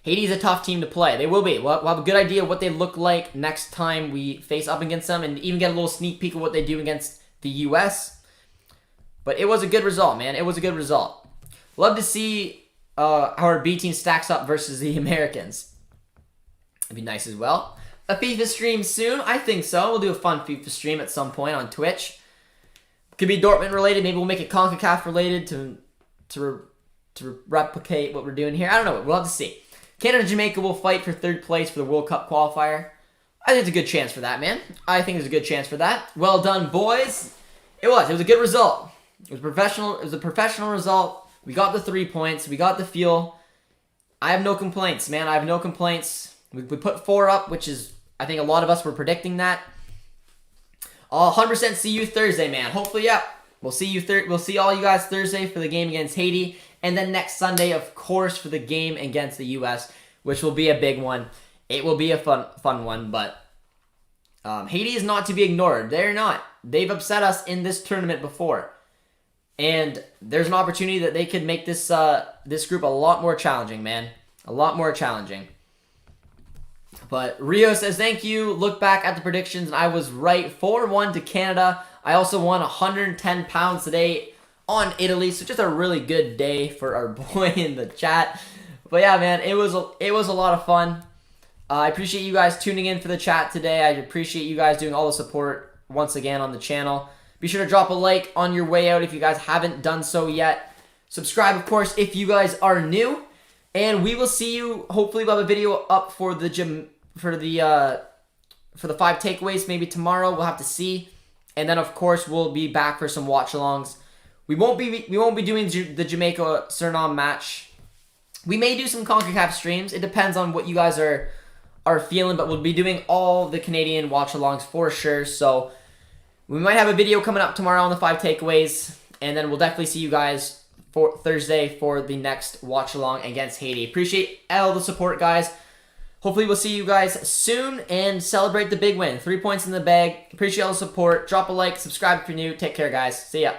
Haiti's a tough team to play. They will be. We'll have a good idea of what they look like next time we face up against them and even get a little sneak peek of what they do against the U.S. But it was a good result, man. It was a good result. Love to see how our B team stacks up versus the Americans. It'd be nice as well. A FIFA stream soon? I think so. We'll do a fun FIFA stream at some point on Twitch. Could be Dortmund related. Maybe we'll make it CONCACAF related to replicate what we're doing here. I don't know. We'll have to see. Canada and Jamaica will fight for third place for the World Cup qualifier. I think it's a good chance for that, man. I think there's a good chance for that. Well done, boys. It was a good result. It was professional. It was a professional result. We got the 3 points. We got the fuel. I have no complaints, man. I have no complaints. We put 4 up, which is, I think a lot of us were predicting that. I'll 100% see you Thursday, man. Hopefully, yeah. We'll see all you guys Thursday for the game against Haiti. And then next Sunday, of course, for the game against the U.S., which will be a big one. It will be a fun one, but Haiti is not to be ignored. They're not. They've upset us in this tournament before. And there's an opportunity that they could make this this group a lot more challenging, man. A lot more challenging. But Rio says, thank you. Look back at the predictions, and I was right. 4-1 to Canada. I also won 110 pounds today on Italy, so just a really good day for our boy in the chat. But yeah, man, it was a lot of fun. I appreciate you guys tuning in for the chat today. I appreciate you guys doing all the support once again on the channel. Be sure to drop a like on your way out if you guys haven't done so yet. Subscribe, of course, if you guys are new. And we will see you. Hopefully, we'll have a video up for the 5 takeaways maybe tomorrow. We'll have to see. And then, of course, we'll be back for some watch-alongs. We won't be doing the Jamaica-Suriname match. We may do some CONCACAF streams. It depends on what you guys are feeling, but we'll be doing all the Canadian watch-alongs for sure. So we might have a video coming up tomorrow on the 5 takeaways, and then we'll definitely see you guys for Thursday for the next watch-along against Haiti. Appreciate all the support, guys. Hopefully we'll see you guys soon and celebrate the big win. 3 points in the bag. Appreciate all the support. Drop a like, subscribe if you're new. Take care, guys. See ya.